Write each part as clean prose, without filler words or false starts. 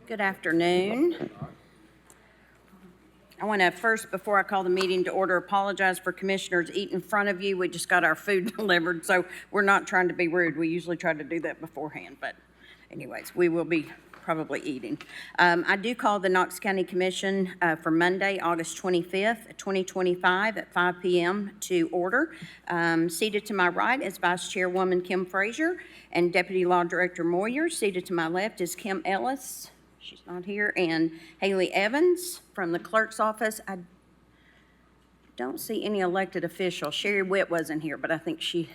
Good afternoon. I want to first, before I call the meeting to order, apologize for commissioners eating in front of you. We just got our food delivered, so we're not trying to be rude. We usually try to do that beforehand, but anyways, we will be probably eating. I do call the Knox County Commission for Monday, August 25th, 2025 at 5 p.m. to order. Seated to my right is Vice Chairwoman Kim Frazier and Deputy Law Director Moyer. Seated to my left is Kim Ellis. She's not here. And Haley Evans from the clerk's office. I don't see any elected officials. Sherry Witt wasn't here, but I think she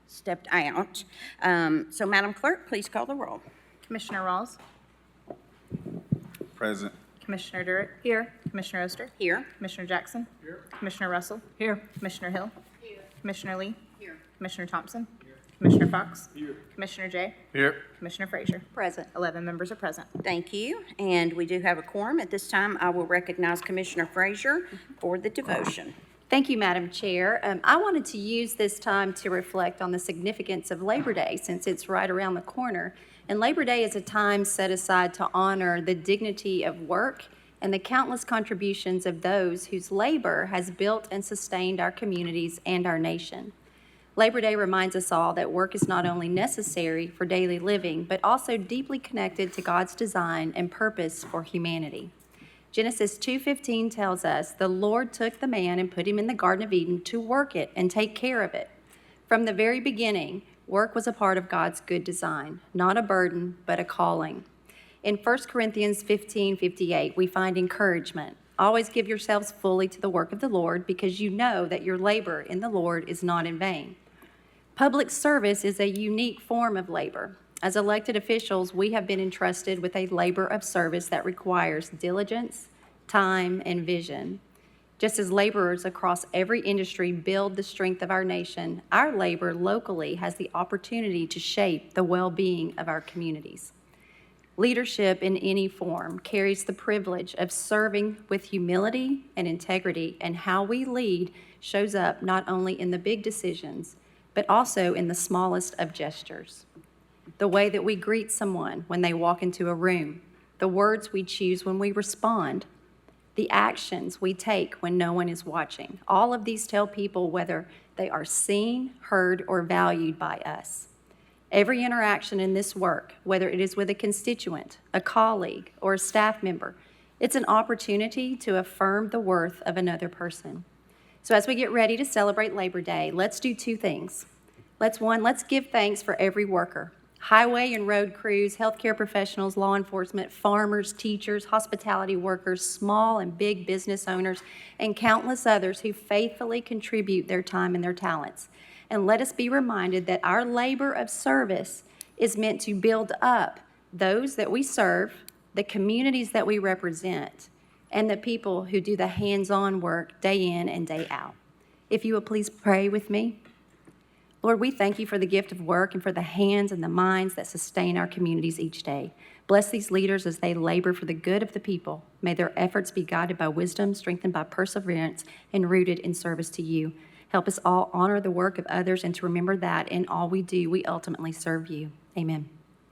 stepped out. So Madam Clerk, please call the roll. Commissioner Rawls. Present. Commissioner Durrett. Here. Commissioner Oster. Here. Commissioner Jackson. Here. Commissioner Russell. Here. Commissioner Hill. Here. Commissioner Lee. Here. Commissioner Thompson. Here. Commissioner Fox. Here. Commissioner Jay. Here. Commissioner Frazier. Present. 11 members are present. Thank you. And we do have a quorum. At this time, I will recognize Commissioner Frazier for the devotion. Thank you, Madam Chair. I wanted to use this time to reflect on the significance of Labor Day since it's right around the corner. And Labor Day is a time set aside to honor the dignity of work and the countless contributions of those whose labor has built and sustained our communities and our nation. Labor Day reminds us all that work is not only necessary for daily living, but also deeply connected to God's design and purpose for humanity. Genesis 2:15 tells us, "The Lord took the man and put him in the Garden of Eden to work it and take care of it." From the very beginning, work was a part of God's good design, not a burden, but a calling. In 1 Corinthians 15:58, we find encouragement. Always give yourselves fully to the work of the Lord, because you know that your labor in the Lord is not in vain. Public service is a unique form of labor. As elected officials, we have been entrusted with a labor of service that requires diligence, time, and vision. Just as laborers across every industry build the strength of our nation, our labor locally has the opportunity to shape the well-being of our communities. Leadership in any form carries the privilege of serving with humility and integrity, and how we lead shows up not only in the big decisions, but also in the smallest of gestures. The way that we greet someone when they walk into a room, the words we choose when we respond, the actions we take when no one is watching. All of these tell people whether they are seen, heard, or valued by us. Every interaction in this work, whether it is with a constituent, a colleague, or a staff member, it's an opportunity to affirm the worth of another person. So as we get ready to celebrate Labor Day, let's do two things. Let's give thanks for every worker. Highway and road crews, healthcare professionals, law enforcement, farmers, teachers, hospitality workers, small and big business owners, and countless others who faithfully contribute their time and their talents. And let us be reminded that our labor of service is meant to build up those that we serve, the communities that we represent, and the people who do the hands-on work day in and day out. If you will please pray with me. Lord, we thank you for the gift of work and for the hands and the minds that sustain our communities each day. Bless these leaders as they labor for the good of the people. May their efforts be guided by wisdom, strengthened by perseverance, and rooted in service to you. Help us all honor the work of others and to remember that in all we do, we ultimately serve you. Amen.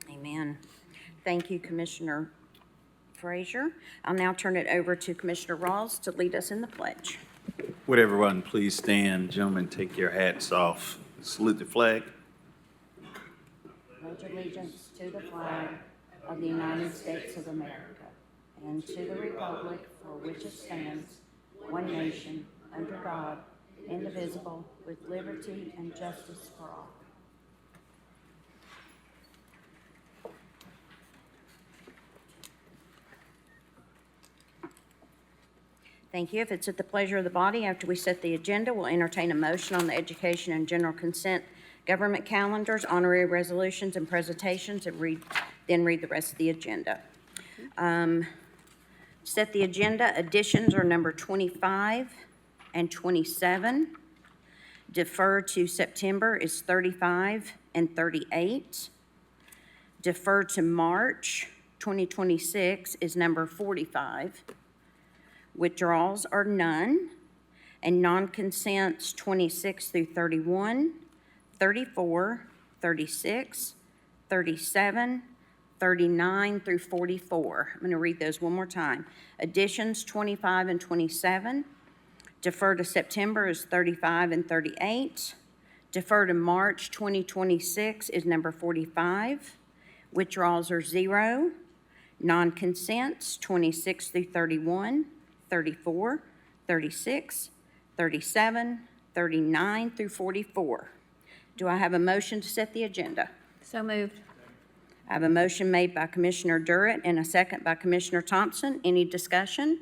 Amen. Thank you, Commissioner Frazier. I'll now turn it over to Commissioner Rawls to lead us in the pledge. Would everyone please stand? Gentlemen, take your hats off. Salute the flag. Pledge allegiance to the flag of the United States of America and to the republic for which it stands, one nation, under God, indivisible, with liberty and justice for all. Thank you. If it's at the pleasure of the body, after we set the agenda, we'll entertain a motion on the education and general consent government calendars, honorary resolutions, and presentations, and then read the rest of the agenda. Set the agenda. Additions are number 25 and 27. Defer to September is 35 and 38. Defer to March 2026 is number 45. Withdrawals are none, and non-consents 26 through 31, 34, 36, 37, 39 through 44. I'm going to read those one more time. Additions 25 and 27. Defer to September is 35 and 38. Defer to March 2026 is number 45. Withdrawals are 0. Non-consents 26 through 31, 34, 36, 37, 39 through 44. Do I have a motion to set the agenda? So moved. I have a motion made by Commissioner Durrett and a second by Commissioner Thompson. Any discussion?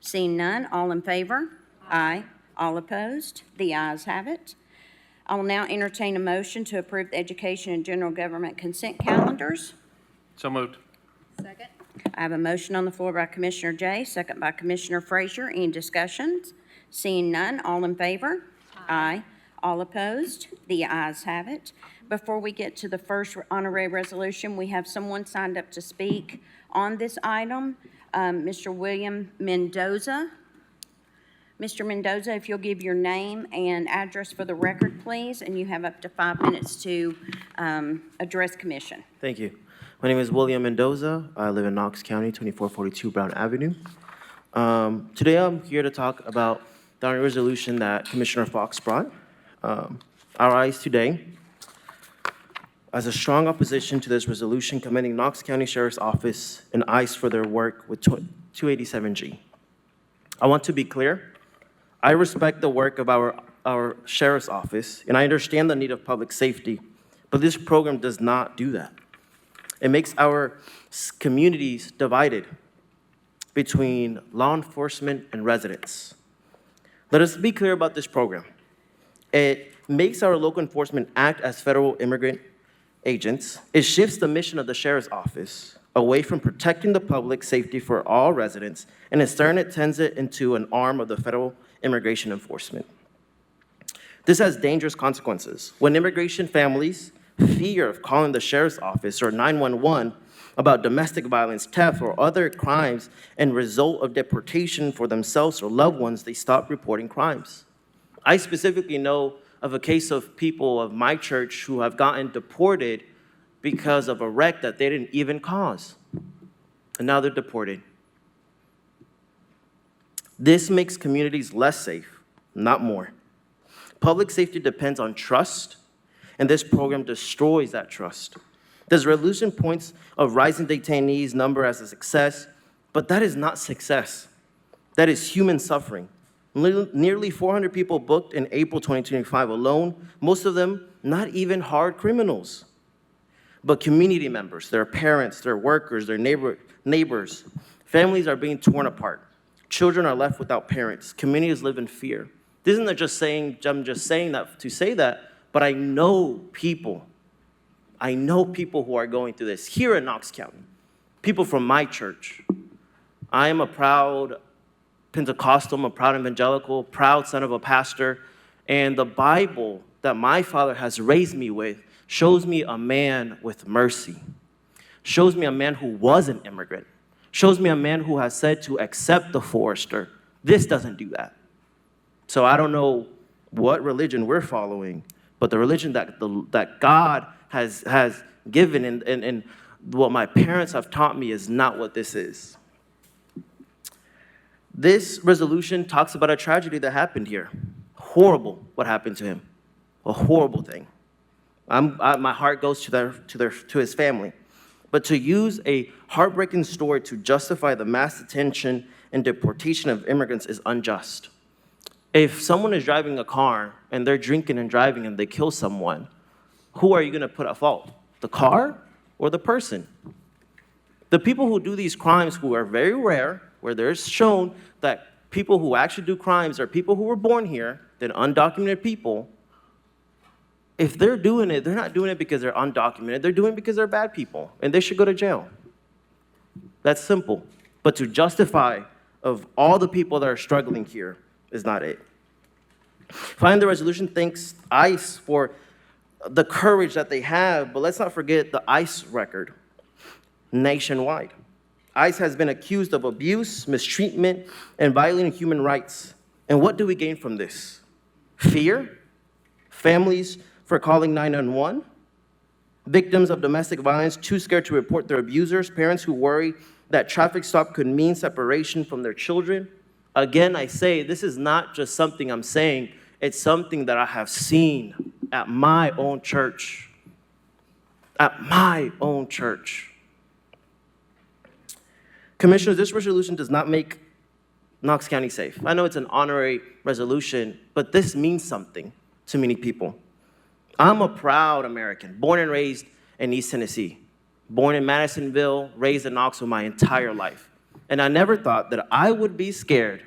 Seeing none, all in favor? Aye. All opposed? The ayes have it. I will now entertain a motion to approve the education and general government consent calendars. So moved. Second. I have a motion on the floor by Commissioner Jay, second by Commissioner Frazier. Any discussions? Seeing none, all in favor? Aye. All opposed? The ayes have it. Before we get to the first honorary resolution, we have someone signed up to speak on this item, Mr. William Mendoza. Mr. Mendoza, if you'll give your name and address for the record, please, and you have up to 5 minutes to address commission. Thank you. My name is William Mendoza. I live in Knox County, 2442 Brown Avenue. Today I'm here to talk about the honorary resolution that Commissioner Fox brought. Our ayes today, as a strong opposition to this resolution, commending Knox County Sheriff's Office and ICE for their work with 287G. I want to be clear. I respect the work of our Sheriff's Office, and I understand the need of public safety, but this program does not do that. It makes our communities divided between law enforcement and residents. Let us be clear about this program. It makes our local enforcement act as federal immigrant agents. It shifts the mission of the Sheriff's Office away from protecting the public safety for all residents, and instead it turns it into an arm of the federal immigration enforcement. This has dangerous consequences. When immigration families fear of calling the Sheriff's Office or 911 about domestic violence, theft, or other crimes and result of deportation for themselves or loved ones, they stop reporting crimes. I specifically know of a case of people of my church who have gotten deported because of a wreck that they didn't even cause. And now they're deported. This makes communities less safe, not more. Public safety depends on trust, and this program destroys that trust. This resolution points a rising detainees number as a success, but that is not success. That is human suffering. Nearly 400 people booked in April 2025 alone, most of them not even hard criminals, but community members, their parents, their workers, their neighbors. Families are being torn apart. Children are left without parents. Communities live in fear. This isn't just saying, I'm just saying that to say that, but I know people who are going through this here in Knox County, people from my church. I am a proud Pentecostal, I'm a proud evangelical, proud son of a pastor, and the Bible that my father has raised me with shows me a man with mercy, shows me a man who was an immigrant, shows me a man who has said to accept the forester. This doesn't do that. So I don't know what religion we're following, but the religion that God has given and what my parents have taught me is not what this is. This resolution talks about a tragedy that happened here. Horrible what happened to him. A horrible thing. My heart goes to his family. But to use a heartbreaking story to justify the mass detention and deportation of immigrants is unjust. If someone is driving a car and they're drinking and driving and they kill someone, who are you going to put at fault? The car or the person? The people who do these crimes, who are very rare, where there's shown that people who actually do crimes are people who were born here, they're undocumented people. If they're doing it, they're not doing it because they're undocumented. They're doing it because they're bad people, and they should go to jail. That's simple. But to justify of all the people that are struggling here is not it. Finally, the resolution thanks ICE for the courage that they have, but let's not forget the ICE record nationwide. ICE has been accused of abuse, mistreatment, and violating human rights. And what do we gain from this? Fear? Families for calling 911? victims of domestic violence too scared to report their abusers, parents who worry that traffic stop could mean separation from their children. Again, I say this is not just something I'm saying, it's something that I have seen at my own church. At my own church. Commissioners, this resolution does not make Knox County safe. I know it's an honorary resolution, but this means something to many people. I'm a proud American, born and raised in East Tennessee, born in Madisonville, raised in Knoxville my entire life. And I never thought that I would be scared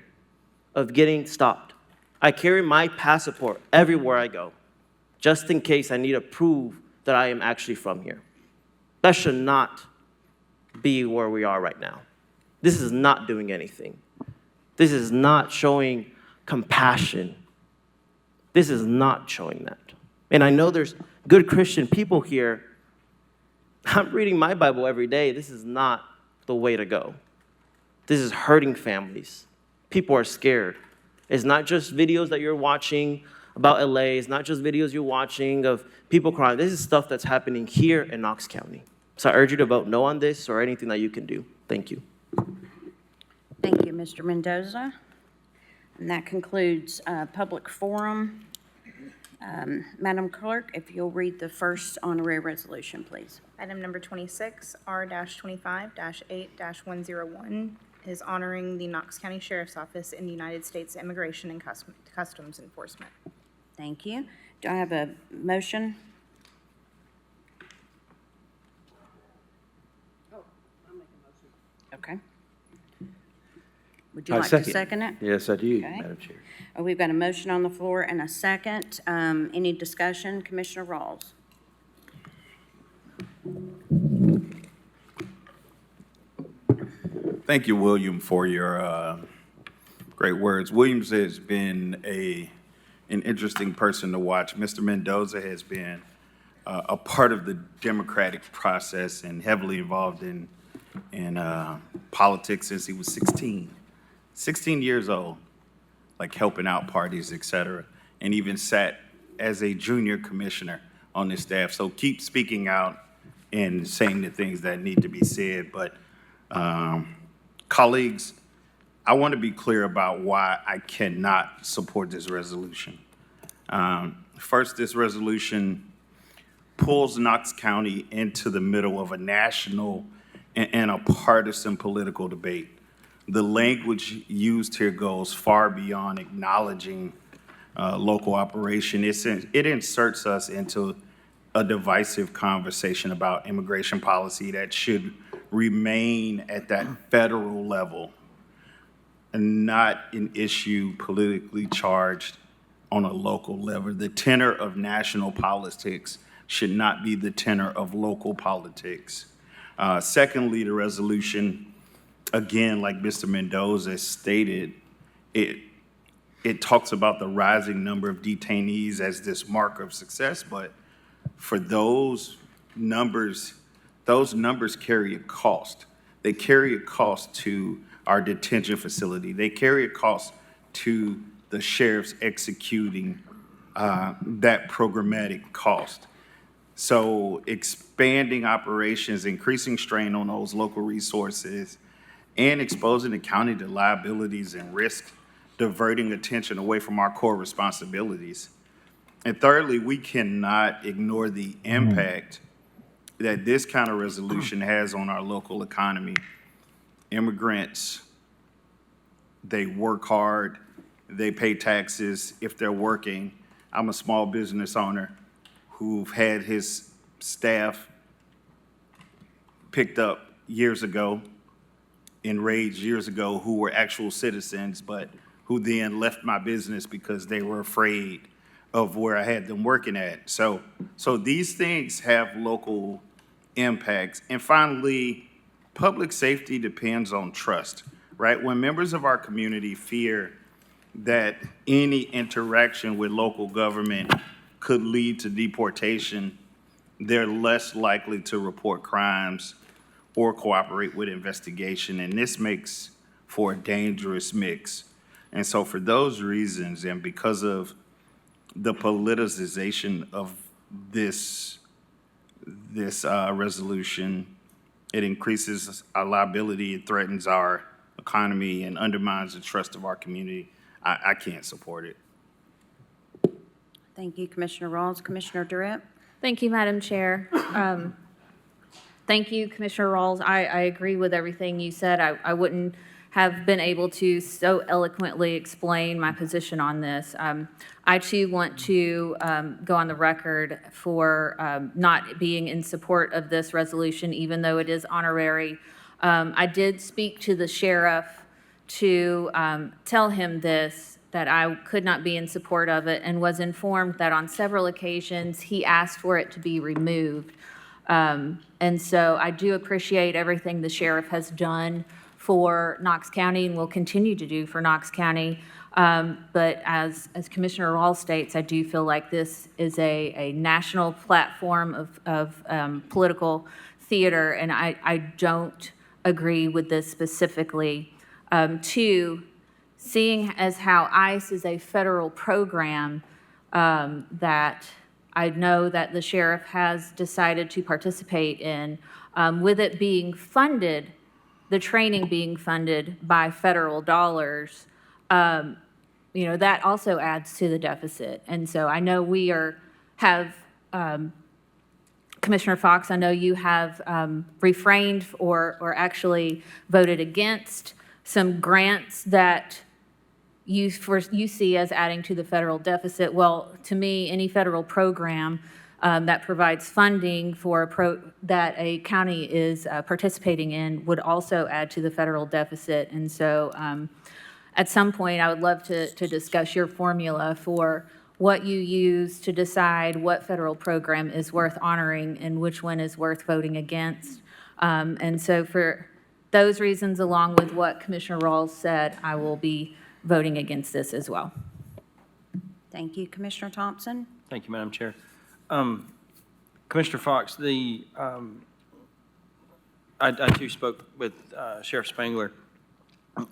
of getting stopped. I carry my passport everywhere I go, just in case I need to prove that I am actually from here. That should not be where we are right now. This is not doing anything. This is not showing compassion. This is not showing that. And I know there's good Christian people here. I'm reading my Bible every day. This is not the way to go. This is hurting families. People are scared. It's not just videos that you're watching about LA. It's not just videos you're watching of people crying. This is stuff that's happening here in Knox County. So I urge you to vote no on this or anything that you can do. Thank you. Thank you, Mr. Mendoza. And that concludes public forum. Madam Clerk, if you'll read the first honorary resolution, please. Item number 26, R-25-8-101, is honoring the Knox County Sheriff's Office in the United States Immigration and Customs Enforcement. Thank you. Do I have a motion? Okay. Would you like to second it? Yes, I do, Okay. Madam Chair. We've got a motion on the floor and a second. Any discussion? Commissioner Rawls? Thank you, William, for your great words. Williams has been an interesting person to watch. Mr. Mendoza has been a part of the democratic process and heavily involved in politics since he was 16 years old, like helping out parties, et cetera, and even sat as a junior commissioner on the staff. So keep speaking out and saying the things that need to be said. But colleagues, I want to be clear about why I cannot support this resolution. First, this resolution pulls Knox County into the middle of a national and a partisan political debate. The language used here goes far beyond acknowledging local operation. It inserts us into a divisive conversation about immigration policy that should remain at that federal level and not an issue politically charged on a local level. The tenor of national politics should not be the tenor of local politics. Secondly, the resolution, again, like Mr. Mendoza stated, it talks about the rising number of detainees as this marker of success, but for those numbers carry a cost. They carry a cost to our detention facility. They carry a cost to the sheriffs executing that programmatic cost. So expanding operations, increasing strain on those local resources, and exposing the county to liabilities and risk, diverting attention away from our core responsibilities. And thirdly, we cannot ignore the impact that this kind of resolution has on our local economy. Immigrants, they work hard, they pay taxes if they're working. I'm a small business owner who've had his staff picked up years ago, enraged years ago, who were actual citizens, but who then left my business because they were afraid of where I had them working at. So these things have local impacts. And finally, public safety depends on trust, right? When members of our community fear that any interaction with local government could lead to deportation, they're less likely to report crimes or cooperate with investigation. And this makes for a dangerous mix. And so for those reasons, and because of the politicization of this this resolution. It increases our liability, it threatens our economy, and undermines the trust of our community. I can't support it. Thank you, Commissioner Rawls. Commissioner Durrett? Thank you, Madam Chair. Thank you, Commissioner Rawls. I agree with everything you said. I wouldn't have been able to so eloquently explain my position on this. I too want to go on the record for not being in support of this resolution, even though it is honorary. I did speak to the sheriff to tell him this, that I could not be in support of it, and was informed that on several occasions he asked for it to be removed. And so I do appreciate everything the sheriff has done for Knox County and will continue to do for Knox County. But as Commissioner Rawls states, I do feel like this is a national platform of political theater, and I don't agree with this specifically. Two, seeing as how ICE is a federal program that I know that the sheriff has decided to participate in, with it being funded, the training being funded by federal dollars, that also adds to the deficit. And so I know we have Commissioner Fox, I know you have refrained or actually voted against some grants that you see as adding to the federal deficit. Well, to me, any federal program that provides funding for that a county is participating in would also add to the federal deficit. And so at some point, I would love to discuss your formula for what you use to decide what federal program is worth honoring and which one is worth voting against. And so for those reasons, along with what Commissioner Rawls said, I will be voting against this as well. Thank you, Commissioner Thompson. Thank you, Madam Chair. Commissioner Fox, I too spoke with Sheriff Spangler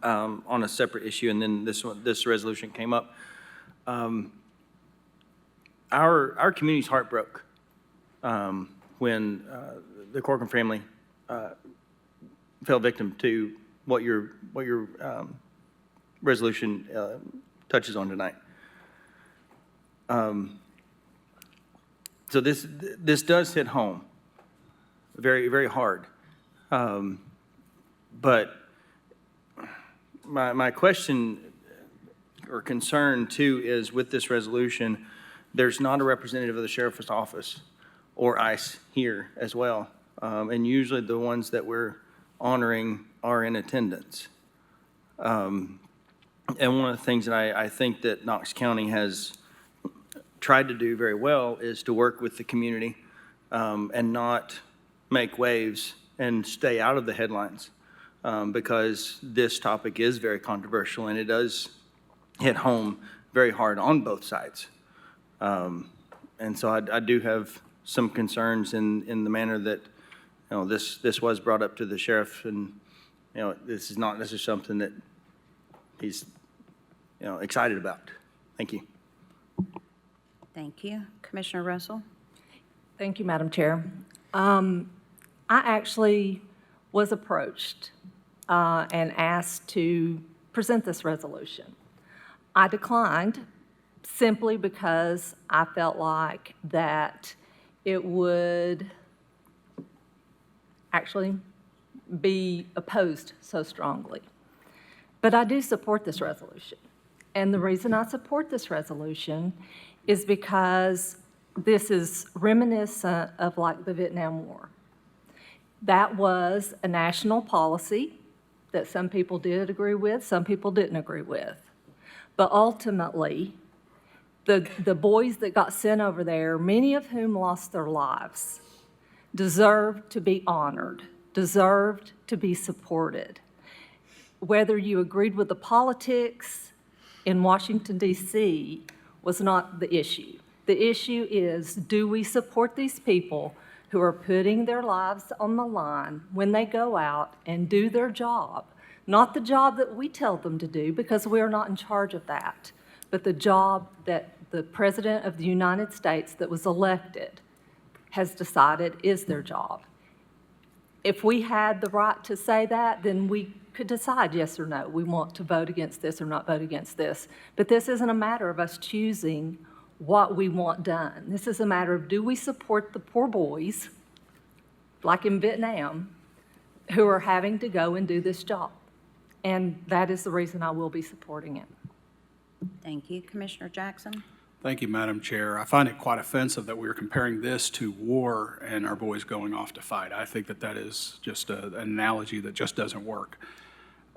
on a separate issue, and then this resolution came up. Our community's heart broke when the Corcoran family fell victim to what your resolution touches on tonight. So this does hit home very, very hard. But my question or concern too is with this resolution, there's not a representative of the Sheriff's Office or ICE here as well. And usually the ones that we're honoring are in attendance. And one of the things that I think that Knox County has tried to do very well is to work with the community and not make waves and stay out of the headlines because this topic is very controversial and it does hit home very hard on both sides. And so I do have some concerns in the manner that this was brought up to the sheriff, and this is not necessarily something that he's excited about. Thank you. Thank you. Commissioner Russell? Thank you, Madam Chair. I actually was approached and asked to present this resolution. I declined simply because I felt like that it would actually be opposed so strongly. But I do support this resolution. And the reason I support this resolution is because this is reminiscent of like the Vietnam War. That was a national policy that some people did agree with, some people didn't agree with. But ultimately, the boys that got sent over there, many of whom lost their lives, deserved to be honored, deserved to be supported. Whether you agreed with the politics in Washington, D.C., was not the issue. The issue is, do we support these people who are putting their lives on the line when they go out and do their job? Not the job that we tell them to do, because we are not in charge of that, but the job that the President of the United States that was elected has decided is their job. If we had the right to say that, then we could decide yes or no. We want to vote against this or not vote against this. But this isn't a matter of us choosing what we want done. This is a matter of, do we support the poor boys, like in Vietnam, who are having to go and do this job? And that is the reason I will be supporting it. Thank you. Commissioner Jackson? Thank you, Madam Chair. I find it quite offensive that we are comparing this to war and our boys going off to fight. I think that that is just an analogy that just doesn't work.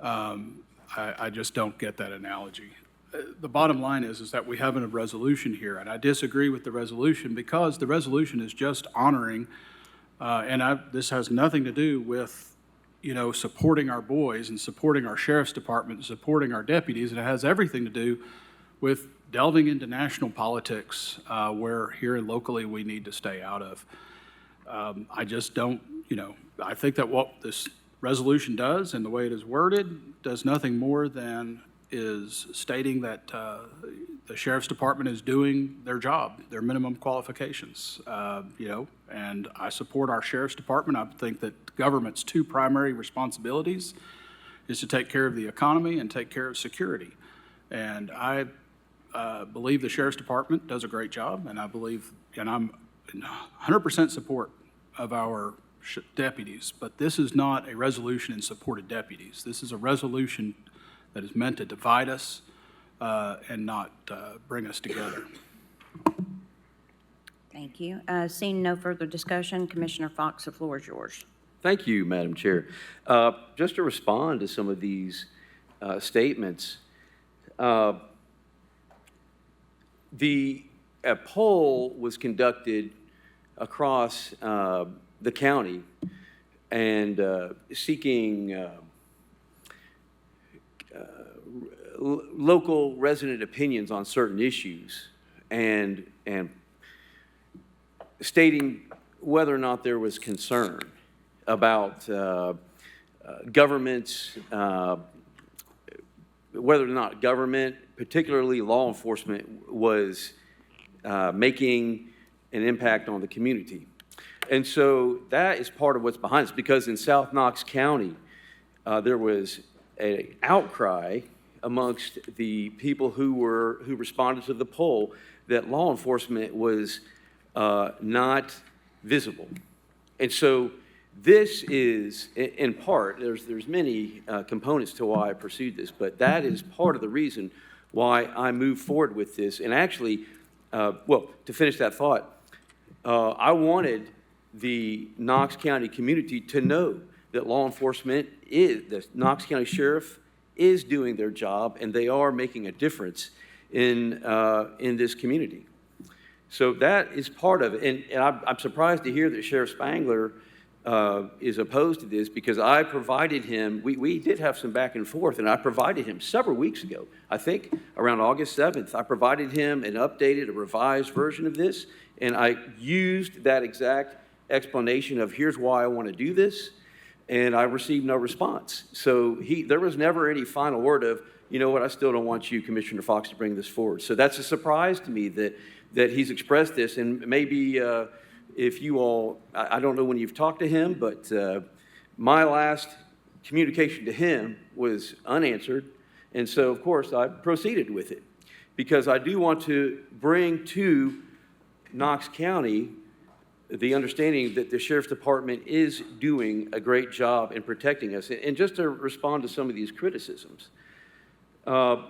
I just don't get that analogy. The bottom line is that we have a resolution here, and I disagree with the resolution because the resolution is just honoring, this has nothing to do with, supporting our boys and supporting our sheriff's department and supporting our deputies. It has everything to do with delving into national politics, where here and locally we need to stay out of. I just don't, I think that what this resolution does and the way it is worded does nothing more than is stating that the sheriff's department is doing their job, their minimum qualifications, and I support our sheriff's department. I think that government's two primary responsibilities is to take care of the economy and take care of security. And I believe the sheriff's department does a great job, and I'm in 100% support of our deputies, but this is not a resolution in support of deputies. This is a resolution that is meant to divide us and not bring us together. Thank you. Seeing no further discussion, Commissioner Fox, the floor is yours. Thank you, Madam Chair. Just to respond to some of these statements, a poll was conducted across the county and seeking local resident opinions on certain issues and stating whether or not there was concern about governments, whether or not government, particularly law enforcement, was making an impact on the community. And so that is part of what's behind this, because in South Knox County, there was an outcry amongst the people who responded to the poll that law enforcement was not visible. And so this is, in part, there's many components to why I pursued this, but that is part of the reason why I moved forward with this. And actually, to finish that thought, I wanted the Knox County community to know that law enforcement the Knox County Sheriff is doing their job, and they are making a difference in this community. So that is part of it. And I'm surprised to hear that Sheriff Spangler is opposed to this, because I provided him, we did have some back and forth, and I provided him several weeks ago, I think around August 7th, I provided him an updated, a revised version of this, and I used that exact explanation of here's why I want to do this, and I received no response. So there was never any final word of, you know what, I still don't want you, Commissioner Fox, to bring this forward. So that's a surprise to me that he's expressed this, and maybe if you all, I don't know when you've talked to him, but my last communication to him was unanswered, and so of course I proceeded with it, because I do want to bring to Knox County the understanding that the Sheriff's Department is doing a great job in protecting us. And just to respond to some of these criticisms, the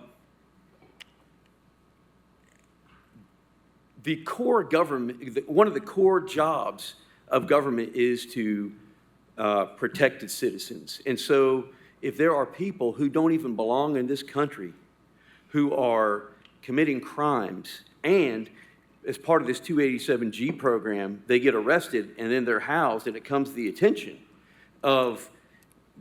core government, one of the core jobs of government is to protect its citizens. And so if there are people who don't even belong in this country, who are committing crimes, and as part of this 287G program, they get arrested and then they're housed, and it comes to the attention of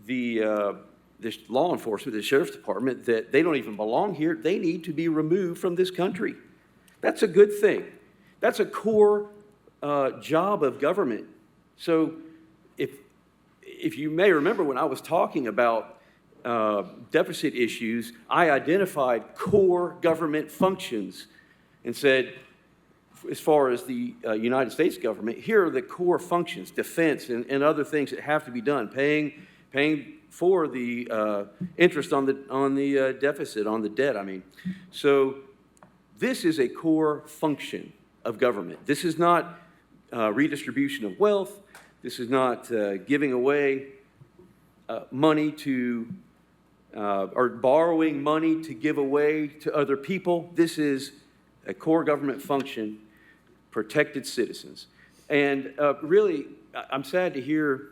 this law enforcement, the Sheriff's Department, that they don't even belong here, they need to be removed from this country. That's a good thing. That's a core job of government. So if you may remember, when I was talking about deficit issues, I identified core government functions and said, as far as the United States government, here are the core functions, defense and other things that have to be done, paying for the interest on the deficit, on the debt, I mean. So this is a core function of government. This is not redistribution of wealth. This is not giving away money to, or borrowing money to give away to other people. This is a core government function, protected citizens. And really, I'm sad to hear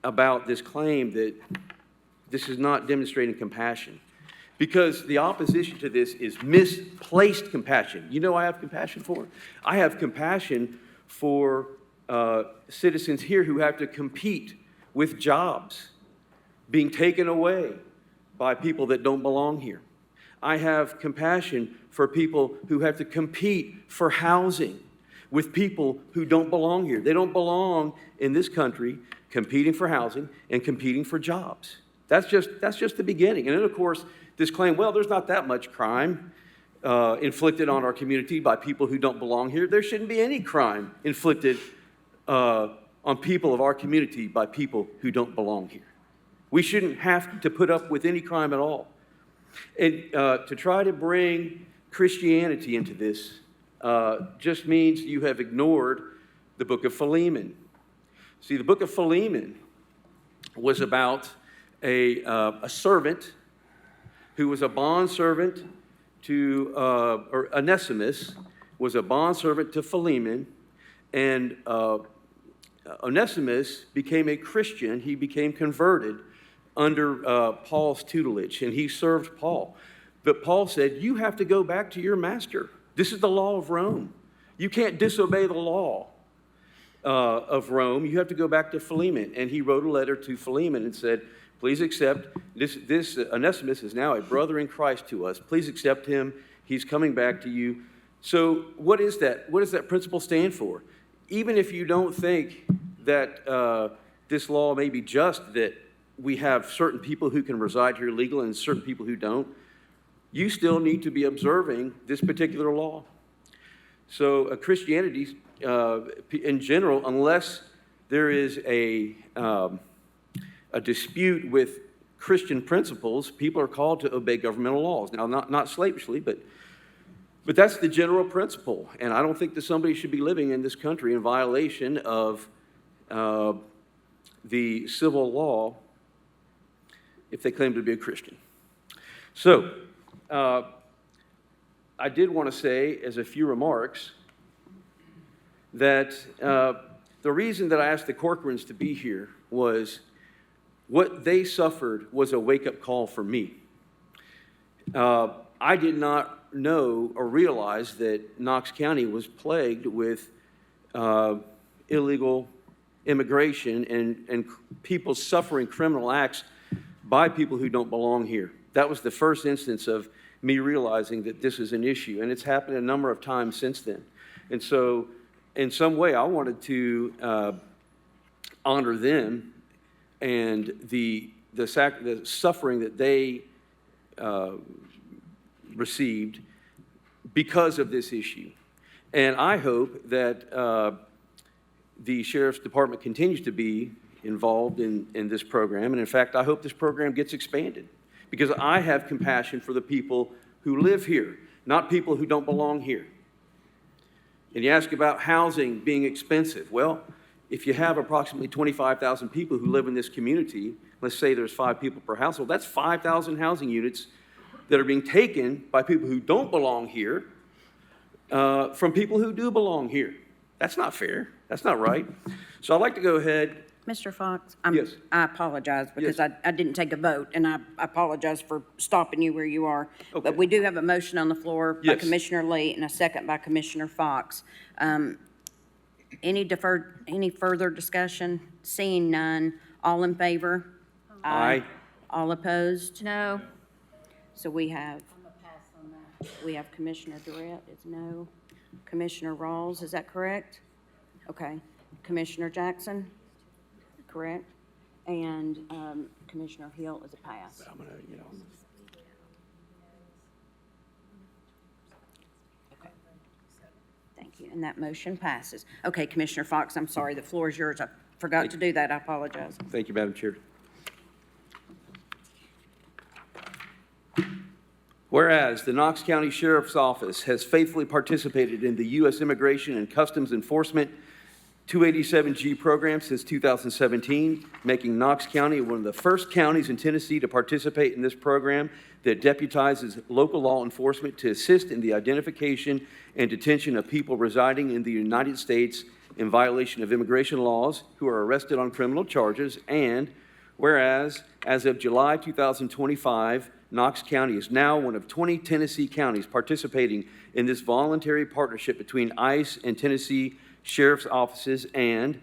about this claim that this is not demonstrating compassion, because the opposition to this is misplaced compassion. You know I have compassion for? I have compassion for citizens here who have to compete with jobs being taken away by people that don't belong here. I have compassion for people who have to compete for housing with people who don't belong here. They don't belong in this country competing for housing and competing for jobs. That's just the beginning. And then, of course, this claim, well, there's not that much crime inflicted on our community by people who don't belong here. There shouldn't be any crime inflicted on people of our community by people who don't belong here. We shouldn't have to put up with any crime at all. And to try to bring Christianity into this just means you have ignored the book of Philemon. See, the book of Philemon was about a servant who was a bondservant to, or Onesimus was a bondservant to Philemon, and Onesimus became a Christian. He became converted under Paul's tutelage, and he served Paul. But Paul said, you have to go back to your master. This is the law of Rome. You can't disobey the law of Rome. You have to go back to Philemon. And he wrote a letter to Philemon and said, please accept, this Onesimus is now a brother in Christ to us. Please accept him. He's coming back to you. So what is that? What does that principle stand for? Even if you don't think that this law may be just, that we have certain people who can reside here legally and certain people who don't, you still need to be observing this particular law. So Christianity, in general, unless there is a dispute with Christian principles, people are called to obey governmental laws. Now, not slavishly, but that's the general principle. And I don't think that somebody should be living in this country in violation of the civil law if they claim to be a Christian. So, I did want to say, as a few remarks, that the reason that I asked the Corcorans to be here was what they suffered was a wake-up call for me. I did not know or realize that Knox County was plagued with illegal immigration and people suffering criminal acts by people who don't belong here. That was the first instance of me realizing that this is an issue, and it's happened a number of times since then. And so, in some way, I wanted to honor them and the suffering that they received because of this issue. And I hope that the Sheriff's Department continues to be involved in this program. And in fact, I hope this program gets expanded, because I have compassion for the people who live here, not people who don't belong here. And you ask about housing being expensive. Well, if you have approximately 25,000 people who live in this community, let's say there's 5 people per household, that's 5,000 housing units that are being taken by people who don't belong here from people who do belong here. That's not fair. That's not right. So I'd like to go ahead. Mr. Fox? Yes. I apologize because Yes. I didn't take a vote, and I apologize for stopping you where you are. Okay. But we do have a motion on the floor by Yes. Commissioner Lee and a second by Commissioner Fox. Any further discussion? Seeing none, all in favor? Aye. All opposed? No. So we have, we have Commissioner Durrett is no, Commissioner Rawls, is that correct? Okay. Commissioner Jackson? Correct? And Commissioner Hill is a pass. I'm gonna, Okay. you, and that motion passes. Okay, Commissioner Fox, I'm sorry, the floor is yours. I forgot to do that. I apologize. Thank you, Madam Chair. Whereas the Knox County Sheriff's Office has faithfully participated in the U.S. Immigration and Customs Enforcement 287G program since 2017, making Knox County one of the first counties in Tennessee to participate in this program that deputizes local law enforcement to assist in the identification and detention of people residing in the United States in violation of immigration laws who are arrested on criminal charges. And whereas, as of July 2025, Knox County is now one of 20 Tennessee counties participating in this voluntary partnership between ICE and Tennessee Sheriff's Offices. And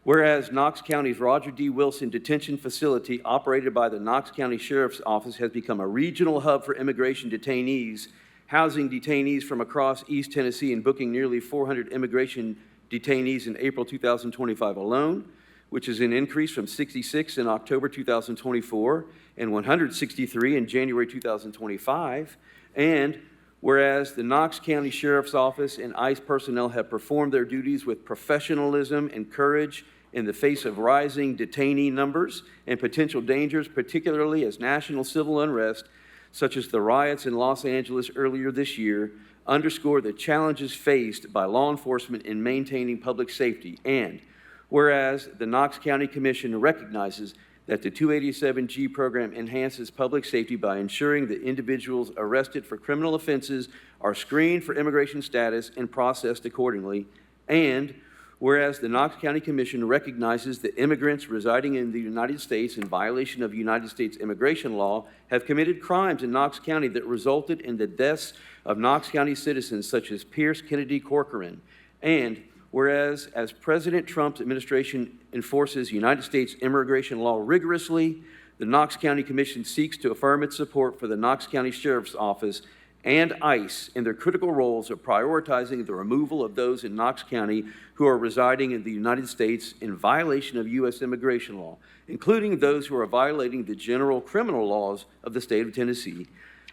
whereas Knox County's Roger D. Wilson Detention Facility, operated by the Knox County Sheriff's Office, has become a regional hub for immigration detainees, housing detainees from across East Tennessee and booking nearly 400 immigration detainees in April 2025 alone, which is an increase from 66 in October 2024 and 163 in January 2025. And whereas the Knox County Sheriff's Office and ICE personnel have performed their duties with professionalism and courage in the face of rising detainee numbers and potential dangers, particularly as national civil unrest, such as the riots in Los Angeles earlier this year, underscore the challenges faced by law enforcement in maintaining public safety. And whereas the Knox County Commission recognizes that the 287G program enhances public safety by ensuring that individuals arrested for criminal offenses are screened for immigration status and processed accordingly. And whereas the Knox County Commission recognizes that immigrants residing in the United States in violation of United States immigration law have committed crimes in Knox County that resulted in the deaths of Knox County citizens such as Pierce Kennedy Corcoran. And whereas, as President Trump's administration enforces United States immigration law rigorously, the Knox County Commission seeks to affirm its support for the Knox County Sheriff's Office and ICE in their critical roles of prioritizing the removal of those in Knox County who are residing in the United States in violation of U.S. immigration law, including those who are violating the general criminal laws of the state of Tennessee.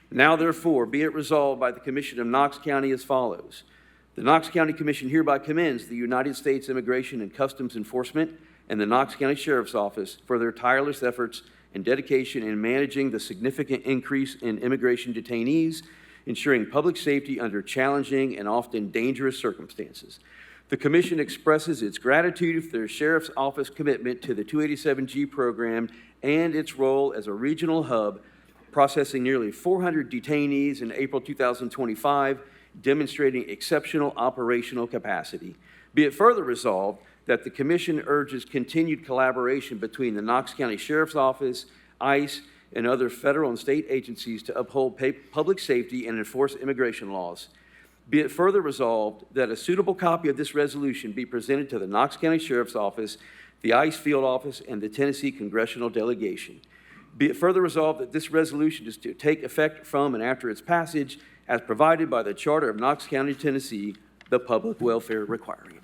Now, therefore, be it resolved by the Commission of Knox County as follows. The Knox County Commission hereby commends the United States Immigration and Customs Enforcement and the Knox County Sheriff's Office for their tireless efforts and dedication in managing the significant increase in immigration detainees, ensuring public safety under challenging and often dangerous circumstances. The Commission expresses its gratitude for the Sheriff's Office commitment to the 287G program and its role as a regional hub, processing nearly 400 detainees in April 2025, demonstrating exceptional operational capacity. Be it further resolved that the Commission urges continued collaboration between the Knox County Sheriff's Office, ICE, and other federal and state agencies to uphold public safety and enforce immigration laws. Be it further resolved that a suitable copy of this resolution be presented to the Knox County Sheriff's Office, the ICE Field Office, and the Tennessee Congressional Delegation. Be it further resolved that this resolution is to take effect from and after its passage as provided by the Charter of Knox County, Tennessee, the public welfare requiring it.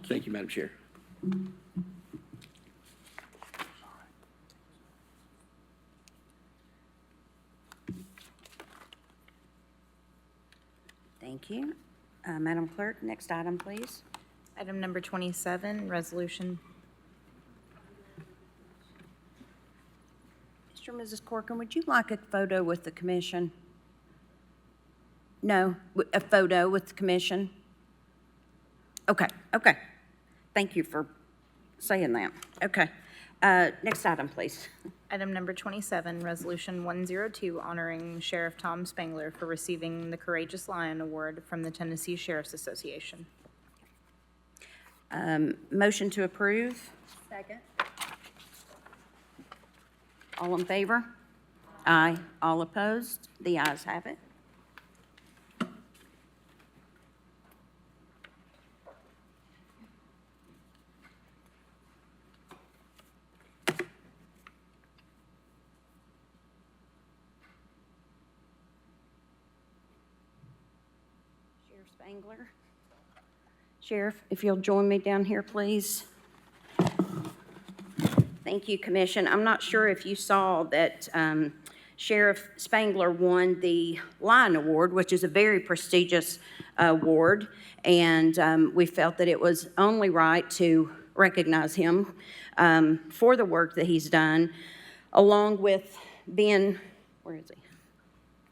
Thank you, Madam Chair. Thank you. Madam Clerk, next item, please. Item number 27, resolution. Mr. and Mrs. Corcoran, would you like a photo with the commission? No, a photo with the commission? Okay, okay. Thank you for saying that. Okay. Next item, please. Item number 27, resolution 102, honoring Sheriff Tom Spangler for receiving the Courageous Lion Award from the Tennessee Sheriff's Association. Motion to approve. Second. All in favor? Aye. All opposed? The ayes have it. Sheriff Spangler. Sheriff, if you'll join me down here, please. Thank you, Commission. I'm not sure if you saw that Sheriff Spangler won the Lion Award, which is a very prestigious Award, and we felt that it was only right to recognize him for the work that he's done, along with being, where is he?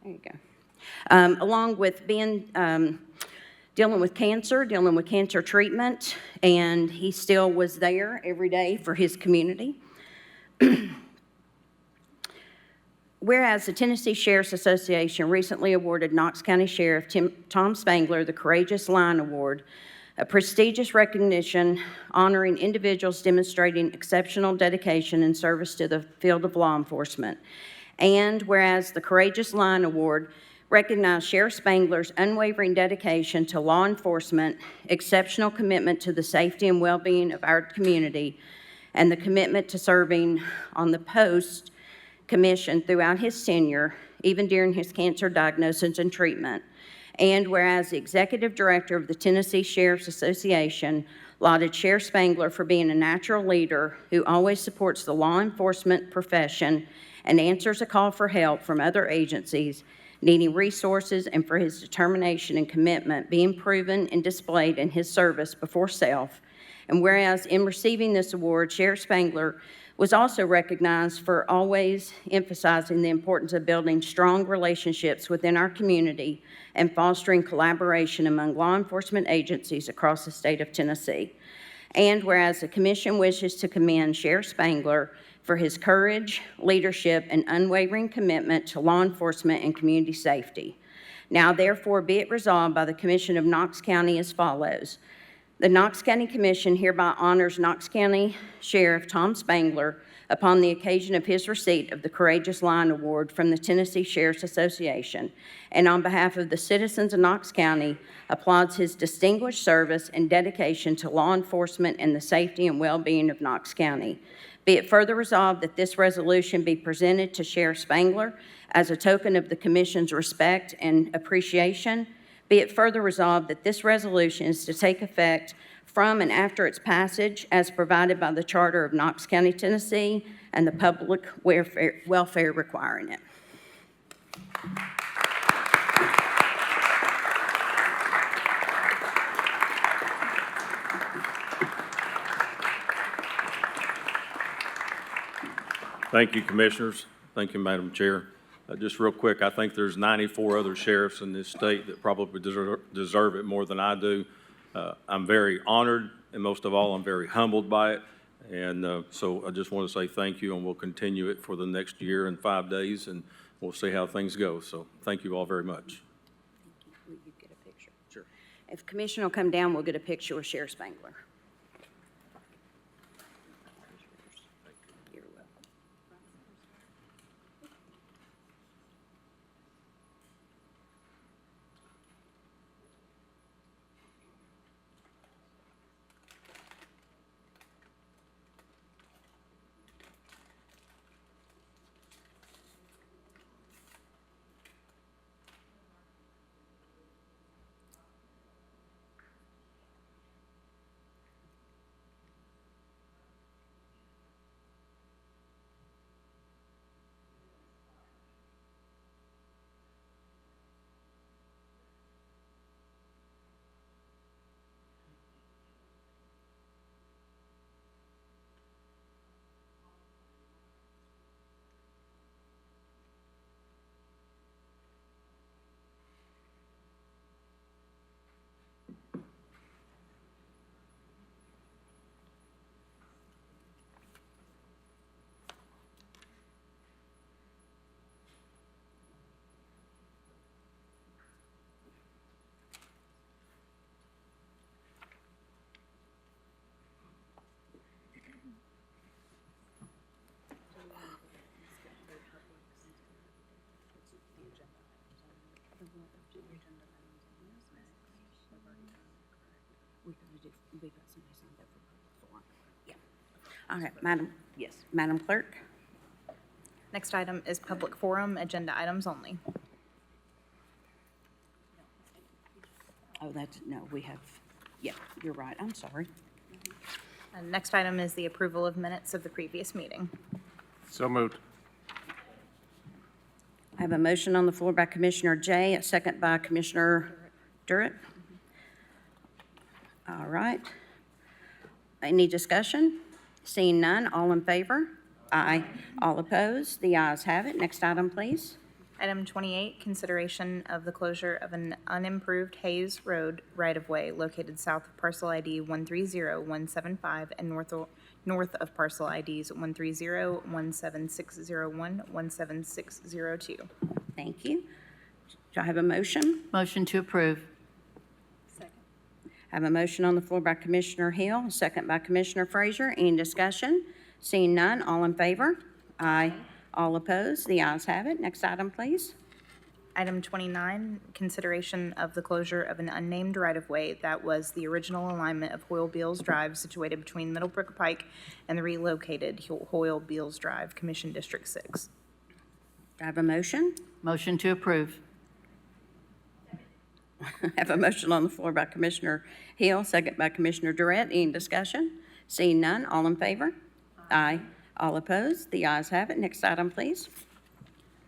There you go. Along with being, dealing with cancer treatment, and he still was there every day for his community. Whereas the Tennessee Sheriff's Association recently awarded Knox County Sheriff Tom Spangler the Courageous Lion Award, a prestigious recognition honoring individuals demonstrating exceptional dedication and service to the field of law enforcement. And whereas the Courageous Lion Award recognized Sheriff Spangler's unwavering dedication to law enforcement, exceptional commitment to the safety and well-being of our community, and the commitment to serving on the post commission throughout his tenure, even during his cancer diagnosis and treatment. And whereas the executive director of the Tennessee Sheriff's Association lauded Sheriff Spangler for being a natural leader who always supports the law enforcement profession and answers a call for help from other agencies needing resources, and for his determination and commitment being proven and displayed in his service before self. And whereas in receiving this award, Sheriff Spangler was also recognized for always emphasizing the importance of building strong relationships within our community and fostering collaboration among law enforcement agencies across the state of Tennessee. And whereas the commission wishes to commend Sheriff Spangler for his courage, leadership, and unwavering commitment to law enforcement and community safety. Now therefore be it resolved by the Commission of Knox County as follows. The Knox County Commission hereby honors Knox County Sheriff Tom Spangler upon the occasion of his receipt of the Courageous Lion Award from the Tennessee Sheriff's Association, and on behalf of the citizens of Knox County, applauds his distinguished service and dedication to law enforcement and the safety and well-being of Knox County. Be it further resolved that this resolution be presented to Sheriff Spangler as a token of the Commission's respect and appreciation. Be it further resolved that this resolution is to take effect from and after its passage as provided by the Charter of Knox County, Tennessee, and the public welfare requiring it. Thank you, Commissioners. Thank you, Madam Chair. Just real quick, I think there's 94 other sheriffs in this state that probably deserve it more than I do. I'm very honored, and most of all, I'm very humbled by it. And so I just want to say thank you, and we'll continue it for the next year and 5 days, and we'll see how things go. So thank you all very much. Will you get a picture? Sure. If Commissioner will come down, we'll get a picture with Sheriff Spangler. You're welcome. We've got somebody signed up for public forum. Yeah. All right, Madam Clerk. Next item is public forum, agenda items only. Oh, we have, yeah, you're right, I'm sorry. And next item is the approval of minutes of the previous meeting. So moved. I have a motion on the floor by Commissioner Jay, a second by Commissioner Durrett. All right. Any discussion? Seeing none, all in favor? Aye. All opposed? The ayes have it. Next item, please. Item 28, consideration of the closure of an unimproved Hayes Road right-of-way located south of parcel ID 130175 and north of parcel IDs 130, 17601, 17602. Thank you. Do I have a motion? Motion to approve. I have a motion on the floor by Commissioner Hill, a second by Commissioner Frazier. Any discussion? Seeing none, all in favor? Aye. All opposed? The ayes have it. Next item, please. Item 29, consideration of the closure of an unnamed right-of-way that was the original alignment of Hoyle Beals Drive situated between Middlebrook Pike and the relocated Hoyle Beals Drive, Commission District 6. Do I have a motion? Motion to approve. I have a motion on the floor by Commissioner Hill, second by Commissioner Durrett. Any discussion? Seeing none, all in favor? Aye. All opposed? The ayes have it. Next item, please.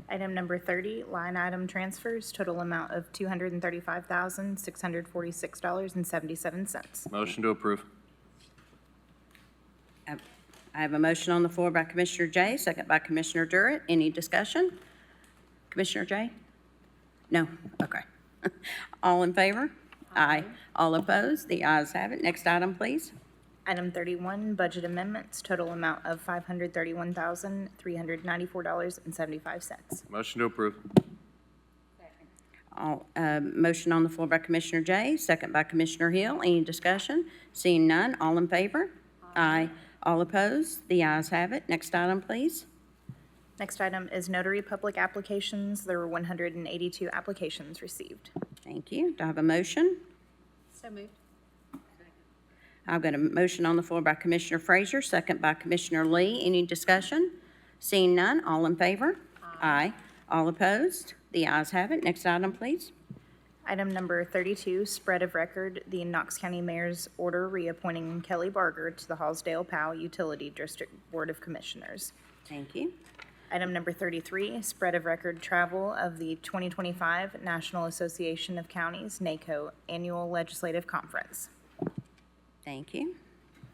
Item number 30, line item transfers, total amount of $235,646.77. Motion to approve. I have a motion on the floor by Commissioner Jay, second by Commissioner Durrett. Any discussion? Commissioner Jay? No? Okay. All in favor? Aye. All opposed? The ayes have it. Next item, please. Item 31, budget amendments, total amount of $531,394.75. Motion to approve. Motion on the floor by Commissioner Jay, second by Commissioner Hill. Any discussion? Seeing none, all in favor? Aye. All opposed? The ayes have it. Next item, please. Next item is notary public applications. There were 182 applications received. Thank you. Do I have a motion? So moved. I've got a motion on the floor by Commissioner Frazier, second by Commissioner Lee. Any discussion? Seeing none, all in favor? Aye. All opposed? The ayes have it. Next item, please. Item number 32, spread of record, the Knox County Mayor's order reappointing Kelly Barger to the Hallsdale-Powell Utility District Board of Commissioners. Thank you. Item number 33, spread of record travel of the 2025 National Association of Counties, NACO Annual Legislative Conference. Thank you.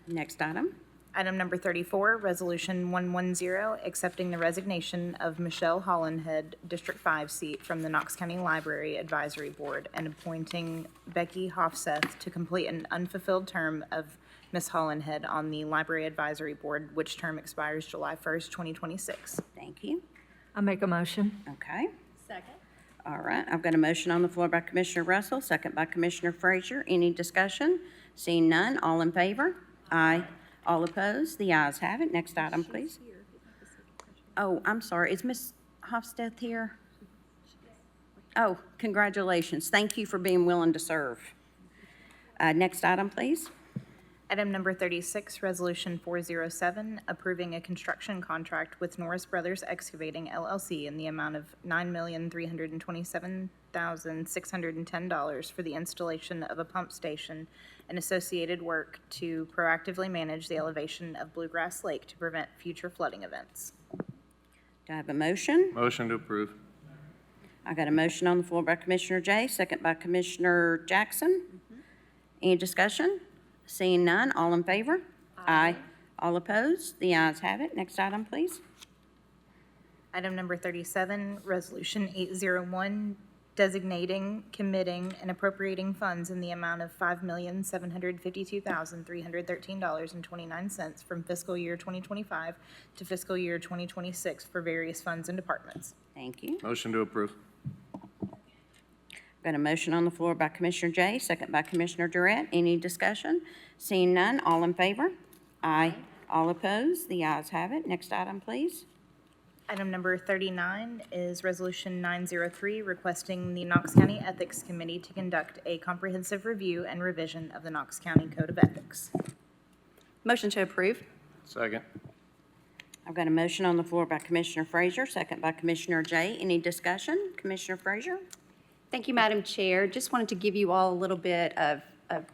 Next item. Item number 34, Resolution 110, accepting the resignation of Michelle Hollenhead, District 5 seat from the Knox County Library Advisory Board and appointing Becky Hofseth to complete an unfulfilled term of Ms. Hollenhead on the Library Advisory Board, which term expires July 1st, 2026. Thank you. I make a motion. Okay. Second. All right. I've got a motion on the floor by Commissioner Russell, second by Commissioner Frazier. Any discussion? Seeing none, all in favor? Aye. All opposed? The ayes have it. Next item, please. Oh, I'm sorry. Is Ms. Hofsteth here? Oh, congratulations. Thank you for being willing to serve. Next item, please. Item number 36, Resolution 407, approving a construction contract with Norris Brothers Excavating LLC in the amount of $9,327,610 for the installation of a pump station and associated work to proactively manage the elevation of Bluegrass Lake to prevent future flooding events. Do I have a motion? Motion to approve. I got a motion on the floor by Commissioner Jay, second by Commissioner Jackson. Any discussion? Seeing none, all in favor? Aye. All opposed? The ayes have it. Next item, please. Item number 37, Resolution 801, designating, committing, and appropriating funds in the amount of $5,752,313.29 from fiscal year 2025 to fiscal year 2026 for various funds and departments. Thank you. Motion to approve. Got a motion on the floor by Commissioner Jay, second by Commissioner Durrett. Any discussion? Seeing none, all in favor? Aye. All opposed? The ayes have it. Next item, please. Item number 39 is Resolution 903, requesting the Knox County Ethics Committee to conduct a comprehensive review and revision of the Knox County Code of Ethics. Motion to approve. Second. I've got a motion on the floor by Commissioner Frazier, second by Commissioner Jay. Any discussion? Commissioner Frazier? Thank you, Madam Chair. Just wanted to give you all a little bit of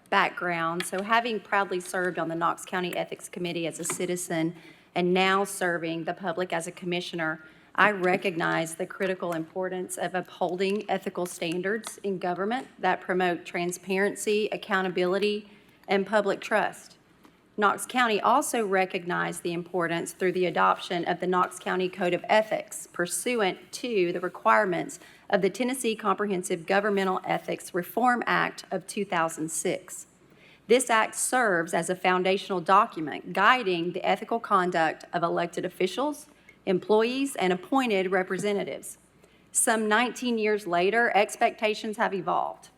background. So having proudly served on the Knox County Ethics Committee as a citizen and now serving the public as a commissioner, I recognize the critical importance of upholding ethical standards in government that promote transparency, accountability, and public trust. Knox County also recognized the importance through the adoption of the Knox County Code of Ethics pursuant to the requirements of the Tennessee Comprehensive Governmental Ethics Reform Act of 2006. This act serves as a foundational document guiding the ethical conduct of elected officials, employees, and appointed representatives. Some 19 years later, expectations have evolved.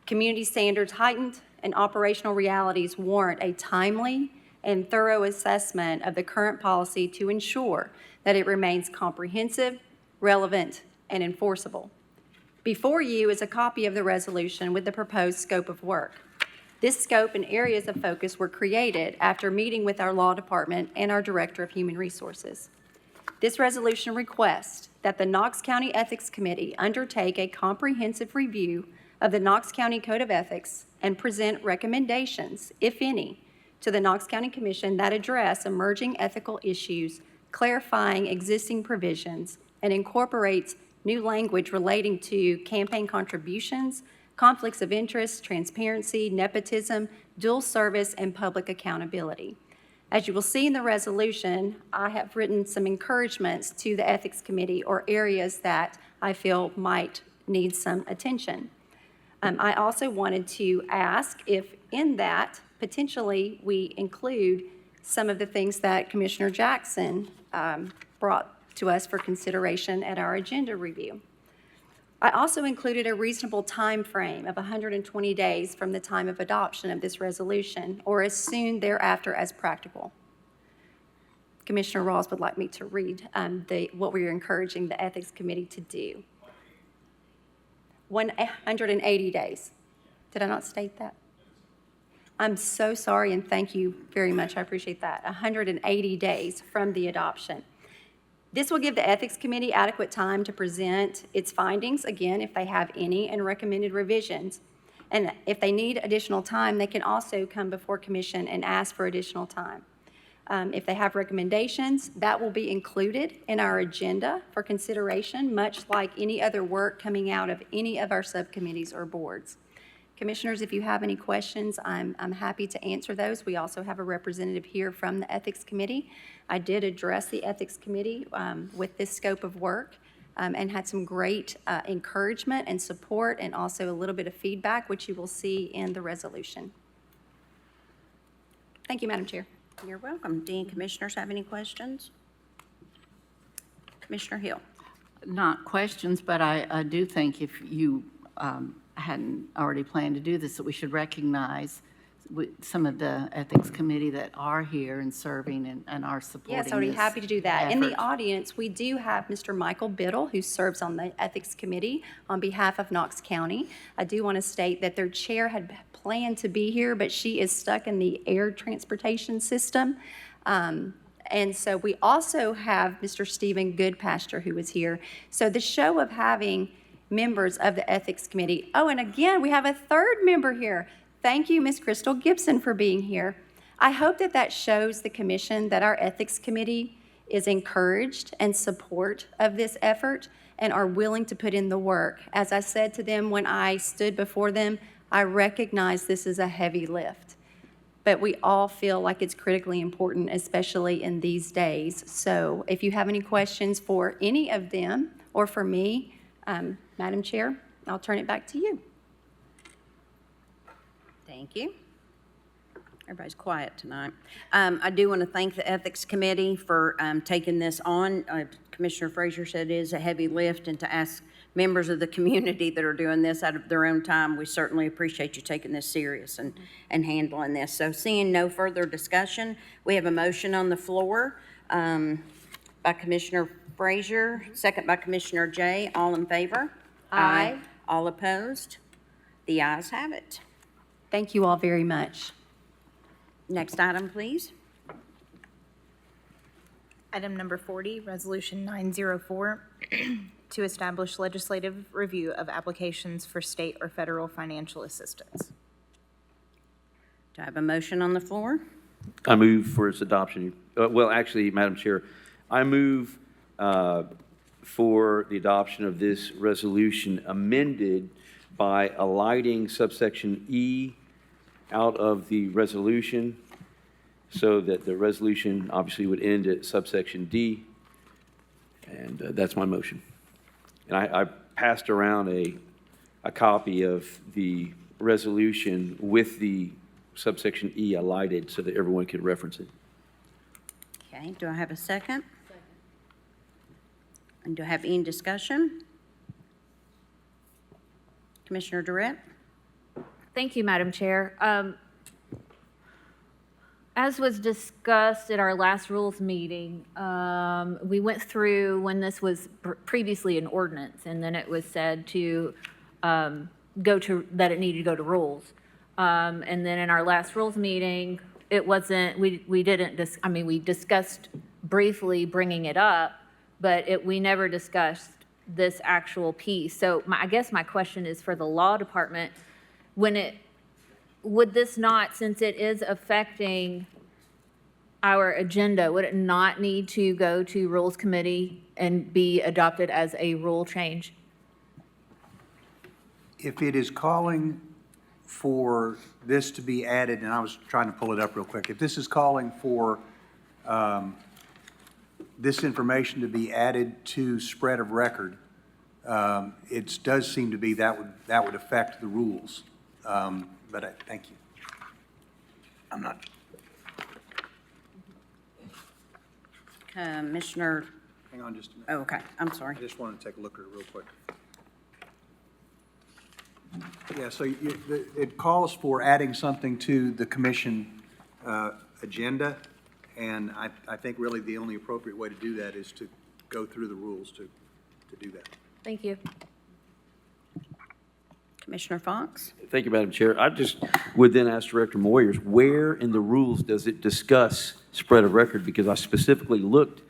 Community standards heightened, and operational realities warrant a timely and thorough assessment of the current policy to ensure that it remains comprehensive, relevant, and enforceable. Before you is a copy of the resolution with the proposed scope of work. This scope and areas of focus were created after meeting with our law department and our Director of Human Resources. This resolution requests that the Knox County Ethics Committee undertake a comprehensive review of the Knox County Code of Ethics and present recommendations, if any, to the Knox County Commission that address emerging ethical issues, clarifying existing provisions, and incorporates new language relating to campaign contributions, conflicts of interest, transparency, nepotism, dual service, and public accountability. As you will see in the resolution, I have written some encouragements to the Ethics Committee or areas that I feel might need some attention. I also wanted to ask if in that, potentially, we include some of the things that Commissioner Jackson brought to us for consideration at our agenda review. I also included a reasonable time frame of 120 days from the time of adoption of this resolution, or as soon thereafter as practical. Commissioner Rawls would like me to read what we are encouraging the Ethics Committee to do. 180 days. Did I not state that? I'm so sorry, and thank you very much. I appreciate that. 180 days from the adoption. This will give the Ethics Committee adequate time to present its findings, again, if they have any, and recommended revisions. And if they need additional time, they can also come before Commission and ask for additional time. If they have recommendations, that will be included in our agenda for consideration, much like any other work coming out of any of our subcommittees or boards. Commissioners, if you have any questions, I'm happy to answer those. We also have a representative here from the Ethics Committee. I did address the Ethics Committee with this scope of work and had some great encouragement and support, and also a little bit of feedback, which you will see in the resolution. Thank you, Madam Chair. You're welcome. Dean, commissioners have any questions? Commissioner Hill. Not questions, but I do think if you hadn't already planned to do this, that we should recognize some of the Ethics Committee that are here and serving and are supporting this. Yes, I'd be happy to do that. In the effort. audience, we do have Mr. Michael Biddle, who serves on the Ethics Committee on behalf of Knox County. I do want to state that their chair had planned to be here, but she is stuck in the air transportation system. And so we also have Mr. Stephen Goodpasture, who is here. So the show of having members of the Ethics Committee. Oh, and again, we have a third member here. Thank you, Ms. Crystal Gibson, for being here. I hope that that shows the commission that our Ethics Committee is encouraged and support of this effort and are willing to put in the work. As I said to them when I stood before them, I recognize this is a heavy lift, but we all feel like it's critically important, especially in these days. So if you have any questions for any of them or for me, Madam Chair, I'll turn it back to you. Thank you. Everybody's quiet tonight. I do want to thank the Ethics Committee for taking this on. Commissioner Frazier said it is a heavy lift, and to ask members of the community that are doing this out of their own time, we certainly appreciate you taking this serious and handling this. So seeing no further discussion, we have a motion on the floor by Commissioner Frazier, second by Commissioner Jay. All in favor? Aye. All opposed? The ayes have it. Thank you all very much. Next item, please. Item number 40, Resolution 904, to establish legislative review of applications for state or federal financial assistance. Do I have a motion on the floor? I move for its adoption. Well, actually, Madam Chair, I move for the adoption of this resolution amended by alighting subsection E out of the resolution so that the resolution obviously would end at subsection D. And that's my motion. And I passed around a copy of the resolution with the subsection E highlighted so that everyone could reference it. Okay, do I have a second? And do I have any discussion? Commissioner Durrett? Thank you, Madam Chair. As was discussed at our last rules meeting, we went through when this was previously an ordinance, and then it was said to that it needed to go to rules. And then in our last rules meeting, it wasn't, we discussed briefly bringing it up, but we never discussed this actual piece. So I guess my question is for the law department, would this not, since it is affecting our agenda, would it not need to go to Rules Committee and be adopted as a rule change? If it is calling for this to be added, and I was trying to pull it up real quick, if this is calling for this information to be added to spread of record, it does seem to be that would affect the rules. But thank you. I'm not. Commissioner, Hang on just a minute. oh, okay, I'm sorry. I just wanted to take a look at it real quick. Yeah, so it calls for adding something to the commission agenda, and I think really the only appropriate way to do that is to go through the rules to do that. Thank you. Commissioner Fox? Thank you, Madam Chair. I just would then ask Director Moyers, where in the rules does it discuss spread of record? Because I specifically looked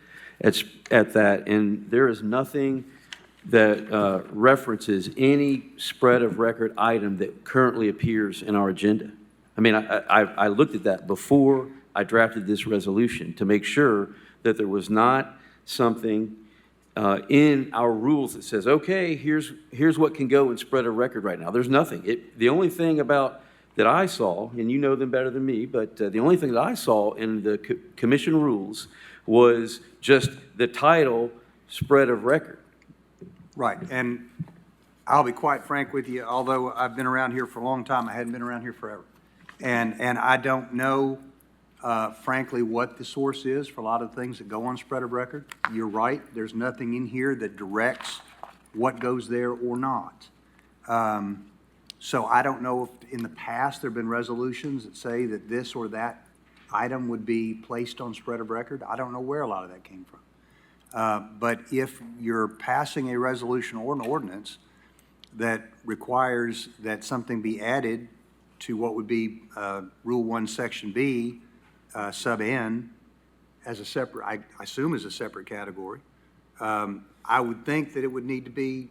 at that, and there is nothing that references any spread of record item that currently appears in our agenda. I mean, I looked at that before I drafted this resolution to make sure that there was not something in our rules that says, okay, here's what can go in spread of record right now. There's nothing. The only thing that I saw, and you know them better than me, but the only thing that I saw in the commission rules was just the title, spread of record. Right, and I'll be quite frank with you, although I've been around here for a long time, I hadn't been around here forever. And I don't know, frankly, what the source is for a lot of things that go on spread of record. You're right, there's nothing in here that directs what goes there or not. So I don't know if in the past there have been resolutions that say that this or that item would be placed on spread of record. I don't know where a lot of that came from. But if you're passing a resolution or an ordinance that requires that something be added to what would be Rule 1, Section B, sub N, as a separate, I assume as a separate category, I would think that it would need to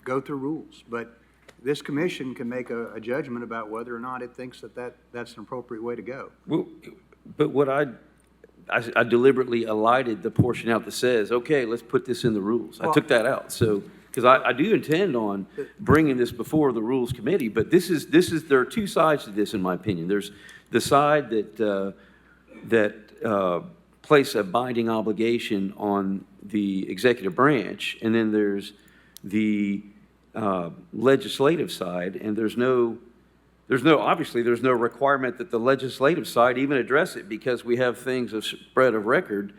go through rules. But this commission can make a judgment about whether or not it thinks that's an appropriate way to go. Well, but what I deliberately elided the portion out that says, okay, let's put this in the rules. I took that out, so, because I do intend on bringing this before the Rules Committee, but there are two sides to this, in my opinion. There's the side that place a binding obligation on the executive branch, and then there's the legislative side, and obviously, there's no requirement that the legislative side even address it, because we have things of spread of record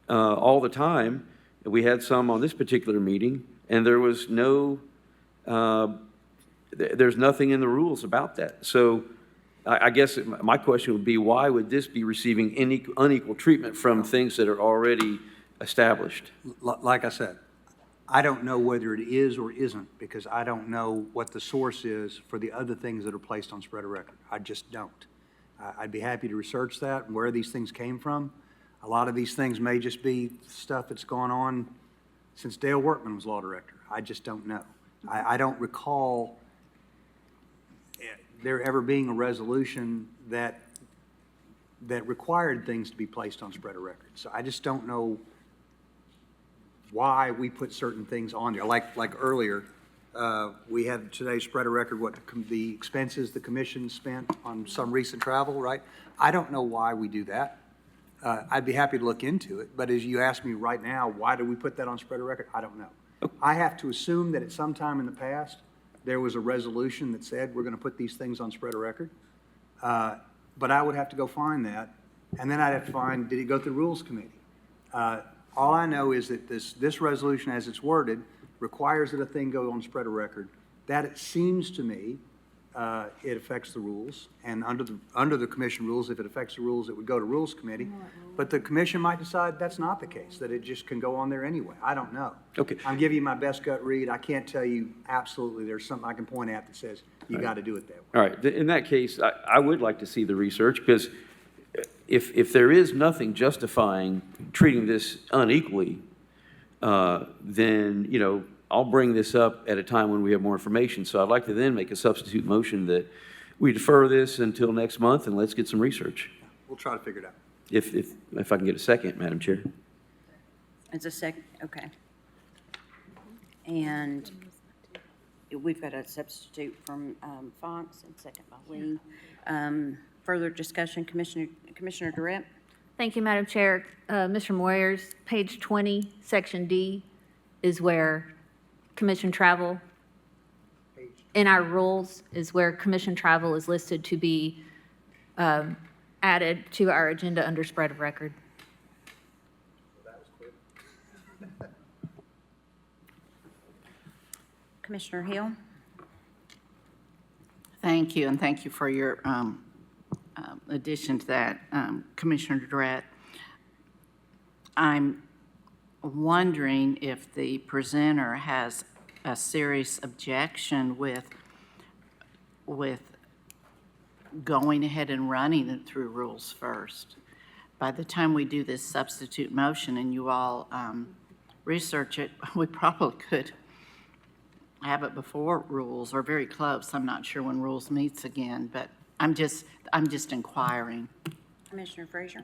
all the time. We had some on this particular meeting, and there was there's nothing in the rules about that. So I guess my question would be, why would this be receiving any unequal treatment from things that are already established? Like I said, I don't know whether it is or isn't, because I don't know what the source is for the other things that are placed on spread of record. I just don't. I'd be happy to research that and where these things came from. A lot of these things may just be stuff that's gone on since Dale Workman was law director. I just don't know. I don't recall there ever being a resolution that required things to be placed on spread of record. So I just don't know why we put certain things on there. Like earlier, We had today spread a record what the expenses the commission spent on some recent travel, right? I don't know why we do that. I'd be happy to look into it, but as you ask me right now, why do we put that on spread a record? I don't know. I have to assume that at some time in the past, there was a resolution that said we're going to put these things on spread a record. But I would have to go find that, and then I'd have to find, did it go through Rules Committee? All I know is that this resolution, as it's worded, requires that a thing go on spread of record. That, it seems to me, it affects the rules, and under the commission rules, if it affects the rules, it would go to Rules Committee. But the commission might decide that's not the case, that it just can go on there anyway. I don't know. Okay. I'm giving you my best gut read. I can't tell you absolutely there's something I can point at that says you got to do it that way. All right, in that case, I would like to see the research, because if there is nothing justifying treating this unequally, then, I'll bring this up at a time when we have more information. So I'd like to then make a substitute motion that we defer this until next month, and let's get some research. We'll try to figure it out. If I can get a second, Madam Chair. It's a second, okay. And we've got a substitute from Fox and second by Lee. Further discussion, Commissioner Durrett? Thank you, Madam Chair. Mr. Moyers, page 20, section D is where commission travel, in our rules, is where commission travel is listed to be added to our agenda under spread of record. Commissioner Hill? Thank you, and thank you for your addition to that, Commissioner Durrett. I'm wondering if the presenter has a serious objection with going ahead and running it through rules first. By the time we do this substitute motion and you all research it, we probably could have it before rules, or very close. I'm not sure when rules meets again, but I'm just inquiring. Commissioner Frazier?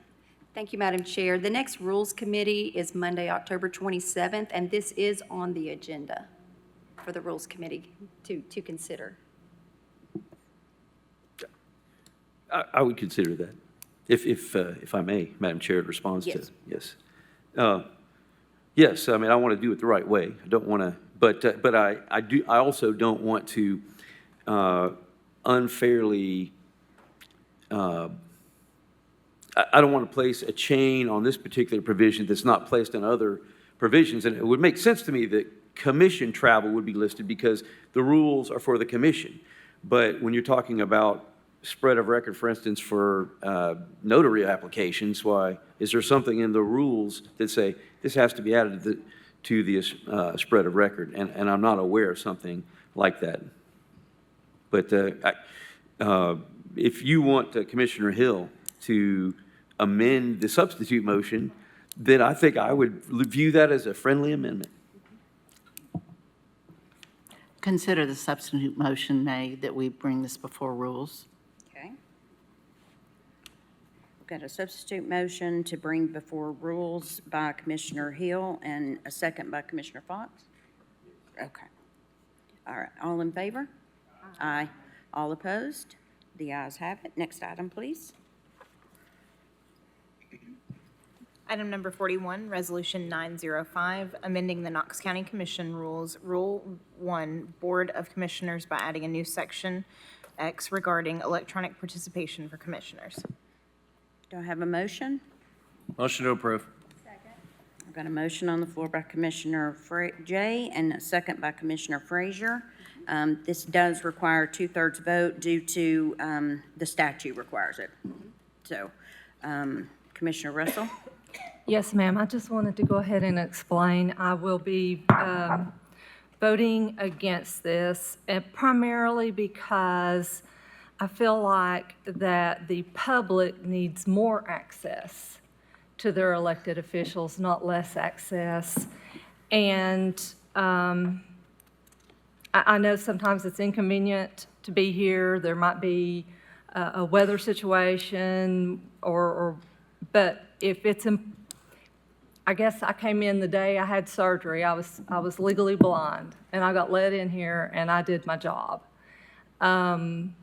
Thank you, Madam Chair. The next Rules Committee is Monday, October 27th, and this is on the agenda for the Rules Committee to consider. I would consider that, if I may, Madam Chair, to respond to. Yes. Yes. Yes, I mean, I want to do it the right way. I don't want to, but I also don't want to unfairly, I don't want to place a chain on this particular provision that's not placed in other provisions. And it would make sense to me that commission travel would be listed because the rules are for the commission. But when you're talking about spread of record, for instance, for notary applications, why, is there something in the rules that say this has to be added to the spread of record? And I'm not aware of something like that. But if you want Commissioner Hill to amend the substitute motion, then I think I would view that as a friendly amendment. Consider the substitute motion made that we bring this before rules. Okay. We've got a substitute motion to bring before rules by Commissioner Hill and a second by Commissioner Fox? Okay. All right, all in favor? Aye. All opposed? The ayes have it. Next item, please. Item number 41, Resolution 905, amending the Knox County Commission Rules, Rule 1, Board of Commissioners by adding a new section X regarding electronic participation for commissioners. Do I have a motion? Motion to approve. I've got a motion on the floor by Commissioner Jay and a second by Commissioner Frazier. This does require a 2/3 vote due to the statute requires it. So, Commissioner Russell? Yes, ma'am. I just wanted to go ahead and explain. I will be voting against this, and primarily because I feel like that the public needs more access to their elected officials, not less access. And I know sometimes it's inconvenient to be here. There might be a weather situation, but if it's I guess I came in the day I had surgery. I was legally blind, and I got let in here, and I did my job. And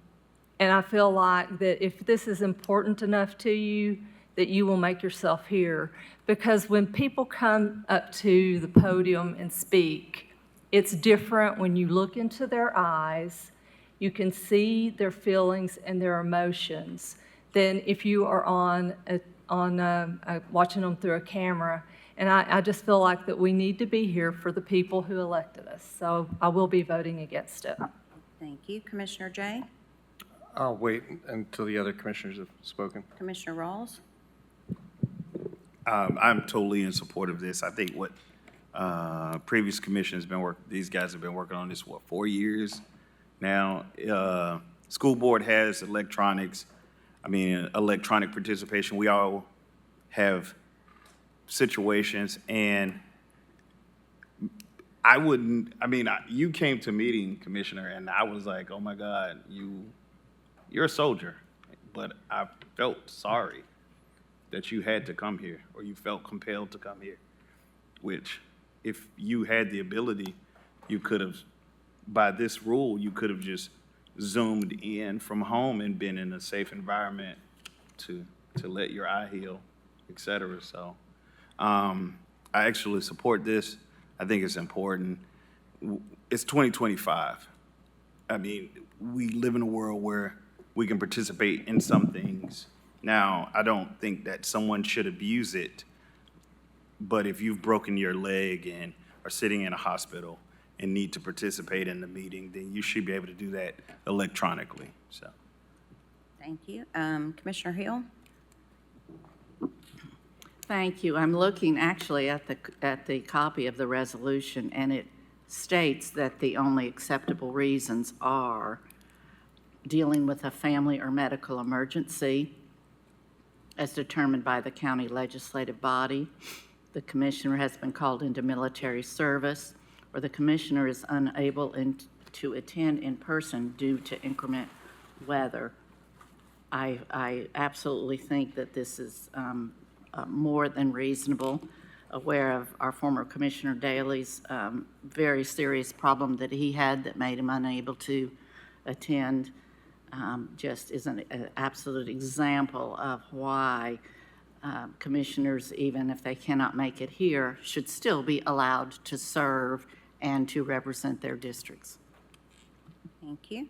I feel like that if this is important enough to you, that you will make yourself hear. Because when people come up to the podium and speak, it's different when you look into their eyes, you can see their feelings and their emotions, than if you are watching them through a camera. And I just feel like that we need to be here for the people who elected us. So I will be voting against it. Thank you. Commissioner Jay? I'll wait until the other commissioners have spoken. Commissioner Rawls? I'm totally in support of this. I think what previous commissions these guys have been working on this, 4 years now? School board has electronic participation. We all have situations, and you came to meeting, Commissioner, and I was like, oh my God, you're a soldier. But I felt sorry that you had to come here, or you felt compelled to come here, which if you had the ability, you could have, by this rule, you could have just zoomed in from home and been in a safe environment to let your eye heal, et cetera. So I actually support this. I think it's important. It's 2025. I mean, we live in a world where we can participate in some things. Now, I don't think that someone should abuse it, but if you've broken your leg and are sitting in a hospital and need to participate in the meeting, then you should be able to do that electronically, so. Thank you. Commissioner Hill? Thank you. I'm looking actually at the copy of the resolution, and it states that the only acceptable reasons are dealing with a family or medical emergency as determined by the county legislative body, the commissioner has been called into military service, or the commissioner is unable to attend in person due to inclement weather. I absolutely think that this is more than reasonable, aware of our former Commissioner Daley's very serious problem that he had that made him unable to attend. Just is an absolute example of why commissioners, even if they cannot make it here, should still be allowed to serve and to represent their districts. Thank you.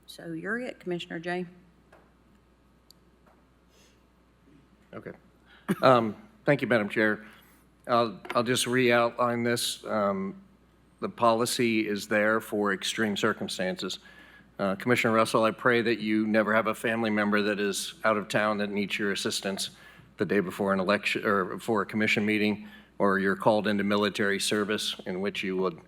So you're it, Commissioner Jay. Okay. Thank you, Madam Chair. I'll just re-outline this. The policy is there for extreme circumstances. Commissioner Russell, I pray that you never have a family member that is out of town that needs your assistance the day before an election or before a commission meeting, or you're called into military service in which you would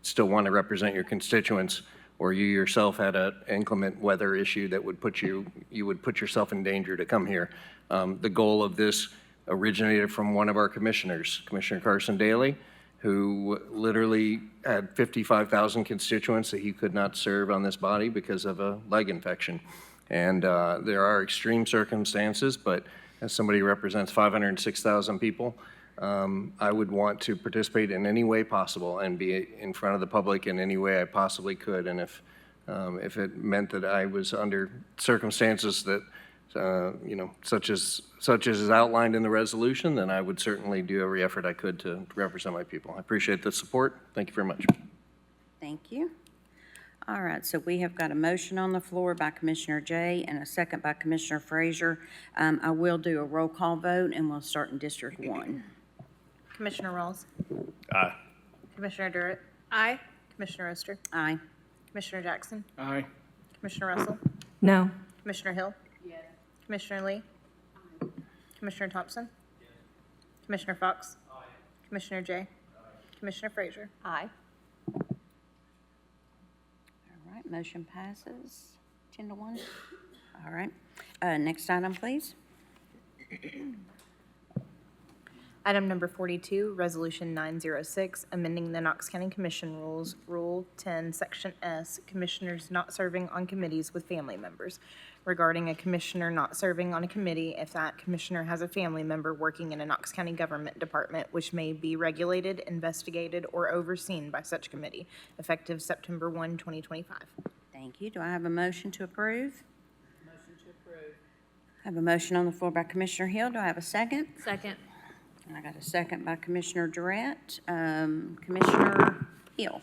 still want to represent your constituents, or you yourself had an inclement weather issue that would you would put yourself in danger to come here. The goal of this originated from one of our commissioners, Commissioner Carson Daly, who literally had 55,000 constituents that he could not serve on this body because of a leg infection. And there are extreme circumstances, but as somebody who represents 506,000 people, I would want to participate in any way possible and be in front of the public in any way I possibly could. And if it meant that I was under circumstances that such as is outlined in the resolution, then I would certainly do every effort I could to represent my people. I appreciate the support. Thank you very much. Thank you. All right, so we have got a motion on the floor by Commissioner Jay and a second by Commissioner Frazier. I will do a roll call vote, and we'll start in District 1. Commissioner Rawls? Aye. Commissioner Durrett? Aye. Commissioner Oster? Aye. Commissioner Jackson? Aye. Commissioner Russell? No. Commissioner Hill? Yes. Commissioner Lee? Commissioner Thompson? Yes. Commissioner Fox? Aye. Commissioner Jay? Aye. Commissioner Frazier? Aye. All right, motion passes 10-1. All right, next item, please. Item number 42, Resolution 906, amending the Knox County Commission Rules, Rule 10, Section S, Commissioners not serving on committees with family members. regarding a commissioner not serving on a committee if that commissioner has a family member working in a Knox County government department which may be regulated, investigated, or overseen by such committee, effective September 1, 2025. Thank you. Do I have a motion to approve? Motion to approve. I have a motion on the floor by Commissioner Hill. Do I have a second? Second. And I got a second by Commissioner Durrett. Commissioner Hill.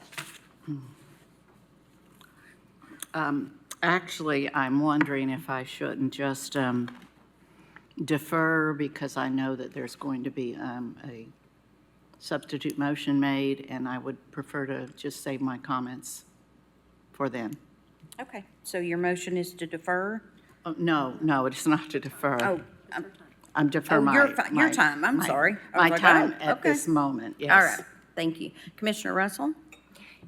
Actually, I'm wondering if I shouldn't just defer, because I know that there's going to be a substitute motion made, and I would prefer to just save my comments for then. Okay, so your motion is to defer? Oh, no, it's not to defer. Oh, I'm defer oh, my. your time, I'm sorry. I was My like, time oh, at okay. this moment, yes. All right, thank you. Commissioner Russell?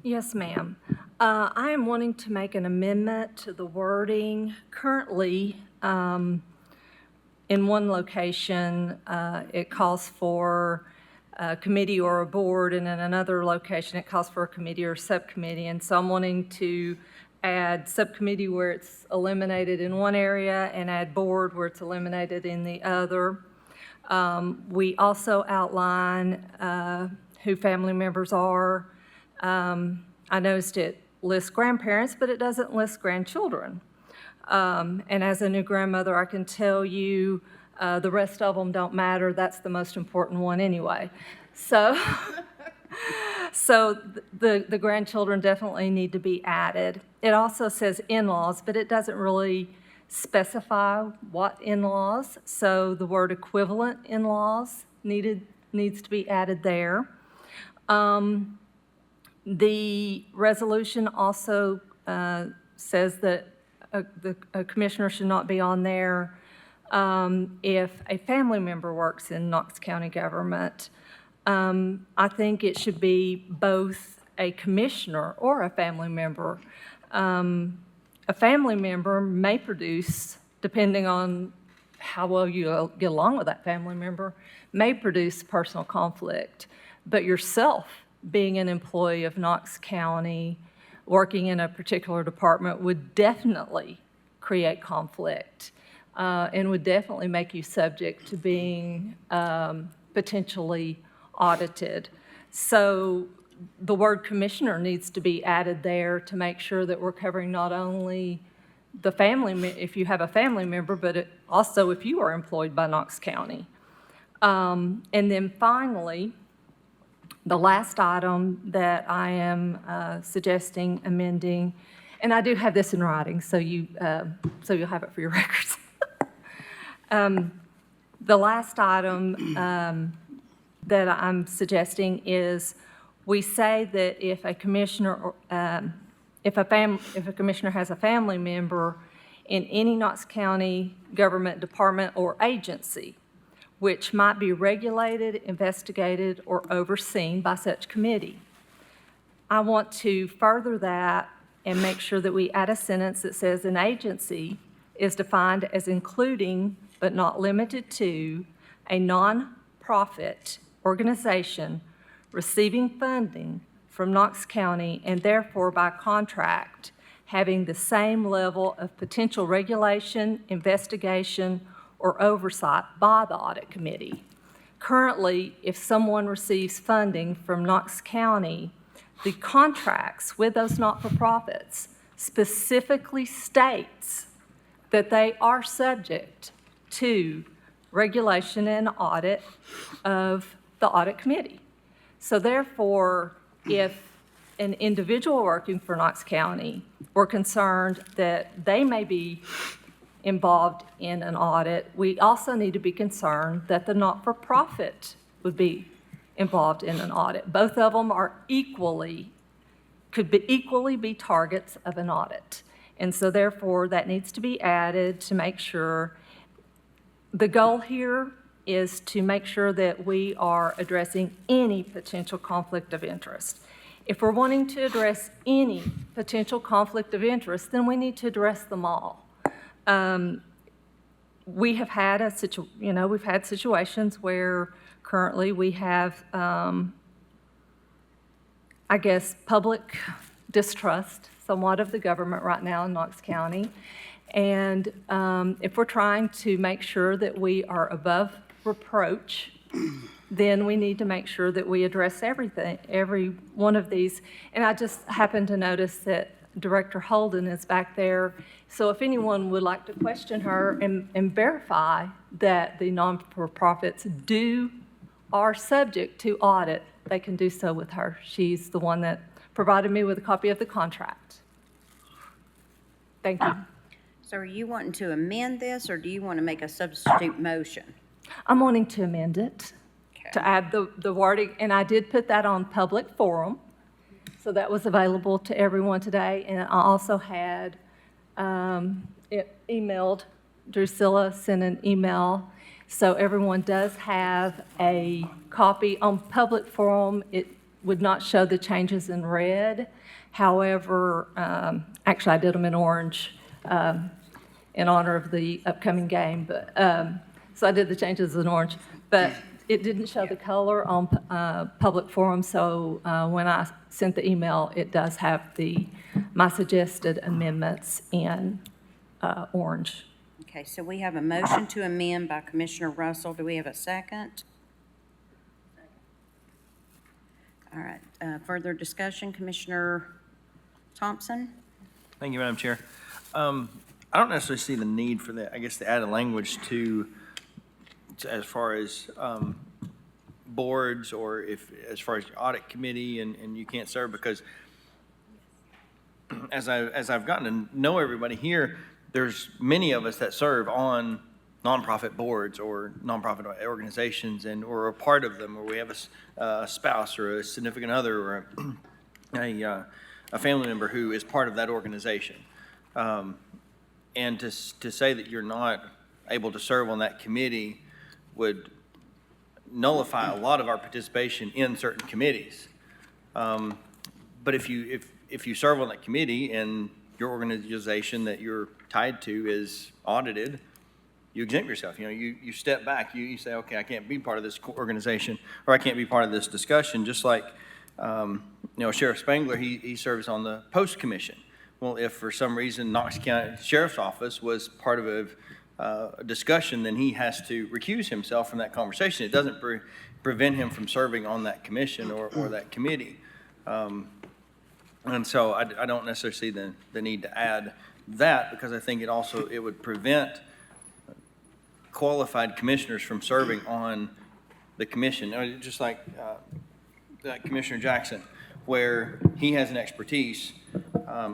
Yes, ma'am. I am wanting to make an amendment to the wording. Currently, in one location, it calls for a committee or a board, and in another location, it calls for a committee or subcommittee. And so I'm wanting to add subcommittee where it's eliminated in one area and add board where it's eliminated in the other. We also outline who family members are. I noticed it lists grandparents, but it doesn't list grandchildren. And as a new grandmother, I can tell you the rest of them don't matter. That's the most important one anyway. So, so the grandchildren definitely need to be added. It also says in-laws, but it doesn't really specify what in-laws. So the word equivalent in-laws needs to be added there. The resolution also says that a commissioner should not be on there if a family member works in Knox County government. I think it should be both a commissioner or a family member. A family member may produce, depending on how well you get along with that family member, may produce personal conflict, but yourself, being an employee of Knox County, working in a particular department would definitely create conflict and would definitely make you subject to being potentially audited. So the word commissioner needs to be added there to make sure that we're covering not only the family, if you have a family member, but also if you are employed by Knox County. And then finally, the last item that I am suggesting amending, and I do have this in writing, so you'll have it for your records. The last item that I'm suggesting is we say that if a commissioner, if a commissioner has a family member in any Knox County government department or agency, which might be regulated, investigated, or overseen by such committee. I want to further that and make sure that we add a sentence that says an agency is defined as including but not limited to a nonprofit organization receiving funding from Knox County and therefore by contract having the same level of potential regulation, investigation, or oversight by the audit committee. Currently, if someone receives funding from Knox County, the contracts with those not-for-profits specifically states that they are subject to regulation and audit of the audit committee. So therefore, if an individual working for Knox County were concerned that they may be involved in an audit, we also need to be concerned that the not-for-profit would be involved in an audit. Both of them are could equally be targets of an audit. And so therefore, that needs to be added to make sure. The goal here is to make sure that we are addressing any potential conflict of interest. If we're wanting to address any potential conflict of interest, then we need to address them all. We have had we've had situations where currently we have, I guess, public distrust somewhat of the government right now in Knox County. And if we're trying to make sure that we are above reproach, then we need to make sure that we address everything, every one of these. And I just happened to notice that Director Holden is back there. So if anyone would like to question her and verify that the non-for-profits are subject to audit, they can do so with her. She's the one that provided me with a copy of the contract. Thank you. So are you wanting to amend this, or do you want to make a substitute motion? I'm wanting to amend it, to add the wording, and I did put that on public forum, so that was available to everyone today. And I also had emailed, Drusilla sent an email, so everyone does have a copy. On public forum, it would not show the changes in red. However, actually, I did them in orange in honor of the upcoming game, but so I did the changes in orange, but it didn't show the color on public forum, so when I sent the email, it does have my suggested amendments in orange. Okay, so we have a motion to amend by Commissioner Russell. Do we have a second? All right, further discussion, Commissioner Thompson? Thank you, Madam Chair. I don't necessarily see the need for the added language to as far as boards, or as far as the audit committee and you can't serve, because as I've gotten to know everybody here, there's many of us that serve on nonprofit boards or nonprofit organizations, and we're a part of them, or we have a spouse or a significant other or a family member who is part of that organization. And to say that you're not able to serve on that committee would nullify a lot of our participation in certain committees. But if you serve on that committee and your organization that you're tied to is audited, you exempt yourself. You step back. You say, okay, I can't be part of this organization, or I can't be part of this discussion. Just like Sheriff Spangler, he serves on the Post Commission. Well, if for some reason Knox County Sheriff's Office was part of a discussion, then he has to recuse himself from that conversation. It doesn't prevent him from serving on that commission or that committee. And so I don't necessarily see the need to add that, because I think it would prevent qualified commissioners from serving on the commission. Just like Commissioner Jackson, where he has an expertise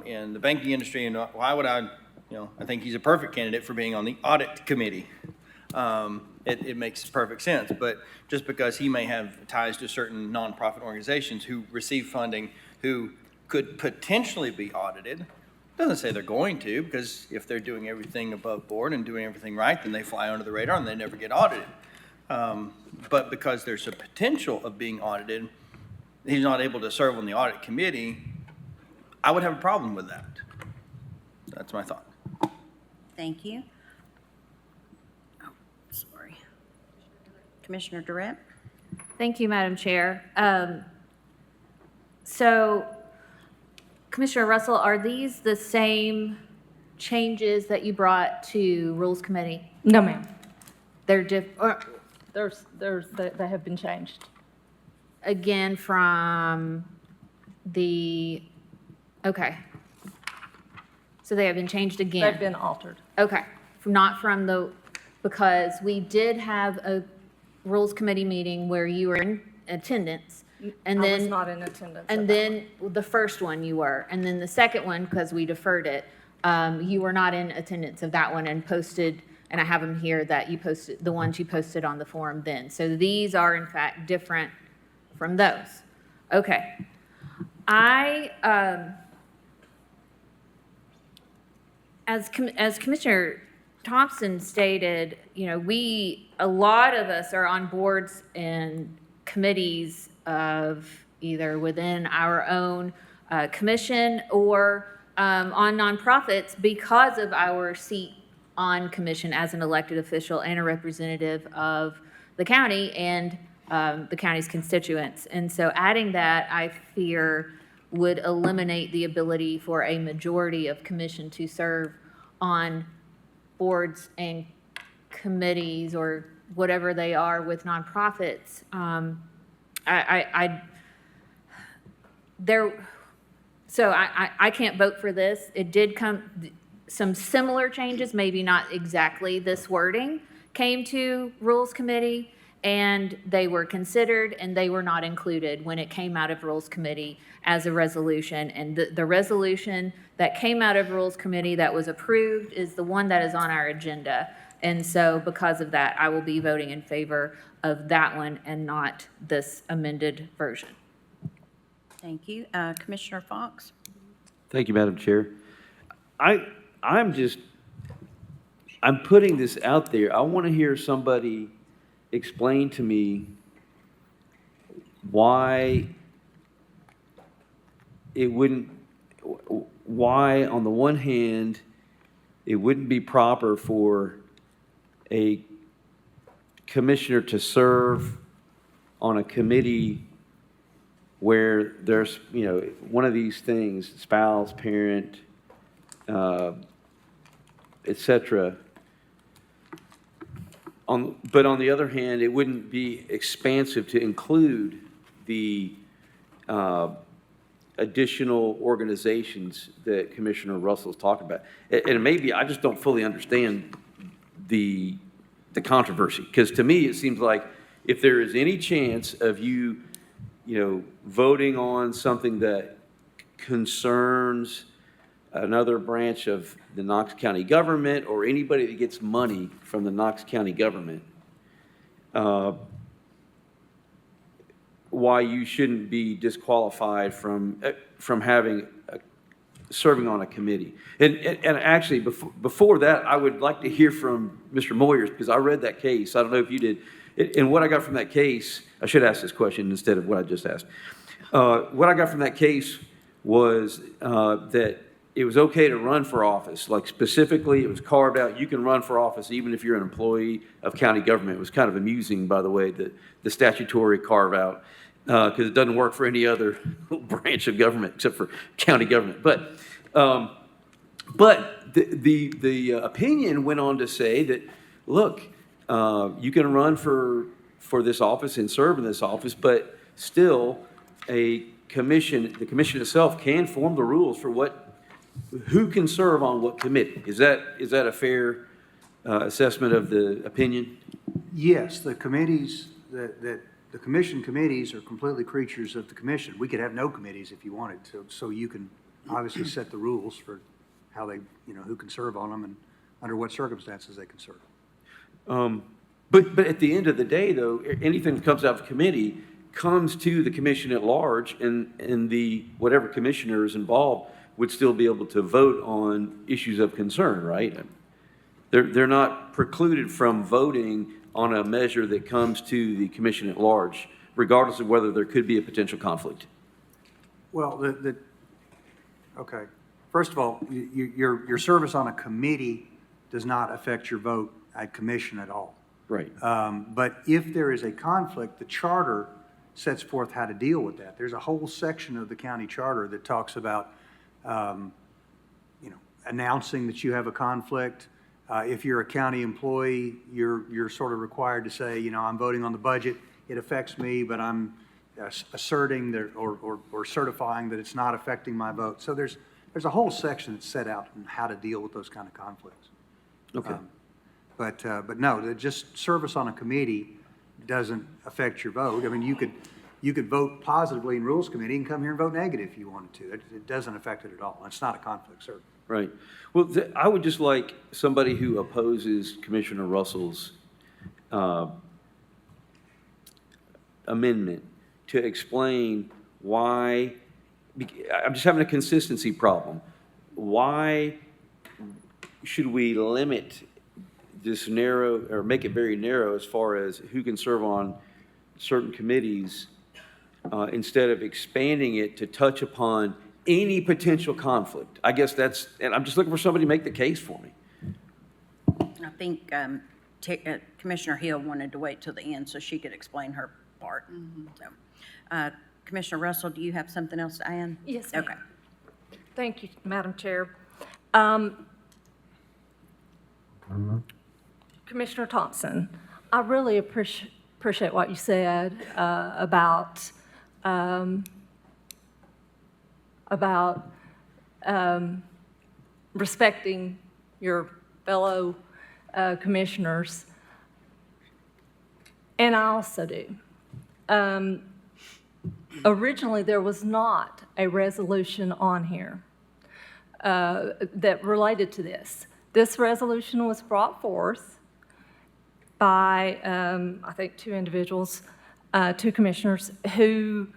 in the banking industry, and why would I think he's a perfect candidate for being on the audit committee. It makes perfect sense, but just because he may have ties to certain nonprofit organizations who receive funding, who could potentially be audited, doesn't say they're going to, because if they're doing everything above board and doing everything right, then they fly under the radar and they never get audited. But because there's a potential of being audited, he's not able to serve on the audit committee, I would have a problem with that. That's my thought. Thank you. Oh, sorry. Commissioner Durrett? Thank you, Madam Chair. So, Commissioner Russell, are these the same changes that you brought to Rules Committee? No, ma'am. They're They have been changed. again from the, okay. So they have been changed again? They've been altered. Okay, not from because we did have a Rules Committee meeting where you were in attendance, and I then. was not in attendance. And at that then the first one you were, and then the second one, because we deferred it, you were not in attendance of that one and posted, and I have them here that you posted, the ones you posted on the forum then. So these are in fact different from those. Okay. As Commissioner Thompson stated, a lot of us are on boards and committees of either within our own commission or on nonprofits because of our seat on commission as an elected official and a representative of the county and the county's constituents. And so adding that, I fear, would eliminate the ability for a majority of commission to serve on boards and committees or whatever they are with nonprofits. I can't vote for this. It did come, some similar changes, maybe not exactly this wording, came to Rules Committee, and they were considered, and they were not included when it came out of Rules Committee as a resolution. And the resolution that came out of Rules Committee that was approved is the one that is on our agenda. And so because of that, I will be voting in favor of that one and not this amended version. Thank you. Commissioner Fox? Thank you, Madam Chair. I'm putting this out there. I want to hear somebody explain to me why on the one hand, it wouldn't be proper for a commissioner to serve on a committee where there's, one of these things, spouse, parent, et cetera. But on the other hand, it wouldn't be expansive to include the additional organizations that Commissioner Russell's talking about. And maybe I just don't fully understand the controversy, because to me, it seems like if there is any chance of you voting on something that concerns another branch of the Knox County government or anybody that gets money from the Knox County government, why you shouldn't be disqualified from having serving on a committee. And actually, before that, I would like to hear from Mr. Moyers, because I read that case. I don't know if you did. And what I got from that case, I should ask this question instead of what I just asked. What I got from that case was that it was okay to run for office. Like specifically, it was carved out, you can run for office even if you're an employee of county government. It was kind of amusing, by the way, the statutory carve out, because it doesn't work for any other branch of government except for county government. But the opinion went on to say that, look, you can run for this office and serve in this office, but still the commission itself can form the rules for who can serve on what committee. Is that a fair assessment of the opinion? Yes, the committees, the commission committees are completely creatures of the commission. We could have no committees if you wanted to, so you can obviously set the rules for how they, who can serve on them and under what circumstances they can serve. But at the end of the day, though, anything that comes out of committee comes to the commission at large, and the whatever commissioner is involved would still be able to vote on issues of concern, right? They're not precluded from voting on a measure that comes to the commission at large, regardless of whether there could be a potential conflict. Well, okay. First of all, your service on a committee does not affect your vote at commission at all. Right. But if there is a conflict, the charter sets forth how to deal with that. There's a whole section of the county charter that talks about, announcing that you have a conflict. If you're a county employee, you're sort of required to say, I'm voting on the budget. It affects me, but I'm asserting that or certifying that it's not affecting my vote. So there's a whole section that's set out on how to deal with those kind of conflicts. Okay. But no, just service on a committee doesn't affect your vote. I mean, you could vote positively in Rules Committee and come here and vote negative if you wanted to. It doesn't affect it at all. It's not a conflict, sir. Right. Well, I would just like somebody who opposes Commissioner Russell's amendment to explain why. I'm just having a consistency problem. Why should we limit this narrow, or make it very narrow as far as who can serve on certain committees, instead of expanding it to touch upon any potential conflict? I guess and I'm just looking for somebody to make the case for me. I think Commissioner Hill wanted to wait till the end so she could explain her part. So, Commissioner Russell, do you have something else to add? Yes, ma'am. Okay. Thank you, Madam Chair. Commissioner Thompson, I really appreciate what you said about respecting your fellow commissioners, and I also do. Originally, there was not a resolution on here that related to this. This resolution was brought forth by, I think, two individuals, two commissioners, who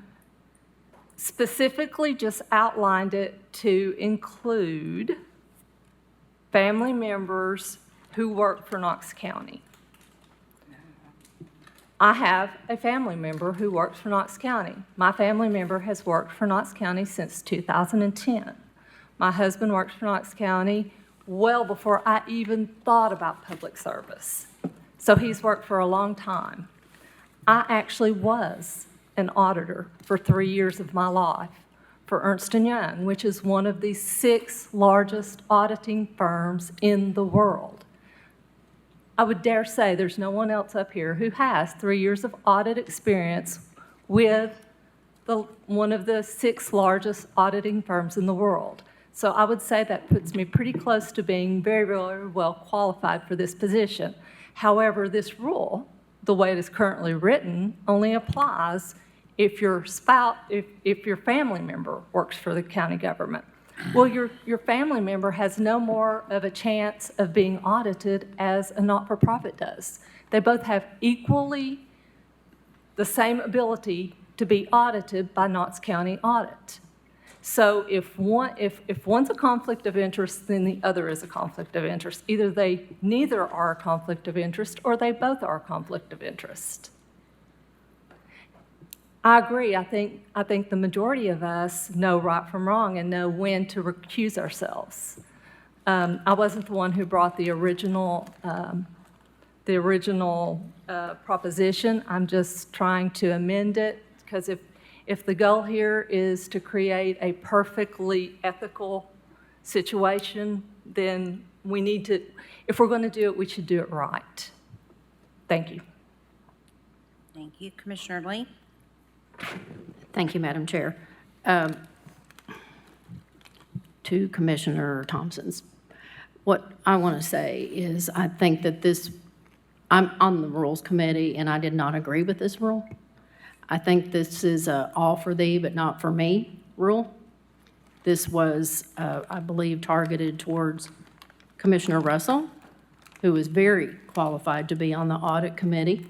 specifically just outlined it to include family members who work for Knox County. I have a family member who works for Knox County. My family member has worked for Knox County since 2010. My husband works for Knox County well before I even thought about public service. So he's worked for a long time. I actually was an auditor for 3 years of my life for Ernst & Young, which is one of the 6 largest auditing firms in the world. I would dare say there's no one else up here who has 3 years of audit experience with one of the 6 largest auditing firms in the world. So I would say that puts me pretty close to being very, very well qualified for this position. However, this rule, the way it is currently written, only applies if your spouse, if your family member works for the county government. Well, your family member has no more of a chance of being audited as a not-for-profit does. They both have equally the same ability to be audited by Knox County Audit. So if one's a conflict of interest, then the other is a conflict of interest. Either they neither are a conflict of interest or they both are a conflict of interest. I agree. I think the majority of us know right from wrong and know when to recuse ourselves. I wasn't the one who brought the original proposition. I'm just trying to amend it, because if the goal here is to create a perfectly ethical situation, then we need to, if we're going to do it, we should do it right. Thank you. Thank you. Commissioner Lee? Thank you, Madam Chair. To Commissioner Thompson's, what I want to say is I think that I'm on the Rules Committee, and I did not agree with this rule. I think this is a all for thee but not for me rule. This was, I believe, targeted towards Commissioner Russell, who is very qualified to be on the Audit Committee.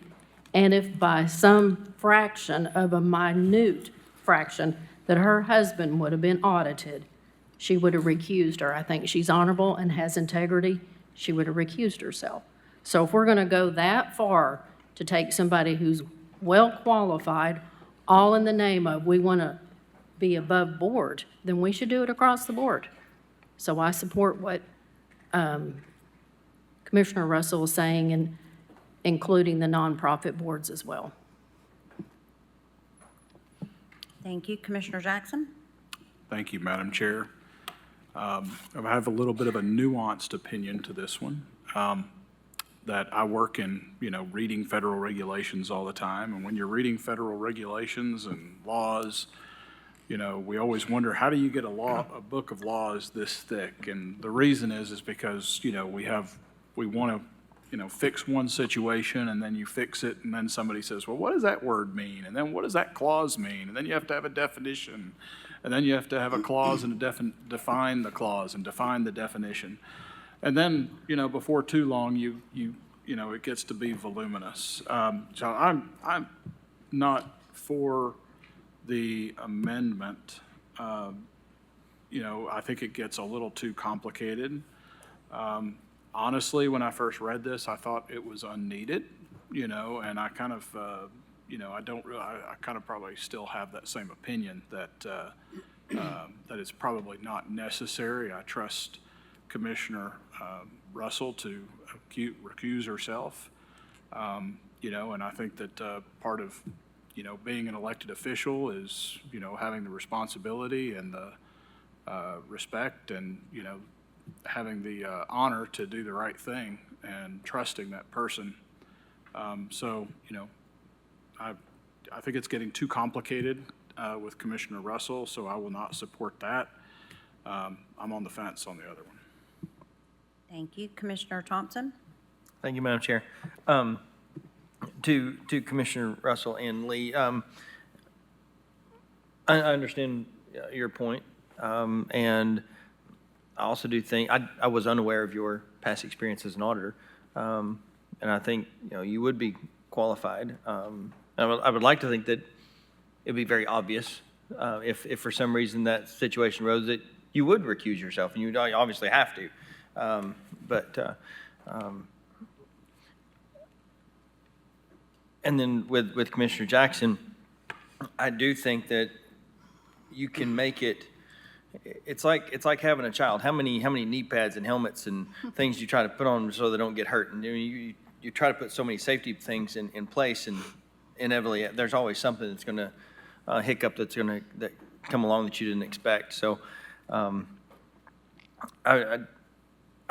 And if by some fraction of a minute fraction that her husband would have been audited, she would have recused her. I think she's honorable and has integrity. She would have recused herself. So if we're going to go that far to take somebody who's well qualified, all in the name of we want to be above board, then we should do it across the board. So I support what Commissioner Russell is saying, and including the nonprofit boards as well. Thank you. Commissioner Jackson? Thank you, Madam Chair. I have a little bit of a nuanced opinion to this one. That I work in, reading federal regulations all the time. And when you're reading federal regulations and laws, we always wonder, how do you get a book of laws this thick? And the reason is because, we want to, fix one situation, and then you fix it, and then somebody says, well, what does that word mean? And then what does that clause mean? And then you have to have a definition, and then you have to have a clause and define the clause and define the definition. And then, before too long, it gets to be voluminous. So I'm not for the amendment. I think it gets a little too complicated. Honestly, when I first read this, I thought it was unneeded, and I kind of, I kind of probably still have that same opinion that it's probably not necessary. I trust Commissioner Russell to recuse herself, and I think that part of, being an elected official is, having the responsibility and the respect and, having the honor to do the right thing and trusting that person. So, you know, I think it's getting too complicated with Commissioner Russell, so I will not support that. I'm on the fence on the other one. Thank you. Commissioner Thompson? Thank you, Madam Chair. To Commissioner Russell and Lee, I understand your point, and I also do think, I was unaware of your past experience as an auditor, and I think, you know, you would be qualified. I would like to think that it'd be very obvious if for some reason that situation arose that you would recuse yourself, and you obviously have to. And then with Commissioner Jackson, I do think that you can make it, it's like having a child. How many knee pads and helmets and things you try to put on so they don't get hurt? And you try to put so many safety things in place, and inevitably there's always something that's going to hiccup that come along that you didn't expect. So I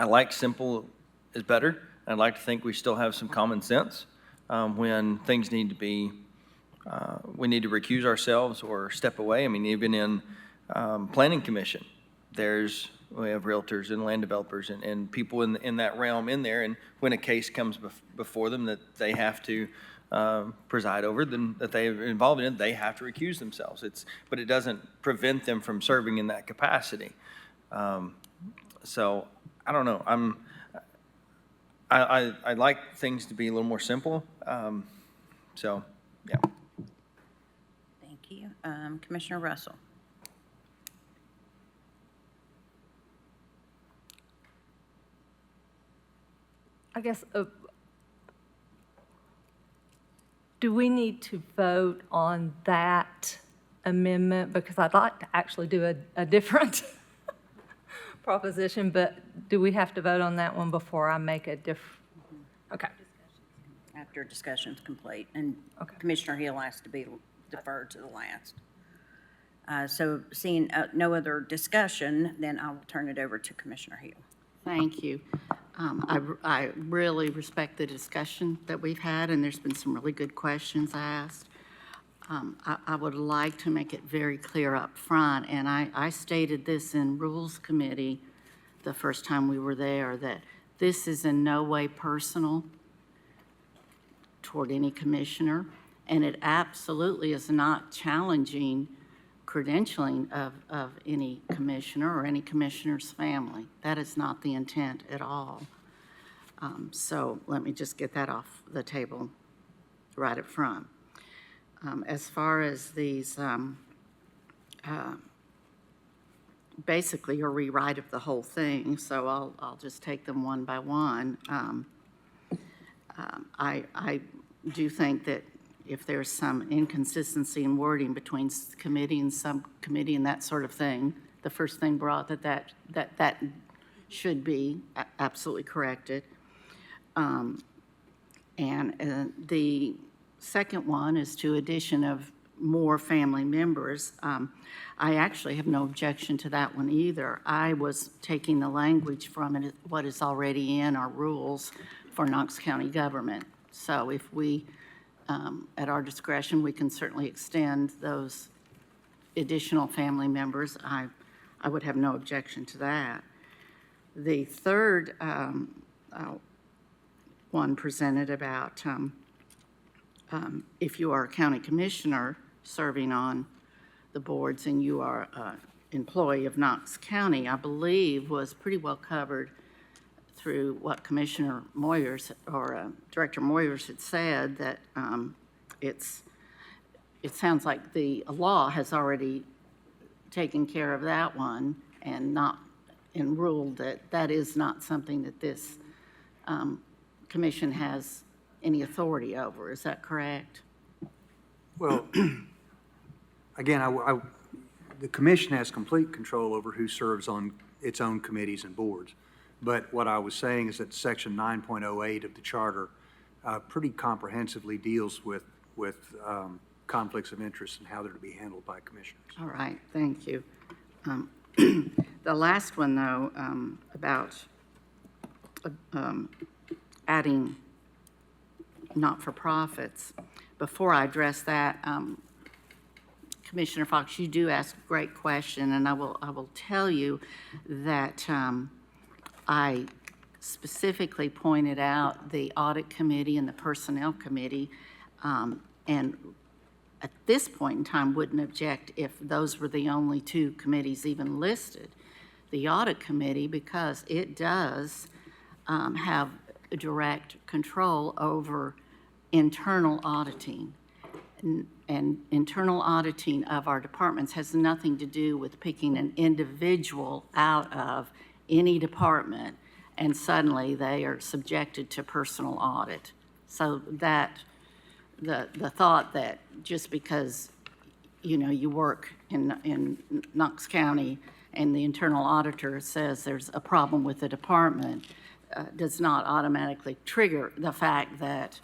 like simple is better. I'd like to think we still have some common sense when things need to be, we need to recuse ourselves or step away. I mean, even in Planning Commission, we have realtors and land developers and people in that realm in there, and when a case comes before them that they have to preside over, then that they are involved in, they have to recuse themselves. But it doesn't prevent them from serving in that capacity. So I don't know. I like things to be a little more simple. So, yeah. Thank you. Commissioner Russell? I guess, do we need to vote on that amendment? Because I'd like to actually do a different proposition, but do we have to vote on that one before I make a Okay. After discussion's complete, and Okay. Commissioner Hill has to be deferred to the last. So seeing no other discussion, then I will turn it over to Commissioner Hill. Thank you. I really respect the discussion that we've had, and there's been some really good questions asked. I would like to make it very clear up front, and I stated this in Rules Committee the first time we were there, that this is in no way personal toward any commissioner, and it absolutely is not challenging credentialing of any commissioner or any commissioner's family. That is not the intent at all. So let me just get that off the table right up front. As far as these, basically a rewrite of the whole thing, so I'll just take them one by one. I do think that if there's some inconsistency in wording between committee and subcommittee and that sort of thing, the first thing brought that should be absolutely corrected. And the second one is to addition of more family members. I actually have no objection to that one either. I was taking the language from it, what is already in our rules for Knox County government. So if we, at our discretion, we can certainly extend those additional family members. I would have no objection to that. The third one presented about if you are a county commissioner serving on the boards and you are an employee of Knox County, I believe was pretty well covered through what Commissioner Moyers or Director Moyers had said, that it sounds like the law has already taken care of that one and ruled that that is not something that this commission has any authority over. Is that correct? Well, again, the commission has complete control over who serves on its own committees and boards. But what I was saying is that Section 9.08 of the charter pretty comprehensively deals with conflicts of interest and how they're to be handled by commissioners. All right, thank you. The last one, though, about adding not-for-profits. Before I address that, Commissioner Fox, you do ask a great question, and I will tell you that I specifically pointed out the Audit Committee and the Personnel Committee, and at this point in time wouldn't object if those were the only two committees even listed. The Audit Committee, because it does have direct control over internal auditing. And internal auditing of our departments has nothing to do with picking an individual out of any department and suddenly they are subjected to personal audit. So that, the thought that just because, you know, you work in Knox County and the internal auditor says there's a problem with the department does not automatically trigger the fact that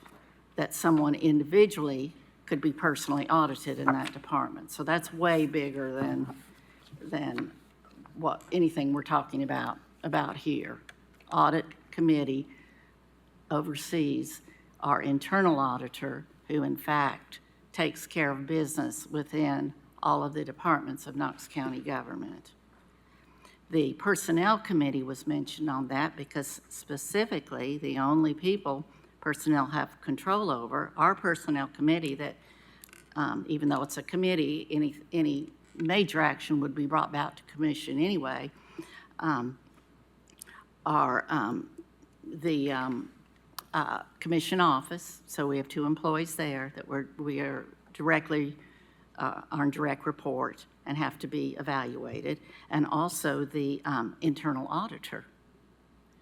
someone individually could be personally audited in that department. So that's way bigger than what, anything we're talking about here. Audit Committee oversees our internal auditor, who in fact takes care of business within all of the departments of Knox County government. The Personnel Committee was mentioned on that because specifically the only people personnel have control over, our Personnel Committee that, even though it's a committee, any major action would be brought back to commission anyway, are the commission office. So we have 2 employees there that we are directly on direct report and have to be evaluated, and also the internal auditor.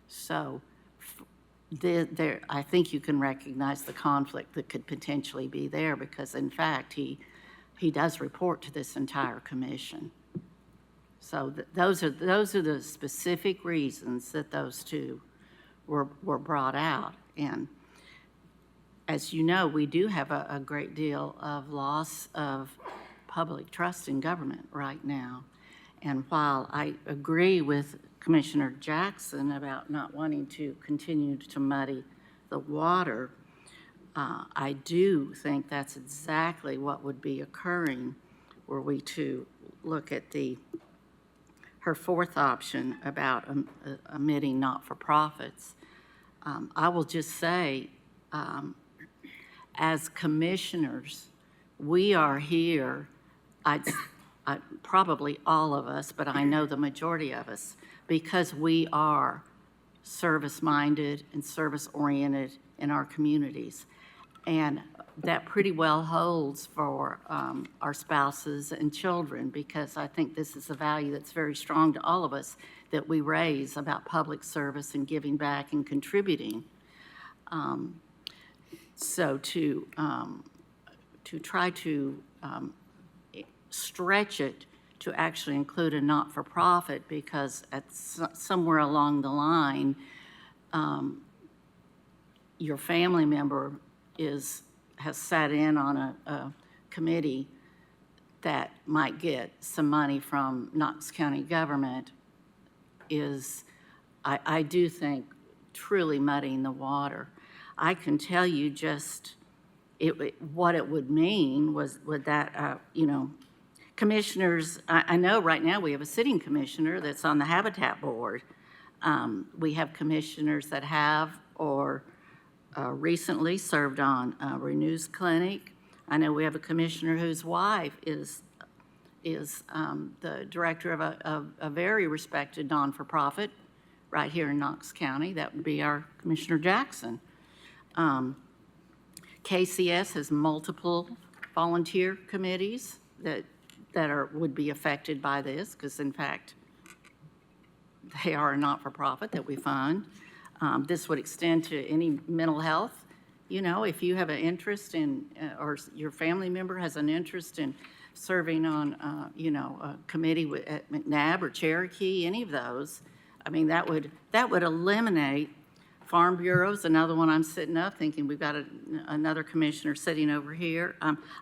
So there, I think you can recognize the conflict that could potentially be there because, in fact, he does report to this entire commission. So those are the specific reasons that those 2 were brought out. And as you know, we do have a great deal of loss of public trust in government right now. And while I agree with Commissioner Jackson about not wanting to continue to muddy the water, I do think that's exactly what would be occurring were we to look at her 4th option about omitting not-for-profits. I will just say, as commissioners, we are here, probably all of us, but I know the majority of us, because we are service-minded and service-oriented in our communities. And that pretty well holds for our spouses and children, because I think this is a value that's very strong to all of us that we raise about public service and giving back and contributing. So to try to stretch it to actually include a not-for-profit because at somewhere along the line, your family member has sat in on a committee that might get some money from Knox County government is, I do think, truly muddying the water. I can tell you just what it would mean would that, commissioners, I know right now we have a sitting commissioner that's on the Habitat Board. We have commissioners that have or recently served on Renew's Clinic. I know we have a commissioner whose wife is the director of a very respected non-for-profit right here in Knox County. That would be our Commissioner Jackson. KCS has multiple volunteer committees that would be affected by this because, in fact, they are a not-for-profit that we fund. This would extend to any mental health. You know, if you have an interest in, or your family member has an interest in serving on, a committee at McNabb or Cherokee, any of those, I mean, that would eliminate Farm Bureau's another one I'm sitting up thinking we've got another commissioner sitting over here.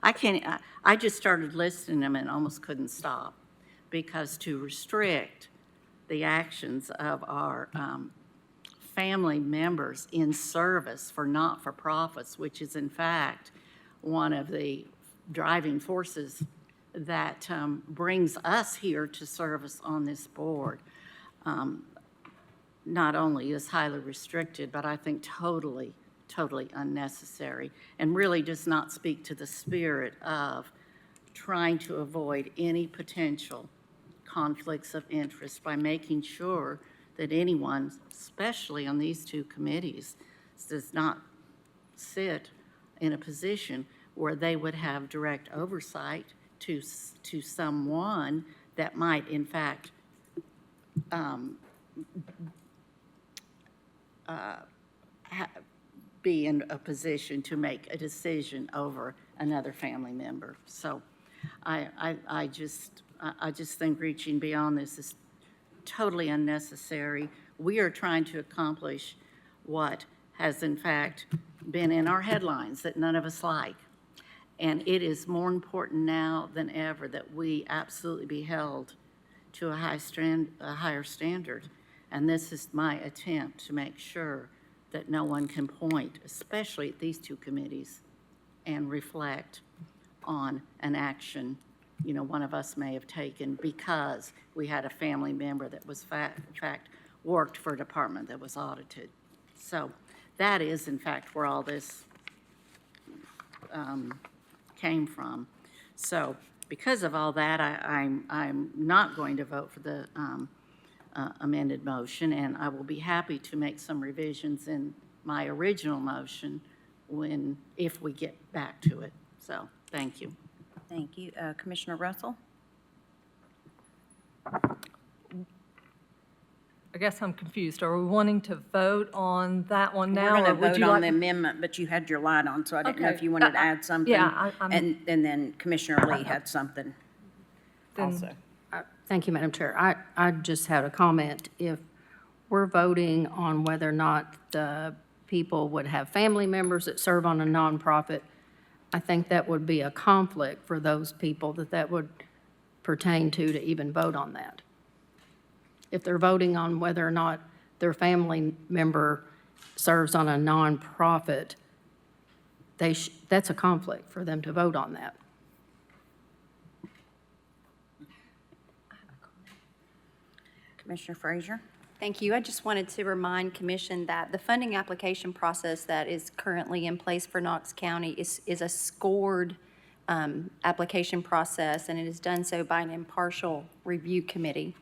I just started listing them and almost couldn't stop because to restrict the actions of our family members in service for not-for-profits, which is in fact one of the driving forces that brings us here to service on this board, not only is highly restricted, but I think totally unnecessary, and really does not speak to the spirit of trying to avoid any potential conflicts of interest by making sure that anyone, especially on these two committees, does not sit in a position where they would have direct oversight to someone that might, in fact, be in a position to make a decision over another family member. So I just think reaching beyond this is totally unnecessary. We are trying to accomplish what has in fact been in our headlines that none of us like. And it is more important now than ever that we absolutely be held to a higher standard. And this is my attempt to make sure that no one can point, especially at these two committees, and reflect on an action, one of us may have taken because we had a family member that was, in fact, worked for a department that was audited. So that is, in fact, where all this came from. So because of all that, I'm not going to vote for the amended motion, and I will be happy to make some revisions in my original motion if we get back to it. So, thank you. Thank you. Commissioner Russell? I guess I'm confused. Are we wanting to vote on that one We're now? going to or would vote you on like- the amendment, but you had your light on, so I didn't know Okay. if you wanted to add something. yeah, I'm- And then Commissioner Lee had something Then- also. Thank you, Madam Chair. I just had a comment. If we're voting on whether or not the people would have family members that serve on a nonprofit, I think that would be a conflict for those people that would pertain to even vote on that. If they're voting on whether or not their family member serves on a nonprofit, that's a conflict for them to vote on that. Commissioner Frazier? Thank you. I just wanted to remind Commission that the funding application process that is currently in place for Knox County is a scored application process, and it is done so by an impartial review committee.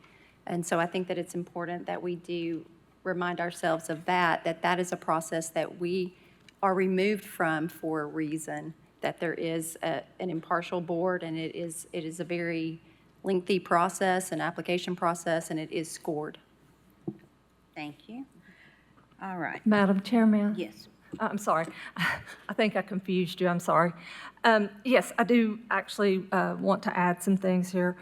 And so I think that it's important that we do remind ourselves of that is a process that we are removed from for a reason, that there is an impartial board, and it is a very lengthy process, an application process, and it is scored. Thank you. All right. Madam Chairman? Yes. I'm sorry. I think I confused you. I'm sorry. Yes, I do actually want to add some things here.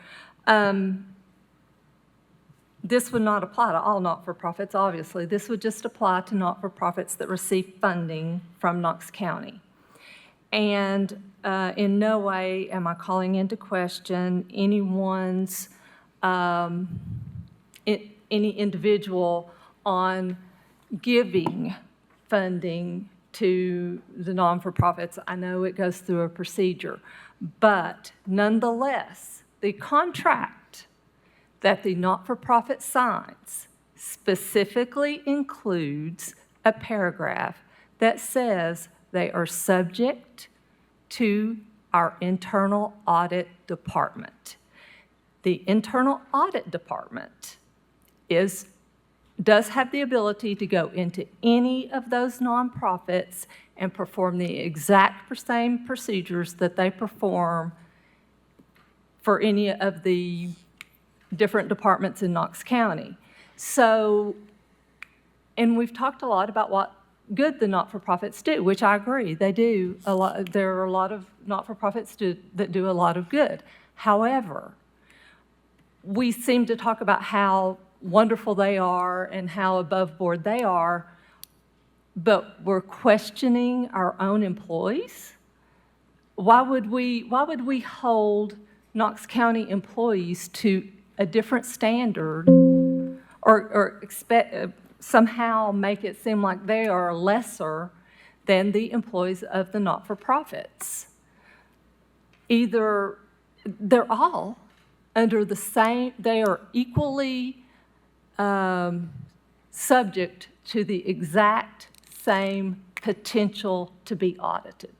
This would not apply to all not-for-profits, obviously. This would just apply to not-for-profits that receive funding from Knox County. And in no way am I calling into question anyone's, any individual on giving funding to the non-for-profits. I know it goes through a procedure, but nonetheless, the contract that the not-for-profit signs specifically includes a paragraph that says they are subject to our internal audit department. The internal audit department does have the ability to go into any of those nonprofits and perform the exact same procedures that they perform for any of the different departments in Knox County. So, and we've talked a lot about what good the not-for-profits do, which I agree, they do a lot. There are a lot of not-for-profits that do a lot of good. However, we seem to talk about how wonderful they are and how above board they are, but we're questioning our own employees. Why would we hold Knox County employees to a different standard or expect somehow make it seem like they are lesser than the employees of the not-for-profits. Either they're all under the same, they are equally subject to the exact same potential to be audited.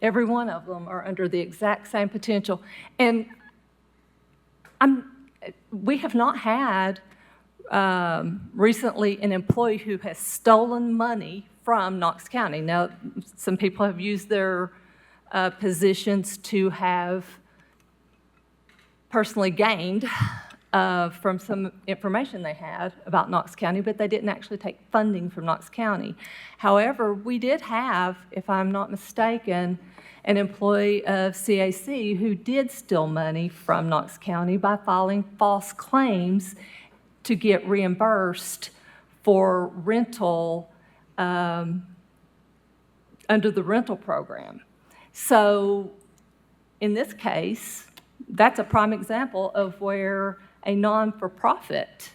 Every one of them are under the exact same potential. And we have not had recently an employee who has stolen money from Knox County. Now, some people have used their positions to have personally gained from some information they had about Knox County, but they didn't actually take funding from Knox County. However, we did have, if I'm not mistaken, an employee of CAC who did steal money from Knox County by filing false claims to get reimbursed for rental under the rental program. So in this case, that's a prime example of where a non-for-profit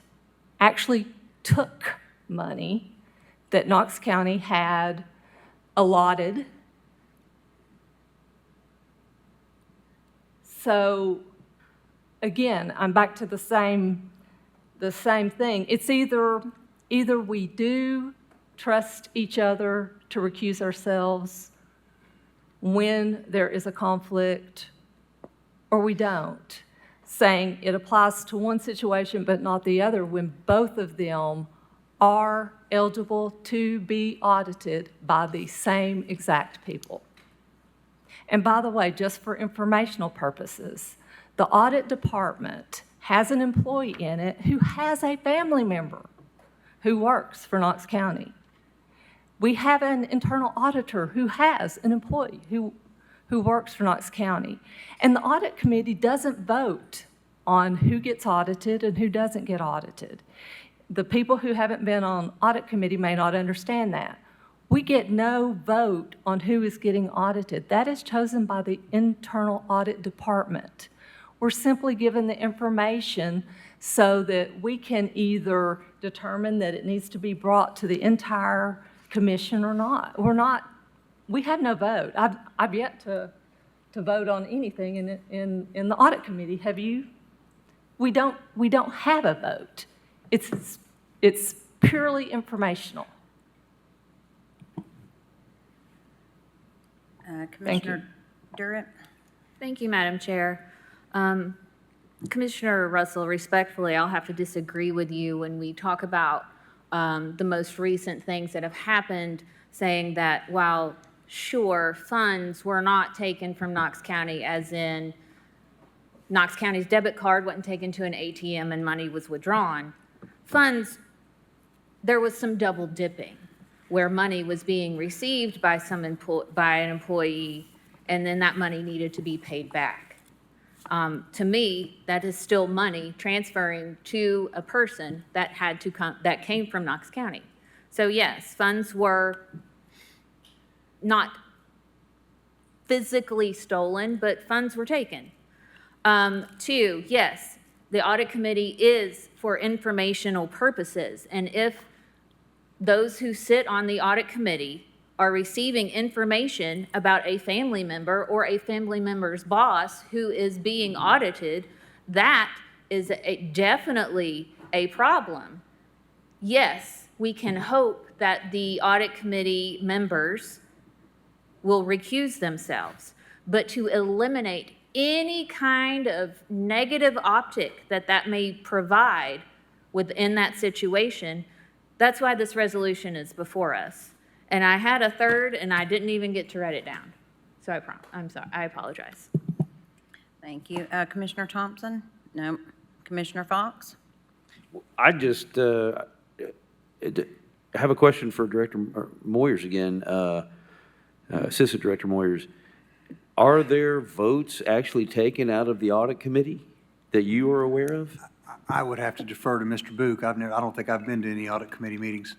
actually took money that Knox County had allotted. So again, I'm back to the same thing. It's either we do trust each other to recuse ourselves when there is a conflict, or we don't, saying it applies to one situation but not the other when both of them are eligible to be audited by the same exact people. And by the way, just for informational purposes, the audit department has an employee in it who has a family member who works for Knox County. We have an internal auditor who has an employee who works for Knox County. And the audit committee doesn't vote on who gets audited and who doesn't get audited. The people who haven't been on audit committee may not understand that. We get no vote on who is getting audited. That is chosen by the internal audit department. We're simply given the information so that we can either determine that it needs to be brought to the entire commission or not. We have no vote. I've yet to vote on anything in the audit committee. Have you? We don't have a vote. It's purely informational. Commissioner Durrett? Thank you, Madam Chair. Commissioner Russell, respectfully, I'll have to disagree with you when we talk about the most recent things that have happened, saying that while sure, funds were not taken from Knox County, as in Knox County's debit card wasn't taken to an ATM and money was withdrawn. Funds, there was some double dipping where money was being received by by an employee, and then that money needed to be paid back. To me, that is still money transferring to a person that had to come, that came from Knox County. So yes, funds were not physically stolen, but funds were taken. Two, yes, the audit committee is for informational purposes, and if those who sit on the audit committee are receiving information about a family member or a family member's boss who is being audited, that is definitely a problem. Yes, we can hope that the audit committee members will recuse themselves, but to eliminate any kind of negative optic that may provide within that situation, that's why this resolution is before us. And I had a third, and I didn't even get to write it down. So I'm sorry, I apologize. Thank you. Commissioner Thompson? No. Commissioner Fox? I just have a question for Director Moyers again, Assistant Director Moyers. Are there votes actually taken out of the audit committee that you are aware of? I would have to defer to Mr. Book. I don't think I've been to any audit committee meetings.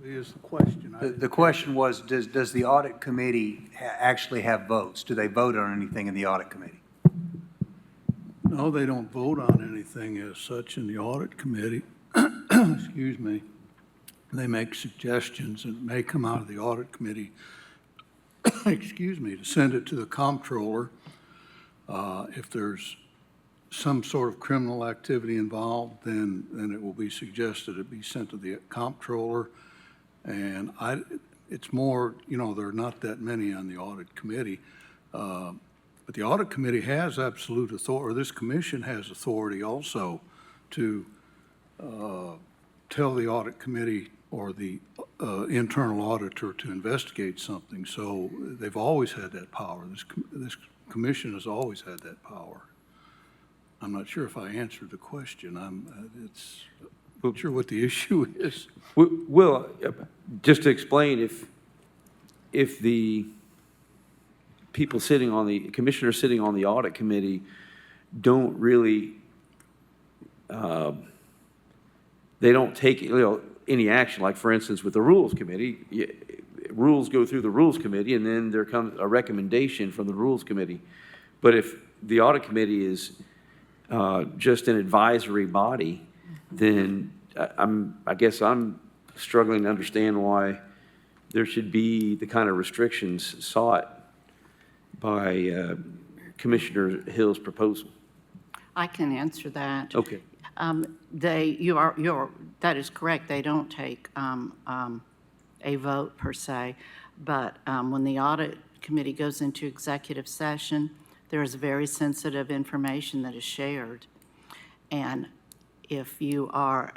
Is the question. The question was, does the audit committee actually have votes? Do they vote on anything in the audit committee? No, they don't vote on anything as such in the audit committee. Excuse me. They make suggestions and it may come out of the audit committee, excuse me, to send it to the comptroller. If there's some sort of criminal activity involved, then it will be suggested it be sent to the comptroller. And it's more, there are not that many on the audit committee. But the audit committee has absolute authority, or this commission has authority also to tell the audit committee or the internal auditor to investigate something. So they've always had that power. This commission has always had that power. I'm not sure if I answered the question. I'm not sure what the issue is. Well, just to explain, if the people sitting on the, commissioners sitting on the audit committee don't really, they don't take, any action, like for instance, with the rules committee, rules go through the rules committee and then there comes a recommendation from the rules committee. But if the audit committee is just an advisory body, then I guess I'm struggling to understand why there should be the kind of restrictions sought by Commissioner Hill's proposal. I can answer that. Okay. That is correct. They don't take a vote per se, but when the audit committee goes into executive session, there is very sensitive information that is shared. And if you are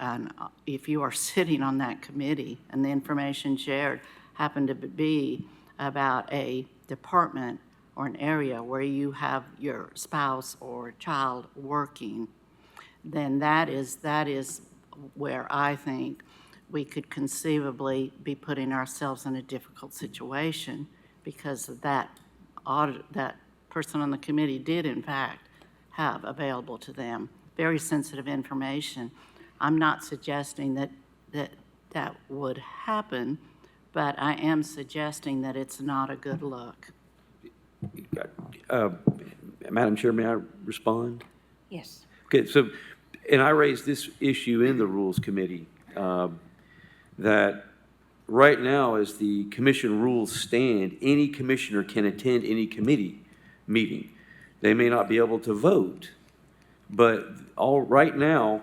sitting on that committee and the information shared happened to be about a department or an area where you have your spouse or child working, then that is where I think we could conceivably be putting ourselves in a difficult situation, because that person on the committee did in fact have available to them very sensitive information. I'm not suggesting that would happen, but I am suggesting that it's not a good look. Madam Chair, may I respond? Yes. Okay, so, and I raised this issue in the Rules Committee, that right now, as the commission rules stand, any commissioner can attend any committee meeting. They may not be able to vote, but right now,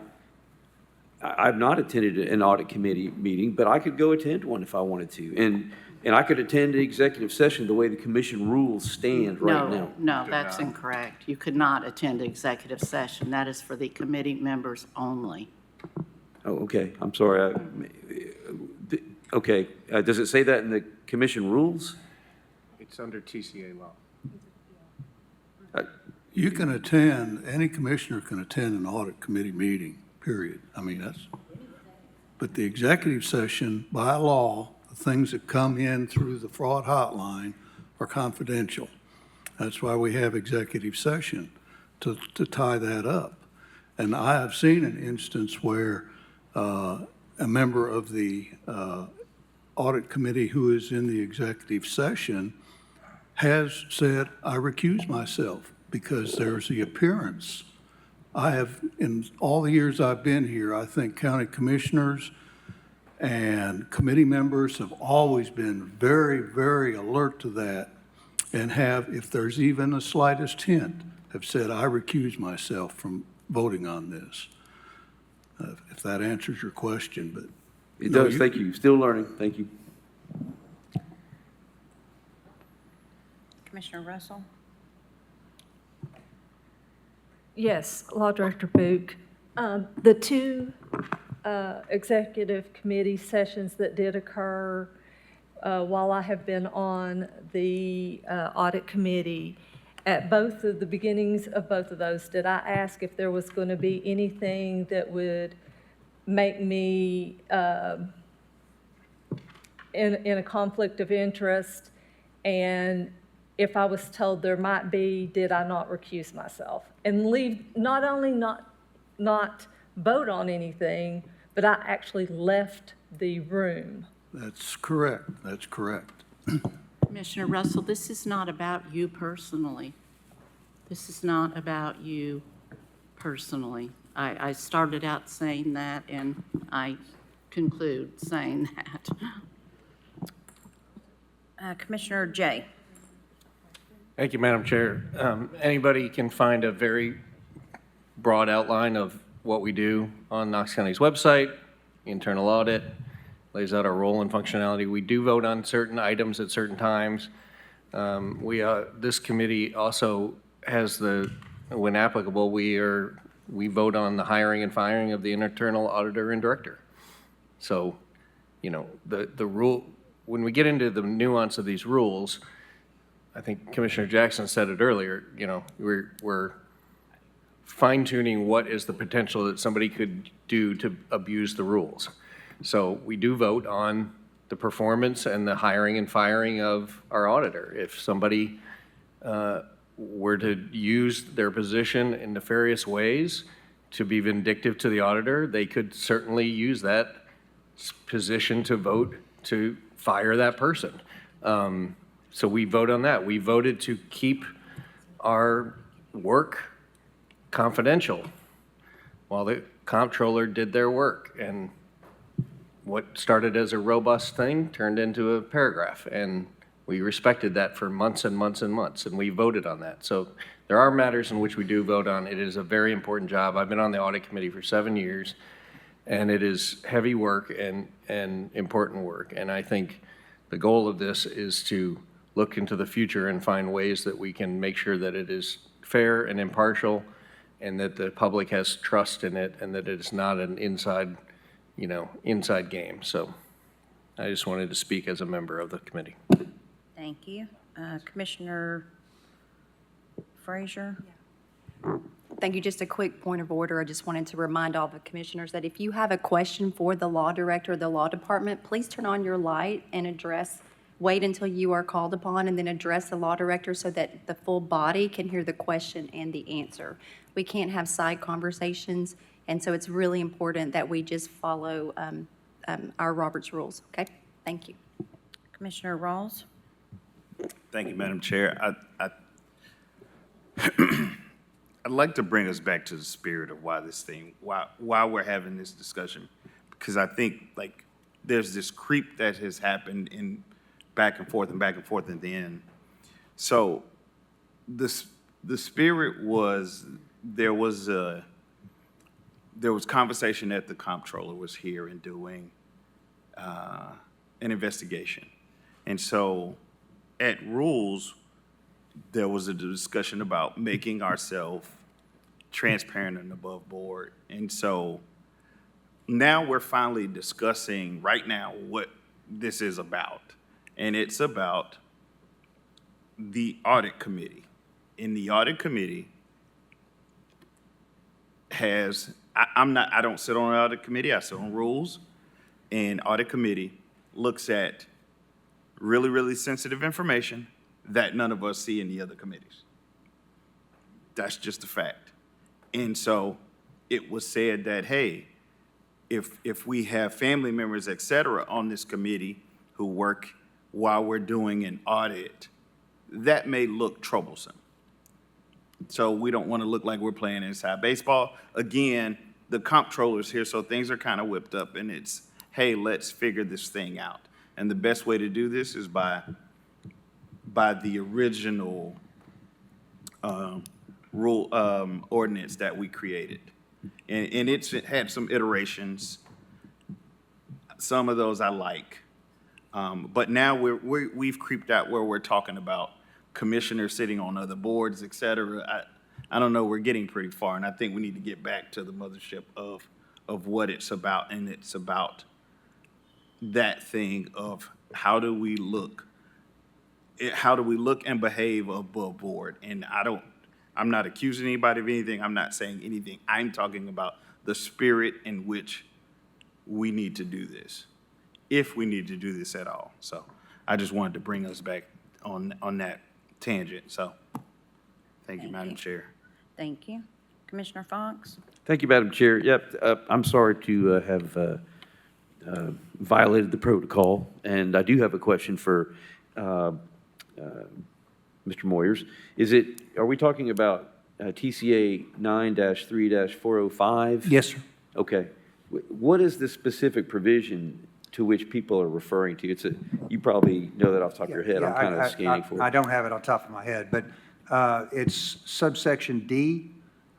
I've not attended an audit committee meeting, but I could go attend one if I wanted to. And I could attend the executive session the way the commission rules stand right now. No, that's incorrect. You could not attend executive session. That is for the committee members only. Oh, okay, I'm sorry. Okay, does it say that in the commission rules? It's under TCA law. You can attend, any commissioner can attend an audit committee meeting, period. I mean, but the executive session, by law, the things that come in through the fraud hotline are confidential. That's why we have executive session, to tie that up. And I have seen an instance where a member of the audit committee who is in the executive session has said, I recuse myself because there's the appearance. I have, in all the years I've been here, I think county commissioners and committee members have always been very, very alert to that, and have, if there's even the slightest hint, have said, I recuse myself from voting on this. If that answers your question, but. It does, thank you. Still learning, thank you. Commissioner Russell? Yes, Law Director Book. The two executive committee sessions that did occur while I have been on the audit committee, at both of the beginnings of both of those, did I ask if there was going to be anything that would make me in a conflict of interest? And if I was told there might be, did I not recuse myself? And leave, not only not vote on anything, but I actually left the room That's correct. That's correct. Commissioner Russell, this is not about you personally. This is not about you personally. I started out saying that, and I conclude saying that. Commissioner Jay? Thank you, Madam Chair. Anybody can find a very broad outline of what we do on Knox County's website. Internal audit lays out our role and functionality. We do vote on certain items at certain times. This committee also has when applicable, we vote on the hiring and firing of the internal auditor and director. So, the rule, when we get into the nuance of these rules, I think Commissioner Jackson said it earlier, we're fine-tuning what is the potential that somebody could do to abuse the rules. So we do vote on the performance and the hiring and firing of our auditor. If somebody were to use their position in nefarious ways to be vindictive to the auditor, they could certainly use that position to vote to fire that person. So we vote on that. We voted to keep our work confidential while the comptroller did their work. And what started as a robust thing turned into a paragraph. And we respected that for months and months and months, and we voted on that. So there are matters in which we do vote on. It is a very important job. I've been on the audit committee for 7 years, and it is heavy work and important work. And I think the goal of this is to look into the future and find ways that we can make sure that it is fair and impartial, and that the public has trust in it, and that it's not an inside game. So I just wanted to speak as a member of the committee. Thank you. Commissioner Frazier? Thank you. Just a quick point of order. I just wanted to remind all the commissioners that if you have a question for the law director or the law department, please turn on your light and wait until you are called upon, and then address the law director so that the full body can hear the question and the answer. We can't have side conversations, and so it's really important that we just follow our Robert's rules, okay? Thank you. Commissioner Rawls? Thank you, Madam Chair. I'd like to bring us back to the spirit of why we're having this discussion. Because I think, there's this creep that has happened in back and forth at the end. So the spirit was, there was conversation that the comptroller was here and doing an investigation. And so at rules, there was a discussion about making ourselves transparent and above board. And so now we're finally discussing right now what this is about. And it's about the audit committee. And the audit committee I don't sit on the audit committee, I sit on rules. And audit committee looks at really, really sensitive information that none of us see in the other committees. That's just a fact. And so it was said that, hey, if we have family members, et cetera, on this committee who work while we're doing an audit, that may look troublesome. So we don't want to look like we're playing inside baseball. Again, the comptroller's here, so things are kind of whipped up, and it's, hey, let's figure this thing out. And the best way to do this is by the original ordinance that we created. And it had some iterations. Some of those I like. But now we've creeped out where we're talking about commissioners sitting on other boards, et cetera. I don't know, we're getting pretty far, and I think we need to get back to the mothership of what it's about, and it's about that thing of how do we look and behave above board. And I'm not accusing anybody of anything, I'm not saying anything. I'm talking about the spirit in which we need to do this, if we need to do this at all. So I just wanted to bring us back on that tangent. So thank you, Madam Chair. Thank you. Commissioner Fox? Thank you, Madam Chair. Yep, I'm sorry to have violated the protocol. And I do have a question for Mr. Moyers. Are we talking about TCA 9-3-405? Yes, sir. Okay. What is the specific provision to which people are referring to? You probably know that off the top of your head. I'm kind of scanning for it. I don't have it on top of my head, but it's subsection D.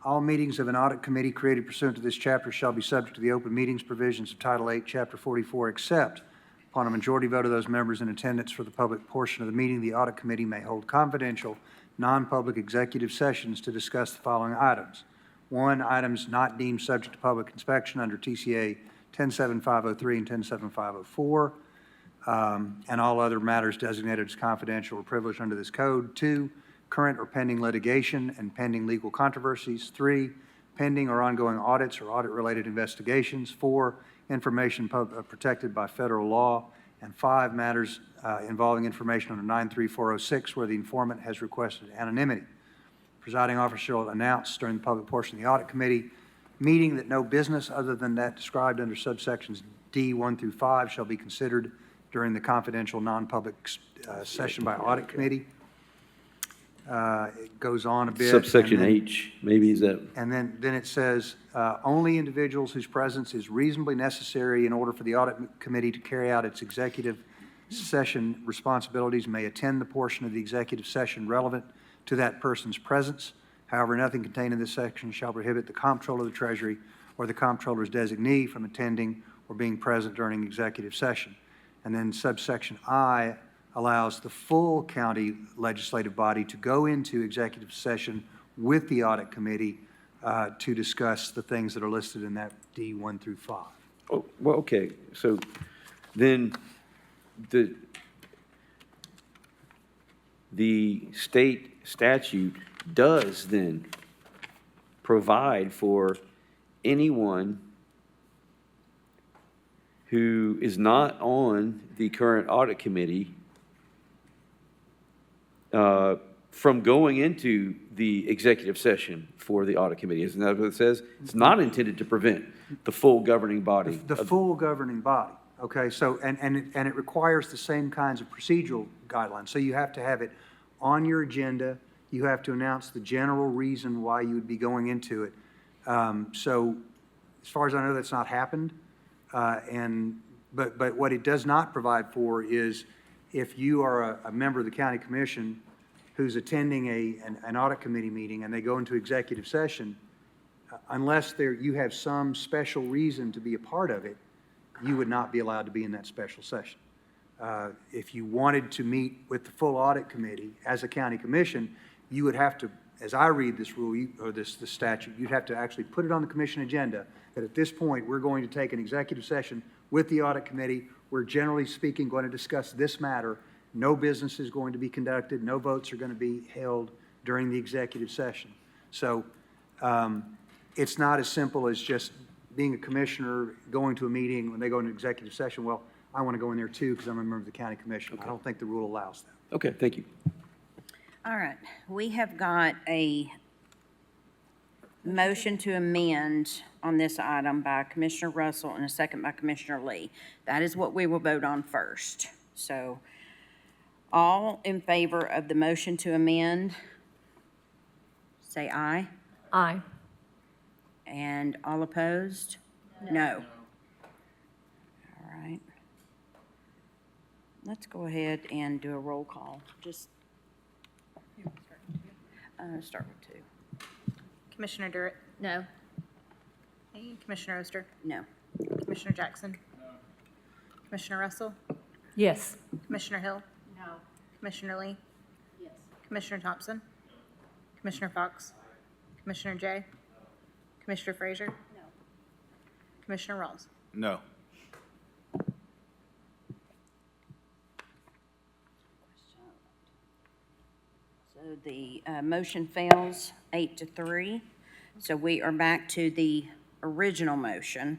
All meetings of an audit committee created pursuant to this chapter shall be subject to the open meetings provisions of Title 8, Chapter 44, except upon a majority vote of those members in attendance for the public portion of the meeting, the audit committee may hold confidential, non-public executive sessions to discuss the following items. 1, items not deemed subject to public inspection under TCA 107-503 and 107-504, and all other matters designated as confidential or privileged under this code. 2, current or pending litigation and pending legal controversies. 3, pending or ongoing audits or audit-related investigations. 4, information protected by federal law. And 5, matters involving information under 93406 where the informant has requested anonymity. Presiding officer will announce during the public portion of the audit committee meeting that no business other than that described under subsections D 1 through 5 shall be considered during the confidential non-public session by audit committee. It goes on a bit. Subsection H, maybe is that? And then it says, only individuals whose presence is reasonably necessary in order for the audit committee to carry out its executive session responsibilities may attend the portion of the executive session relevant to that person's presence. However, nothing contained in this section shall prohibit the comptroller of the Treasury or the comptroller's designee from attending or being present during executive session. And then subsection I allows the full county legislative body to go into executive session with the audit committee to discuss the things that are listed in that D 1 through 5. Oh, well, okay, so then the state statute does then provide for anyone who is not on the current audit committee from going into the executive session for the audit committee. Isn't that what it says? It's not intended to prevent the full governing body. The full governing body, okay? So, and it requires the same kinds of procedural guidelines. So you have to have it on your agenda. You have to announce the general reason why you would be going into it. So as far as I know, that's not happened. But what it does not provide for is if you are a member of the county commission who's attending an audit committee meeting and they go into executive session, unless you have some special reason to be a part of it, you would not be allowed to be in that special session. If you wanted to meet with the full audit committee as a county commission, you would have to, as I read this rule, or this statute, you'd have to actually put it on the commission agenda that at this point, we're going to take an executive session with the audit committee. We're generally speaking going to discuss this matter. No business is going to be conducted. No votes are going to be held during the executive session. So it's not as simple as just being a commissioner, going to a meeting when they go into executive session. Well, I want to go in there too because I'm a member of the county commission. Okay. I don't think the rule allows that. Okay, thank you. All right, we have got a motion to amend on this item by Commissioner Russell and a second by Commissioner Lee. That is what we will vote on first. So all in favor of the motion to amend, say aye. Aye. And all opposed? No. All right. Let's go ahead and do a roll call. Just start with 2. Commissioner Durrett? No. Okay. Commissioner Oster? No. Commissioner Jackson? No. Commissioner Russell? Yes. Commissioner Hill? No. Commissioner Lee? Yes. Commissioner Thompson? Commissioner Fox? Commissioner Jay? Commissioner Frazier? No. Commissioner Rawls? No. So the motion fails 8-3. So we are back to the original motion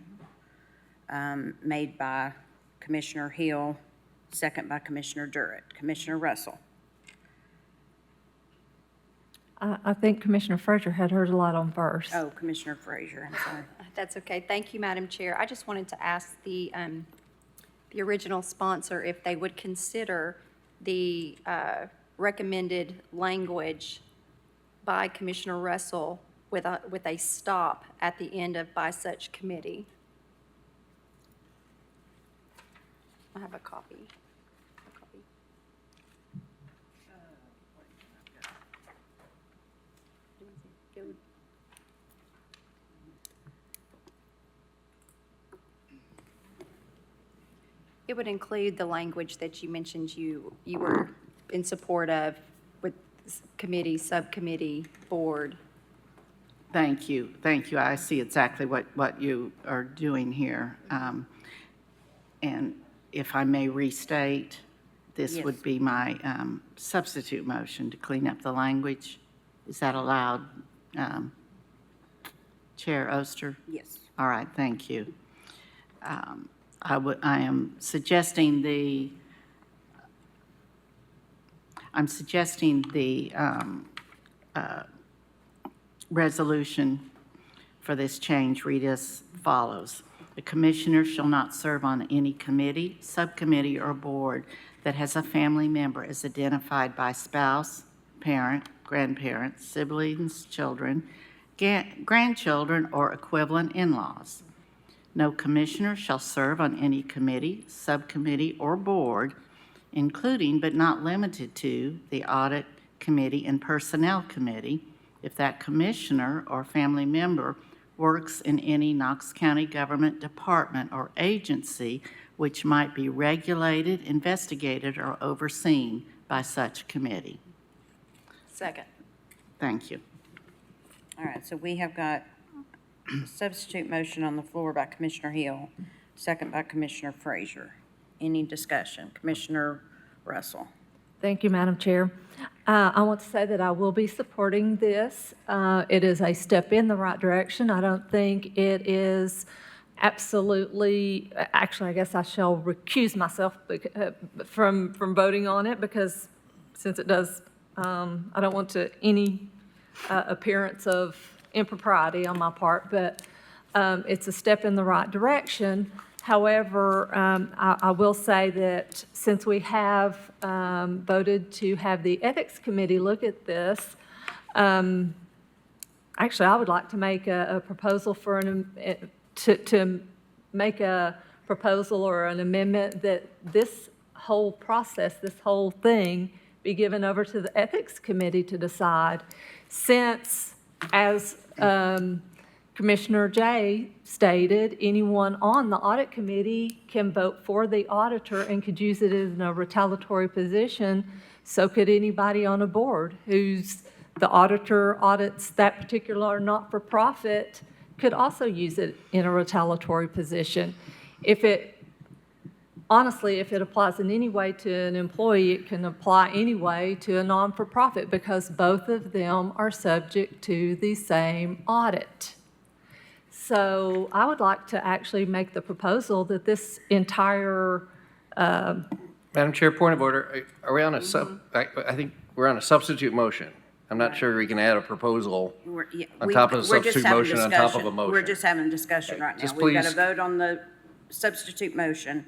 made by Commissioner Hill, second by Commissioner Durrett. Commissioner Russell? I think Commissioner Frazier had hers a lot on first. Oh, Commissioner Frazier, I'm sorry. That's okay. Thank you, Madam Chair. I just wanted to ask the original sponsor if they would consider the recommended language by Commissioner Russell with a stop at the end of "by such committee." I have a copy. It would include the language that you mentioned you were in support of with committee, subcommittee, board. Thank you. Thank you. I see exactly what you are doing here. And if I may restate, this Yes. would be my substitute motion to clean up the language. Is that allowed, Chair Oster? Yes. All right, thank you. I am suggesting the resolution for this change read as follows. The commissioner shall not serve on any committee, subcommittee, or board that has a family member as identified by spouse, parent, grandparent, siblings, children, grandchildren, or equivalent in-laws. No commissioner shall serve on any committee, subcommittee, or board, including but not limited to the Audit Committee and Personnel Committee, if that commissioner or family member works in any Knox County government department or agency which might be regulated, investigated, or overseen by such committee. Second. Thank you. All right, so we have got a substitute motion on the floor by Commissioner Hill, second by Commissioner Frazier. Any discussion? Commissioner Russell? Thank you, Madam Chair. I want to say that I will be supporting this. It is a step in the right direction. I don't think it is absolutely, actually, I guess I shall recuse myself from voting on it because since it does, I don't want any appearance of impropriety on my part, but it's a step in the right direction. However, I will say that since we have voted to have the Ethics Committee look at this, actually, I would like to make a proposal for to make a proposal or an amendment that this whole process, this whole thing, be given over to the Ethics Committee to decide, since, as Commissioner Jay stated, anyone on the Audit Committee can vote for the auditor and could use it in a retaliatory position. So could anybody on a board who's the auditor audits that particular not-for-profit could also use it in a retaliatory position. Honestly, if it applies in any way to an employee, it can apply anyway to a non-for-profit because both of them are subject to the same audit. So I would like to actually make the proposal that this entire, Madam Chair, point of order. Are we on a I think we're on a substitute motion. I'm not sure we can add a proposal on top of a substitute motion on top of a motion. We're just having a discussion right now. Just We've got to please. vote on the substitute motion.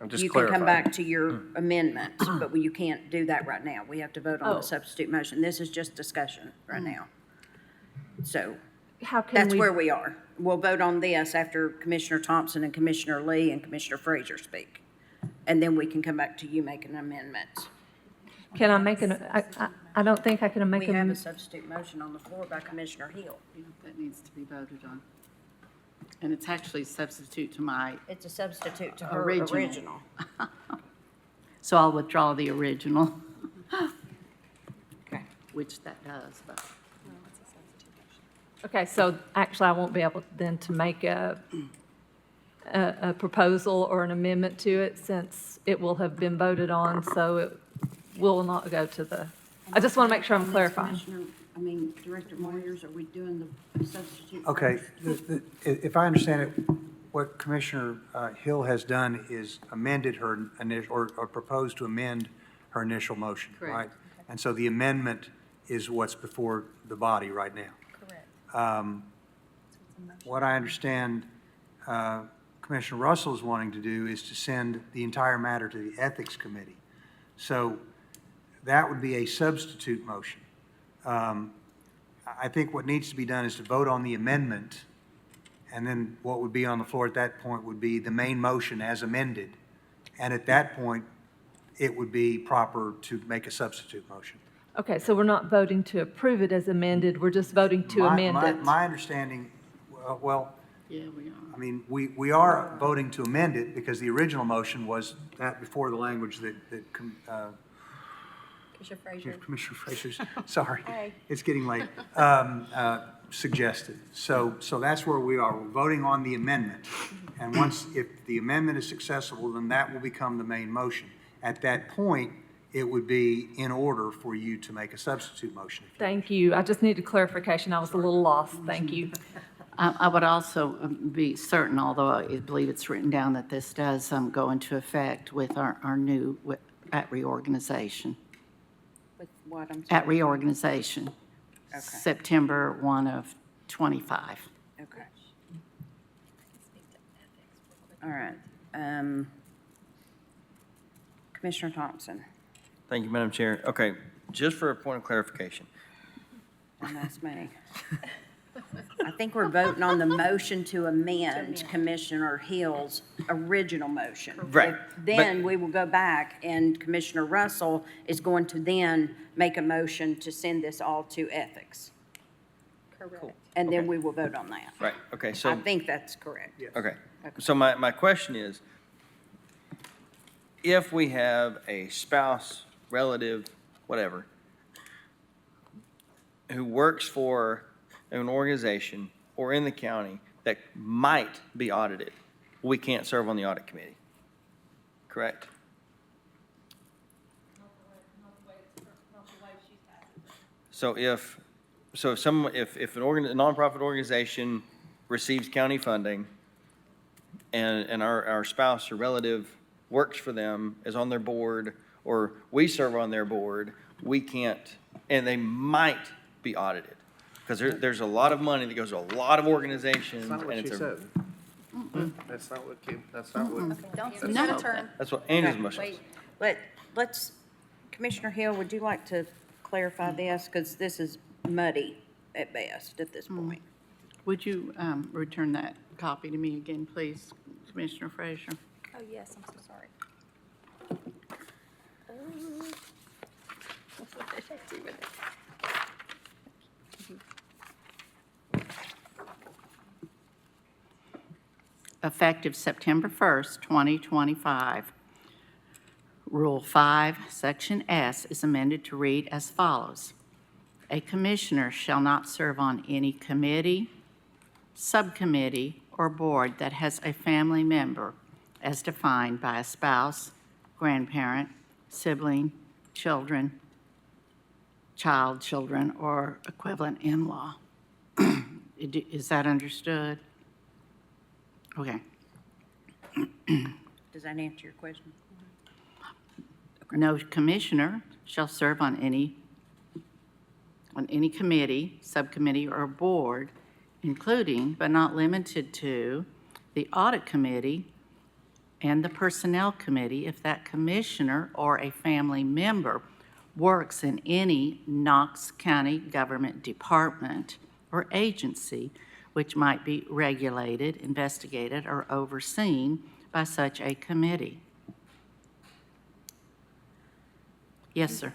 I'm just You can come clarifying. back to your amendment, but you can't do that right now. We have to vote on Oh. the substitute motion. This is just discussion right now. So how can that's we? where we are. We'll vote on this after Commissioner Thompson and Commissioner Lee and Commissioner Frazier speak. And then we can come back to you making an amendment. Can I make I don't think I can make We have a, a substitute motion on the floor by Commissioner Hill. That needs to be voted on. And it's actually substitute to my, It's a substitute to her Original. original. so I'll withdraw the original, Okay. which that does, but. okay, so actually I won't be able then to make a proposal or an amendment to it since it will have been voted on, so it will not go to the, I just want to make sure I'm clarifying. Director Moyers, are we doing the substitute? Okay, if I understand it, what Commissioner Hill has done is amended her initial, or proposed to amend her initial motion, Correct. right? And so the amendment is what's before the body right now. Correct. What I understand Commissioner Russell is wanting to do is to send the entire matter to the Ethics Committee. So that would be a substitute motion. I think what needs to be done is to vote on the amendment, and then what would be on the floor at that point would be the main motion as amended. And at that point, it would be proper to make a substitute motion. Okay, so we're not voting to approve it as amended, we're just voting to amend it. My understanding, well, Yeah, we are. I mean, we are voting to amend it because the original motion was that before the language that Commissioner Frazier. Commissioner Frazier's, sorry, it's getting late, suggested. So that's where we are. We're voting on the amendment. And once, if the amendment is successful, then that will become the main motion. At that point, it would be in order for you to make a substitute motion. Thank you. I just needed clarification. I was a little lost. Thank you. I would also be certain, although I believe it's written down, that this does go into effect with our new, at reorganization. With what, I'm sorry? At reorganization. Okay. September 1 of '25. Okay. All right. Commissioner Thompson, Thank you, Madam Chair. Okay, just for a point of clarification. and that's me. I think we're voting on the motion to amend Commissioner Hill's original motion. Right, Then we will go back, and Commissioner Russell is going to then make a motion to send this all to ethics. Correct. And then we will vote on that. Right, okay, so. I think that's correct. Okay, so my question is, if we have a spouse, relative, whatever, who works for an organization or in the county that might be audited, we can't serve on the audit committee, correct? So if a nonprofit organization receives county funding and our spouse or relative works for them, is on their board, or we serve on their board, we can't, and they might be audited. Because there's a lot of money that goes to a lot of organizations. That's not what and she it's said. That's not what came, that's not what. Don't No. speak out of turn. That's what Andrew's Okay, motion is. Let's, Commissioner Hill, would you like to clarify this? Because this is muddy at best at this point. Would you return that copy to me again, please, Commissioner Frazier? Oh, yes, I'm so sorry. Effective September 1st, 2025, Rule 5, Section S is amended to read as follows. A commissioner shall not serve on any committee, subcommittee, or board that has a family member as defined by a spouse, grandparent, sibling, children, children, or equivalent in-law. Is that understood? Okay. Does that answer your question? No commissioner shall serve on any committee, subcommittee, or board, including but not limited to the audit committee and the personnel committee if that commissioner or a family member works in any Knox County government department or agency which might be regulated, investigated, or overseen by such a committee. Yes, sir.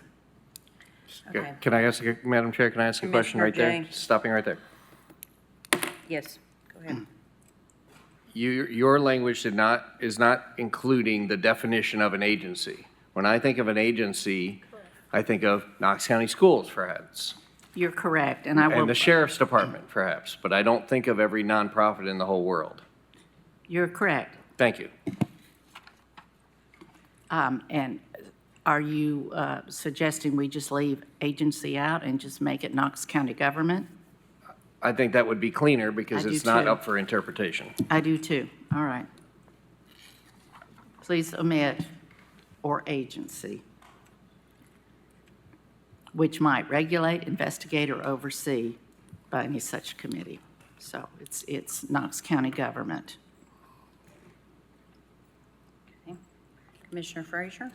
Okay. Can I ask, Madam Chair, can I ask a question right there? Commissioner Jay. Stopping right there. Yes, go ahead. Your language is not including the definition of an agency. When I think of an agency, I think of Knox County Schools, perhaps, You're correct, and I will. and the Sheriff's Department, perhaps, but I don't think of every nonprofit in the whole world. You're correct. Thank you. And are you suggesting we just leave agency out and just make it Knox County government? I think that would be cleaner because I do it's not too. up for interpretation. I do too. All right. Please omit or agency. which might regulate, investigate, or oversee by any such committee. So it's Knox County government. Commissioner Frazier?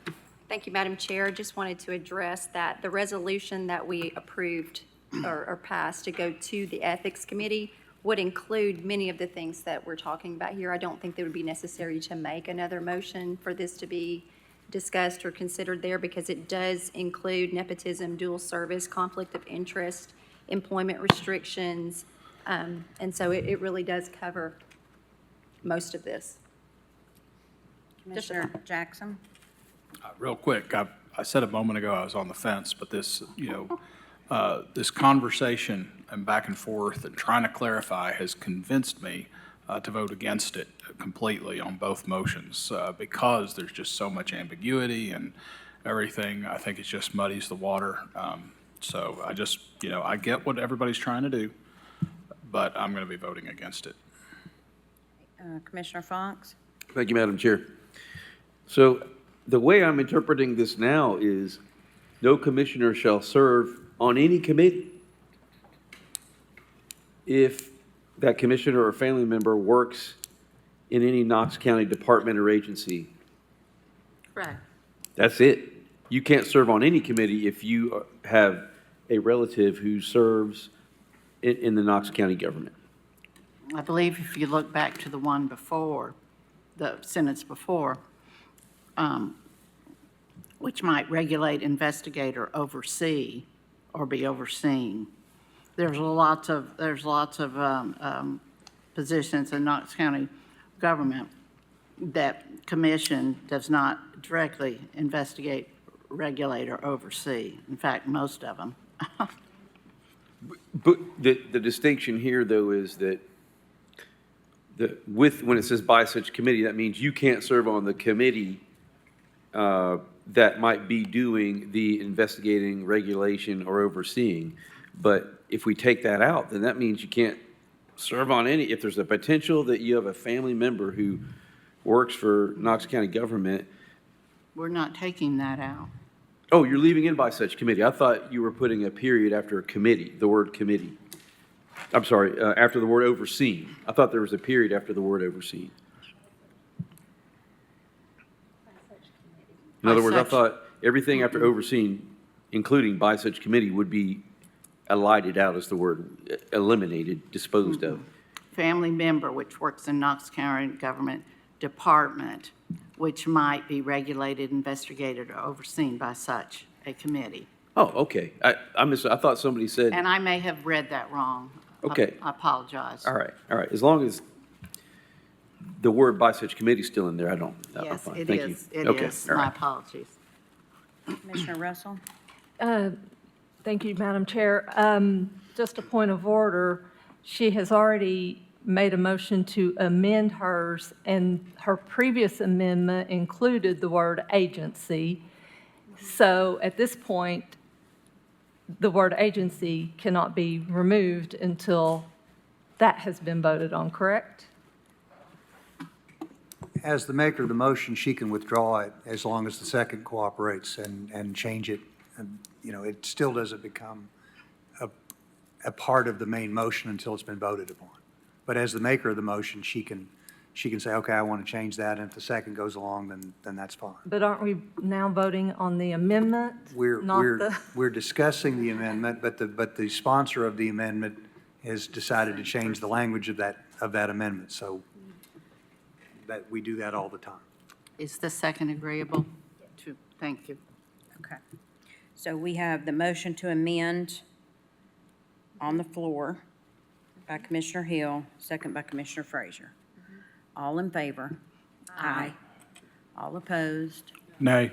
Thank you, Madam Chair. Just wanted to address that the resolution that we approved or passed to go to the Ethics Committee would include many of the things that we're talking about here. I don't think it would be necessary to make another motion for this to be discussed or considered there because it does include nepotism, dual service, conflict of interest, employment restrictions, and so it really does cover most of this. Commissioner Jackson? Real quick, I said a moment ago I was on the fence, but this, this conversation and back and forth and trying to clarify has convinced me to vote against it completely on both motions because there's just so much ambiguity and everything. I think it just muddies the water. So I just, I get what everybody's trying to do, but I'm going to be voting against it. Commissioner Fox? Thank you, Madam Chair. So the way I'm interpreting this now is no commissioner shall serve on any committee if that commissioner or family member works in any Knox County department or agency. Right. That's it. You can't serve on any committee if you have a relative who serves in the Knox County government. I believe if you look back to the one before, the sentence before, which might regulate, investigate, or oversee, or be overseen. There's lots of positions in Knox County government that commission does not directly investigate, regulate, or oversee. In fact, most of them. But the distinction here, though, is that when it says by such committee, that means you can't serve on the committee that might be doing the investigating, regulation, or overseeing. But if we take that out, then that means you can't serve on any, if there's a potential that you have a family member who works for Knox County government. We're not taking that out. Oh, you're leaving in by such committee. I thought you were putting a period after committee, the word committee. I'm sorry, after the word overseen. I thought there was a period after the word overseen. In other words, I thought everything after overseen, including by such committee, would be elided out as the word eliminated, disposed of. Family member which works in Knox County government department, which might be regulated, investigated, or overseen by such a committee. Oh, okay. I thought somebody said. And I may have read that wrong. Okay. I apologize. All right. As long as the word by such committee is still in there, I'm Yes, fine. it Thank is. you. It Okay. is. All My right. apologies. Commissioner Russell? Thank you, Madam Chair. Just a point of order, she has already made a motion to amend hers, and her previous amendment included the word agency. So at this point, the word agency cannot be removed until that has been voted on, correct? As the maker of the motion, she can withdraw it as long as the second cooperates and change it. And, it still doesn't become a part of the main motion until it's been voted upon. But as the maker of the motion, she can say, okay, I want to change that, and if the second goes along, then that's fine. But aren't we now voting on the amendment? We're discussing the amendment, but the sponsor of the amendment has decided to change the language of that amendment, so that we do that all the time. Is the second agreeable? Thank you. Okay. So we have the motion to amend on the floor by Commissioner Hill, second by Commissioner Frazier. All in favor? Aye. All opposed? Nay.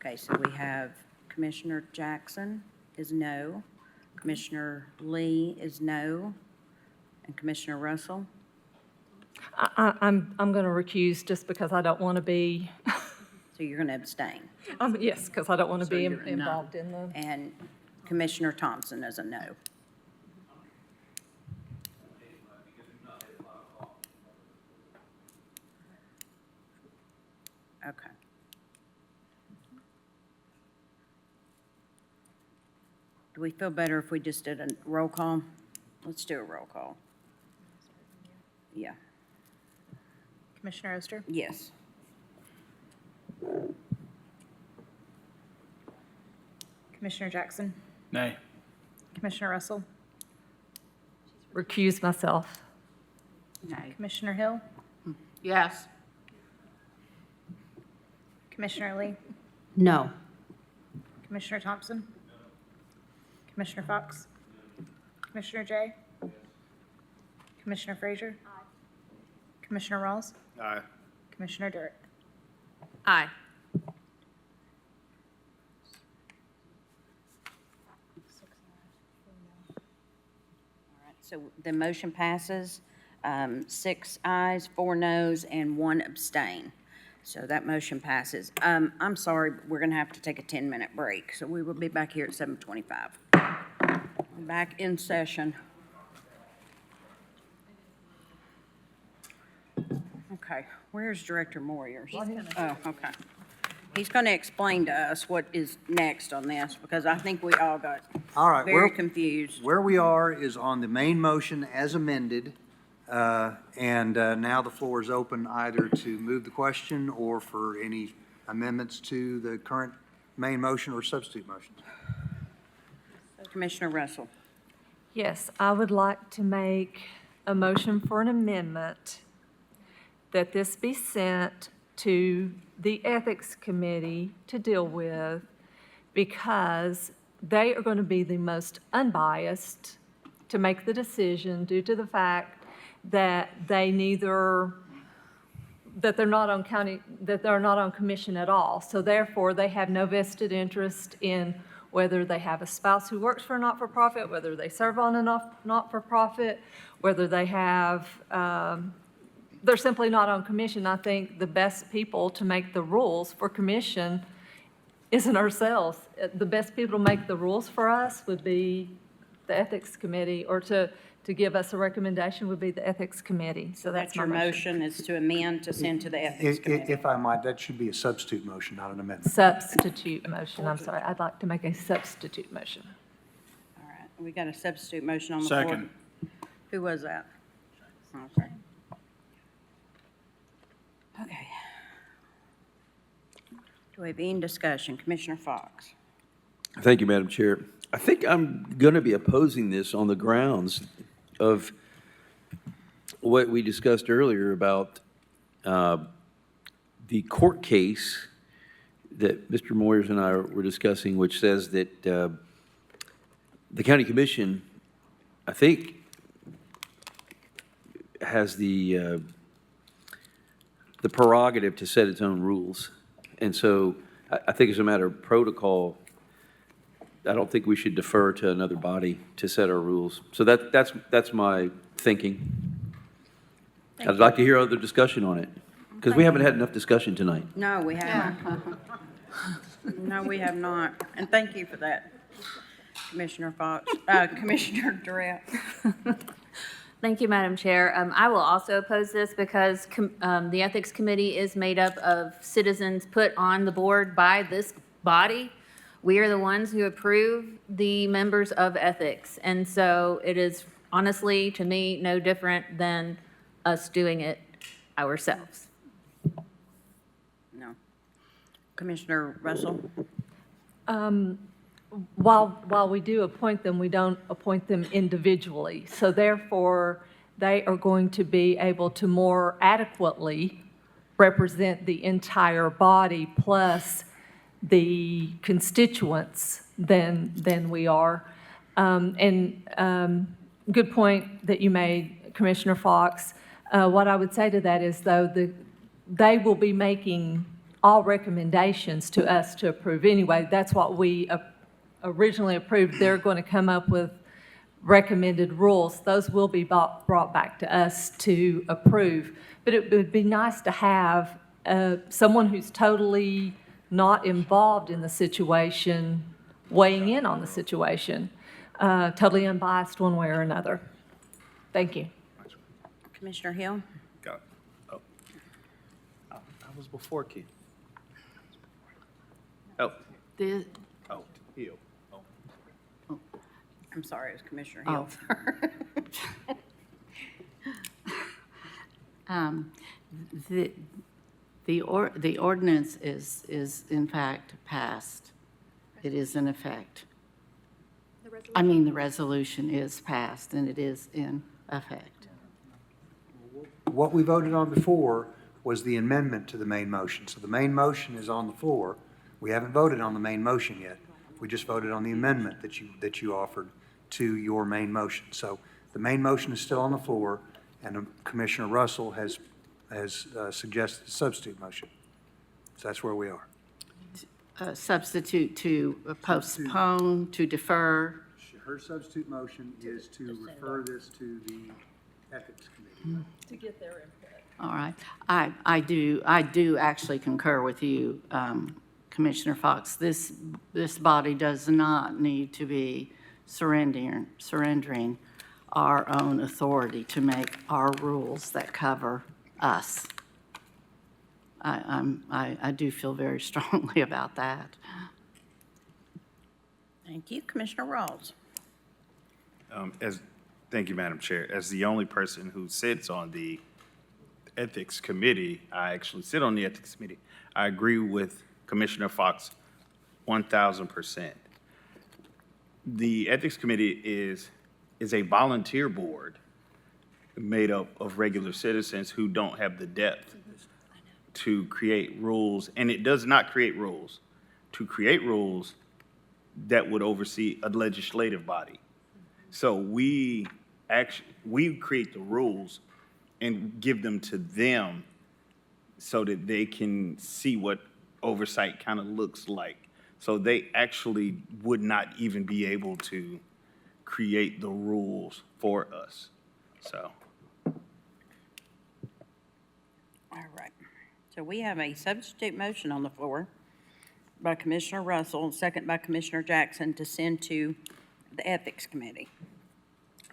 Okay, so we have Commissioner Jackson is no, Commissioner Lee is no, and Commissioner Russell? I'm going to recuse just because I don't want to be, So you're going to abstain. yes, because I don't want to be you're a no. involved in the. And Commissioner Thompson is a no. Okay. Do we feel better if we just did a roll call? Let's do a roll call. Yeah, Commissioner Oster? yes. Commissioner Jackson? Nay. Commissioner Russell? Recuse myself. Nay. Commissioner Hill? Yes. Commissioner Lee? No. Commissioner Thompson? Commissioner Fox? Commissioner Jay? Commissioner Frazier? Commissioner Rawls? Aye. Commissioner Durrett? Aye. So the motion passes, 6 ayes, 4 noes, and 1 abstain. So that motion passes. I'm sorry, but we're going to have to take a 10-minute break, so we will be back here at 7:25. We're back in session. Okay, where's Director Moyers? Oh, okay. He's going to explain to us what is next on this, because I think we all got All right, very confused. where we are is on the main motion as amended, and now the floor is open either to move the question or for any amendments to the current main motion or substitute motions. Commissioner Russell. Yes, I would like to make a motion for an amendment that this be sent to the Ethics Committee to deal with, because they are going to be the most unbiased to make the decision due to the fact that they neither, that they're not on county, that they're not on commission at all. So therefore, they have no vested interest in whether they have a spouse who works for a not-for-profit, whether they serve on a not-for-profit, whether they have, they're simply not on commission. I think the best people to make the rules for commission isn't ourselves. The best people to make the rules for us would be the Ethics Committee, or to give us a recommendation would be the Ethics Committee. So that's my Your motion. motion is to amend to send to the Ethics Committee. If I might, that should be a substitute motion, not an amendment. Substitute motion, I'm sorry. I'd like to make a substitute motion. All right, we got a substitute motion on the floor. Second. Who was that? Okay. Okay. Do we have any discussion? Commissioner Fox? Thank you, Madam Chair. I think I'm going to be opposing this on the grounds of what we discussed earlier about the court case that Mr. Moyers and I were discussing, which says that the county commission, I think, has the prerogative to set its own rules. And so I think as a matter of protocol, I don't think we should defer to another body to set our rules. So that's my thinking. I'd like to hear other discussion on it, because we haven't had enough discussion tonight. No, we haven't. No, we have not. And thank you for that, Commissioner Fox, Commissioner Durrett. Thank you, Madam Chair. I will also oppose this because the Ethics Committee is made up of citizens put on the board by this body. We are the ones who approve the members of ethics. And so it is honestly, to me, no different than us doing it ourselves. No. Commissioner Russell? While we do appoint them, we don't appoint them individually. So therefore, they are going to be able to more adequately represent the entire body plus the constituents than we are. Good point that you made, Commissioner Fox. What I would say to that is, though, they will be making all recommendations to us to approve anyway. That's what we originally approved. They're going to come up with recommended rules. Those will be brought back to us to approve. But it would be nice to have someone who's totally not involved in the situation weighing in on the situation, totally unbiased one way or another. Thank you. Commissioner Hill? Got it. Oh. I was before Keith. Oh, The, oh, Hill. Oh. I'm sorry, it was Commissioner Oh. Hill. The ordinance is in fact passed. It is in effect. I mean, the resolution is passed and it is in effect. What we voted on before was the amendment to the main motion. So the main motion is on the floor. We haven't voted on the main motion yet. We just voted on the amendment that you offered to your main motion. So the main motion is still on the floor, and Commissioner Russell has suggested a substitute motion. So that's where we are. Substitute to postpone, to defer. Her substitute motion is to refer this to the Ethics Committee. To get their input. All right. I do actually concur with you, Commissioner Fox. This body does not need to be surrendering our own authority to make our rules that cover us. I do feel very strongly about that. Thank you, Commissioner Rawls. Thank you, Madam Chair. As the only person who sits on the Ethics Committee, I actually sit on the Ethics Committee. I agree with Commissioner Fox 1,000%. The Ethics Committee is a volunteer board made up of regular citizens who don't have the depth to create rules, and it does not create rules. To create rules that would oversee a legislative body. So we create the rules and give them to them so that they can see what oversight kind of looks like. So they actually would not even be able to create the rules for us, so. All right. So we have a substitute motion on the floor by Commissioner Russell, and second by Commissioner Jackson to send to the Ethics Committee.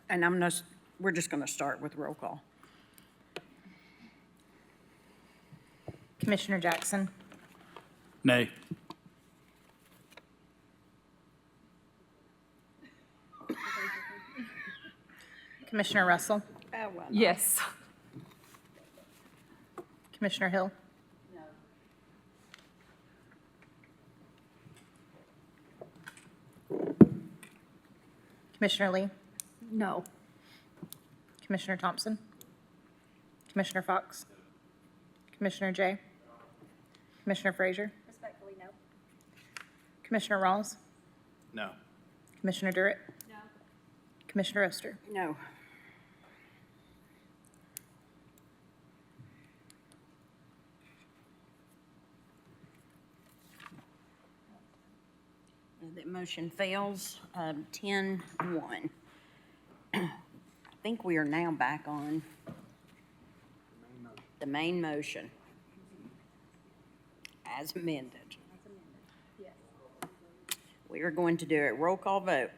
And we're just going to start with roll call. Commissioner Jackson, Nay. Commissioner Russell, Yes. Commissioner Hill. Commissioner Lee, No. Commissioner Thompson, Commissioner Fox, Commissioner Jay, Commissioner Frazier. Respectfully, no. Commissioner Rawls, No. Commissioner Durrett. No. Commissioner Oster. No. The motion fails, 10-1. I think we are now back on the main motion as amended. We are going to do a roll call vote.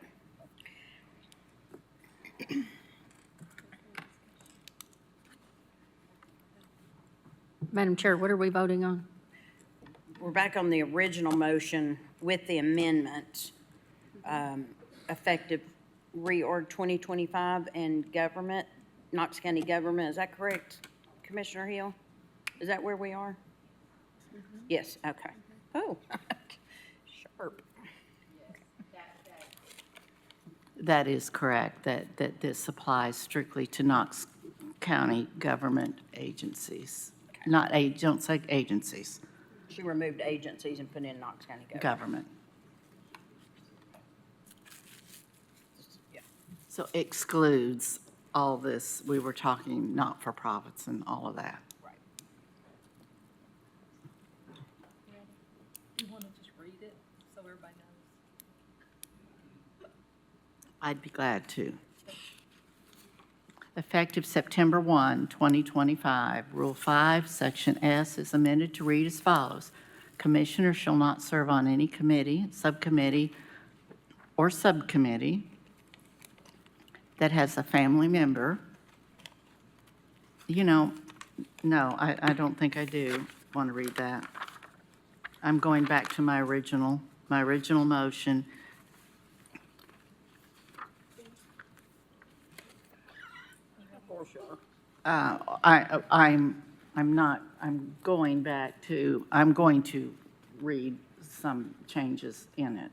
Madam Chair, what are we voting on? We're back on the original motion with the amendment, effective reorg 2025 and government, Knox County government. Is that correct, Commissioner Hill? Is that where we are? Yes, okay. Oh, sharp. That is correct, that this applies strictly to Knox County government agencies. Not, don't say agencies, She removed agencies and put in Knox County government. government. Yeah. So excludes all this, we were talking not-for-profits and all of that. Right. You want to just read it so everybody knows? I'd be glad to. Effective September 1, 2025, Rule 5, Section S is amended to read as follows. Commissioners shall not serve on any committee, subcommittee, or subcommittee that has a family member. You know, no, I don't think I do want to read that. I'm going back to my original motion. I'm going back to, I'm going to read some changes in it.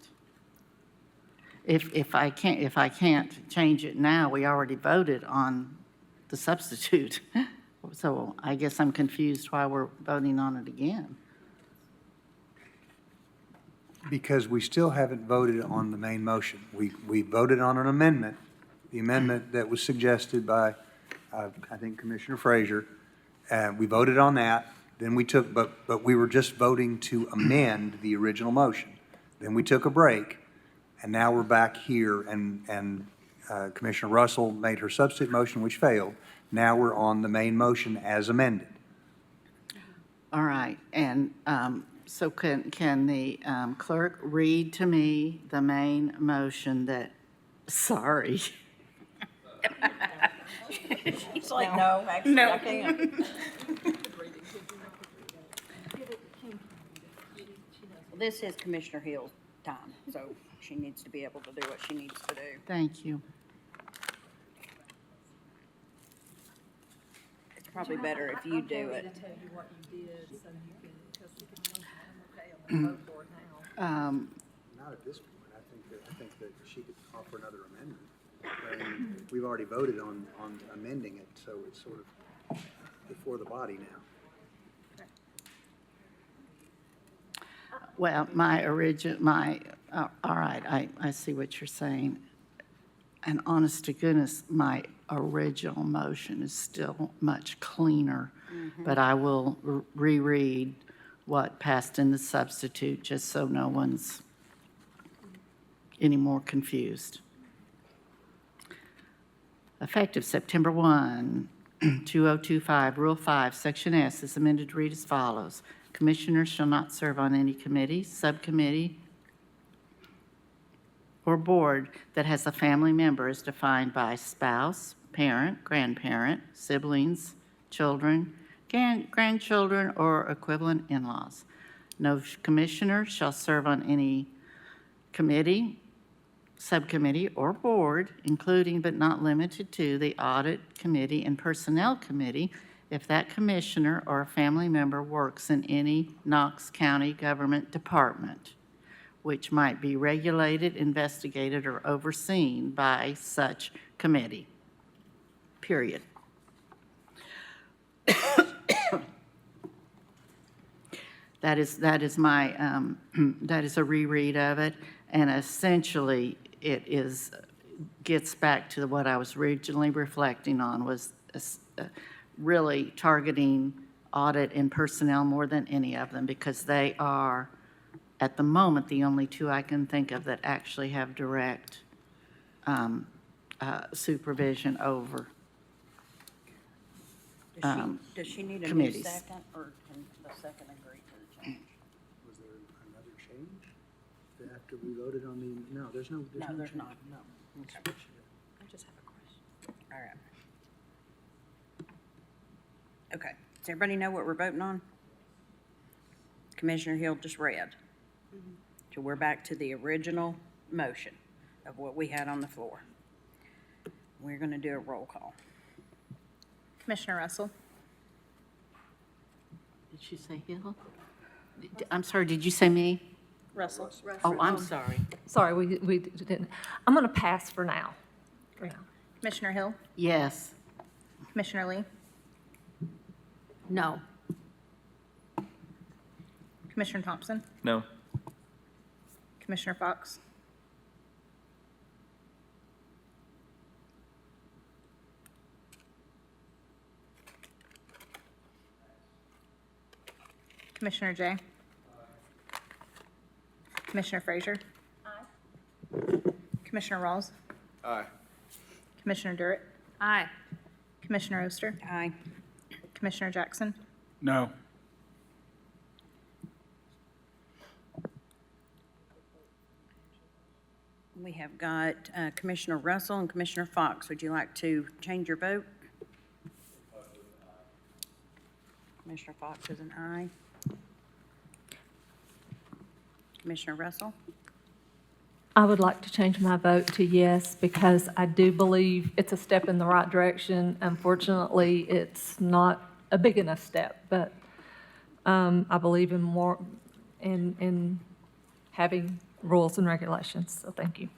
If I can't change it now, we already voted on the substitute. So I guess I'm confused why we're voting on it again. Because we still haven't voted on the main motion. We voted on an amendment, the amendment that was suggested by, I think, Commissioner Frazier. We voted on that, then we took, but we were just voting to amend the original motion. Then we took a break, and now we're back here, and Commissioner Russell made her substitute motion, which failed. Now we're on the main motion as amended. All right, and so can the clerk read to me the main motion that, sorry. She's like, no, actually, I can't. Well, this is Commissioner Hill's time, so she needs to be able to do what she needs to do. Thank you. It's probably better if you do it. Not at this point. I think that she could offer another amendment. We've already voted on amending it, so it's sort of before the body now. Well, all right, I see what you're saying. And honest to goodness, my original motion is still much cleaner, but I will reread what passed in the substitute, just so no one's any more confused. Effective September 1, 2025, Rule 5, Section S is amended to read as follows. Commissioners shall not serve on any committee, subcommittee, or board that has a family member as defined by spouse, parent, grandparent, siblings, children, grandchildren, or equivalent in-laws. No commissioner shall serve on any committee, subcommittee, or board, including but not limited to the Audit Committee and Personnel Committee, if that commissioner or a family member works in any Knox County government department, which might be regulated, investigated, or overseen by such committee, period. That is my, that is a reread of it, and essentially it gets back to what I was originally reflecting on, was really targeting audit and personnel more than any of them, because they are, at the moment, the only two I can think of that actually have direct supervision over Does she need a new committees. second, or can the second agree to the change? Was there another change after we voted on the, no, there's no No, there's change. not. No. Okay. I just have a question. All right. Okay, does everybody know what we're voting on? Commissioner Hill just read. So we're back to the original motion of what we had on the floor. We're going to do a roll call. Commissioner Russell, Did she say Hill? I'm sorry, did you say me? Russell, Oh, I'm sorry. Sorry, we didn't. I'm going to pass for now. Commissioner Hill, Yes. Commissioner Lee, No. Commissioner Thompson, No. Commissioner Fox, Commissioner Jay, Commissioner Frazier, Commissioner Rawls, Aye. Commissioner Durrett, Aye. Commissioner Oster, Aye. Commissioner Jackson, No. We have got Commissioner Russell and Commissioner Fox. Would you like to change your vote? Commissioner Fox is an aye. Commissioner Russell? I would like to change my vote to yes, because I do believe it's a step in the right direction. Unfortunately, it's not a big enough step, but I believe in more, in having rules and regulations, so thank you.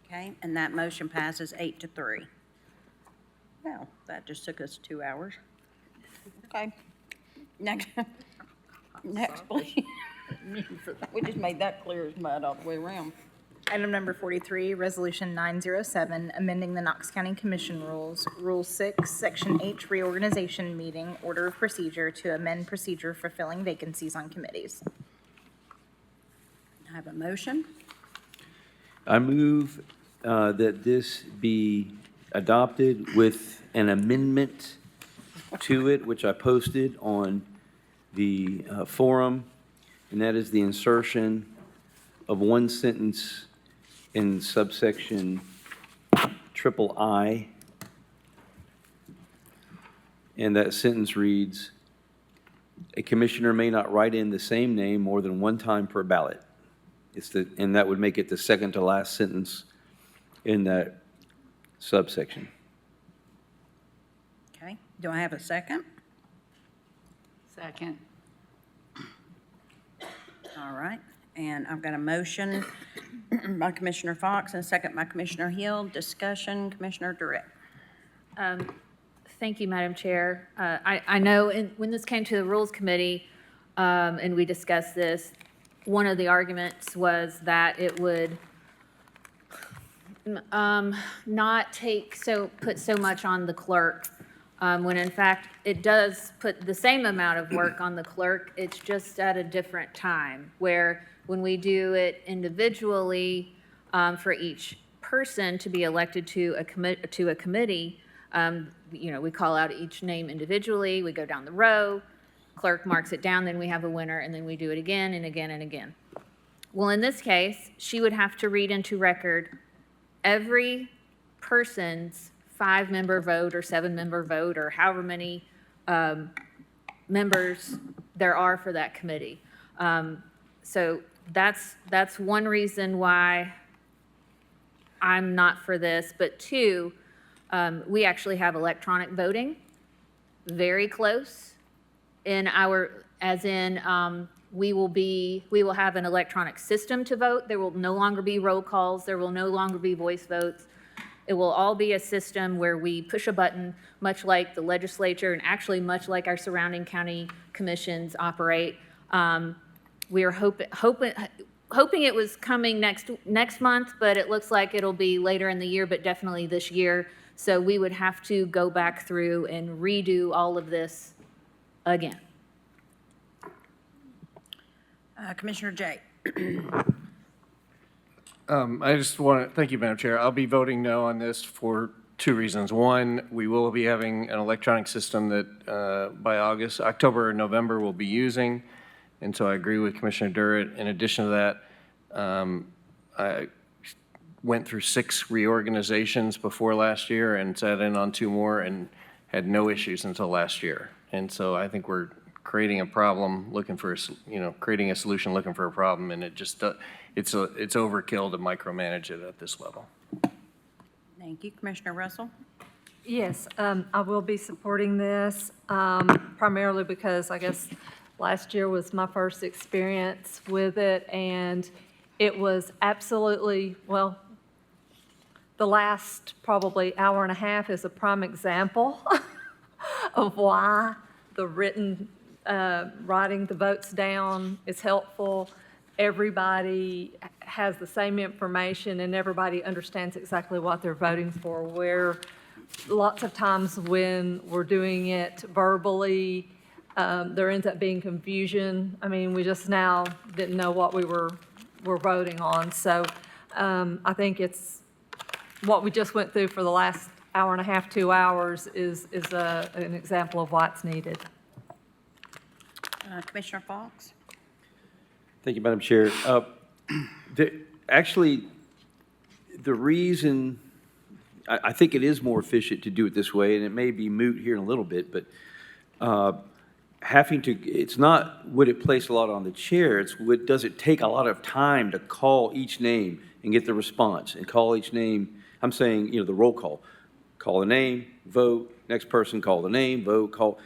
Okay, and that motion passes 8-3. Well, that just took us 2 hours. Okay. Next, please. We just made that clear as mud all the way around. Item number 43, Resolution 907, amending the Knox County Commission rules, Rule 6, Section H, reorganization meeting, order of procedure to amend procedure for filling vacancies on committees. I have a motion. I move that this be adopted with an amendment to it, which I posted on the forum, and that is the insertion of one sentence in subsection I, and that sentence reads, "A commissioner may not write in the same name more than one time per ballot." And that would make it the second to last sentence in that subsection. Okay, do I have a second? Second. All right, and I've got a motion by Commissioner Fox and a second by Commissioner Hill. Discussion, Commissioner Durrett. Thank you, Madam Chair. I know when this came to the Rules Committee, and we discussed this, one of the arguments was that it would not put so much on the clerk, when in fact it does put the same amount of work on the clerk. It's just at a different time, where when we do it individually, for each person to be elected to a committee, we call out each name individually, we go down the row, clerk marks it down, then we have a winner, and then we do it again and again and again. Well, in this case, she would have to read into record every person's 5-member vote or 7-member vote, or however many members there are for that committee. So that's one reason why I'm not for this. But two, we actually have electronic voting, very close in our, as in, we will have an electronic system to vote. There will no longer be roll calls. There will no longer be voice votes. It will all be a system where we push a button, much like the legislature and actually much like our surrounding county commissions operate. We are hoping it was coming next month, but it looks like it'll be later in the year, but definitely this year. So we would have to go back through and redo all of this again. Commissioner Jay. I just want to, thank you, Madam Chair. I'll be voting no on this for 2 reasons. One, we will be having an electronic system that by October or November we'll be using. And so I agree with Commissioner Durrett. In addition to that, I went through 6 reorganizations before last year and sat in on 2 more and had no issues until last year. And so I think we're creating a problem, looking for, creating a solution, looking for a problem, and it just, it's overkill to micromanage it at this level. Thank you. Commissioner Russell? Yes, I will be supporting this, primarily because I guess last year was my first experience with it, and it was absolutely, well, the last probably hour and a half is a prime example of why the writing the votes down is helpful. Everybody has the same information and everybody understands exactly what they're voting for, where lots of times when we're doing it verbally, there ends up being confusion. I mean, we just now didn't know what we were voting on. So I think it's what we just went through for the last hour and a half, 2 hours is an example of why it's needed. Commissioner Fox? Thank you, Madam Chair. Actually, the reason, I think it is more efficient to do it this way, and it may be moot here in a little bit, but having to, it's not, would it place a lot on the chair? It's, does it take a lot of time to call each name and get the response and call each name? I'm saying, the roll call. Call the name, vote, next person, call the name, vote, call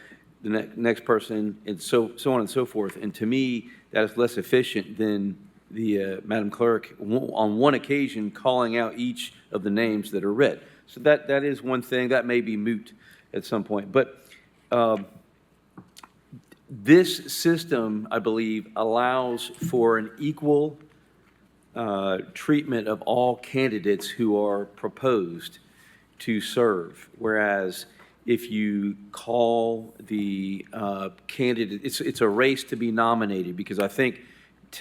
the next person, and so on and so forth. And to me, that is less efficient than the Madam Clerk, on one occasion, calling out each of the names that are read. So that is one thing. That may be moot at some point. But this system, I believe, allows for an equal treatment of all candidates who are proposed to serve, whereas if you call the candidate, it's a race to be nominated, because I think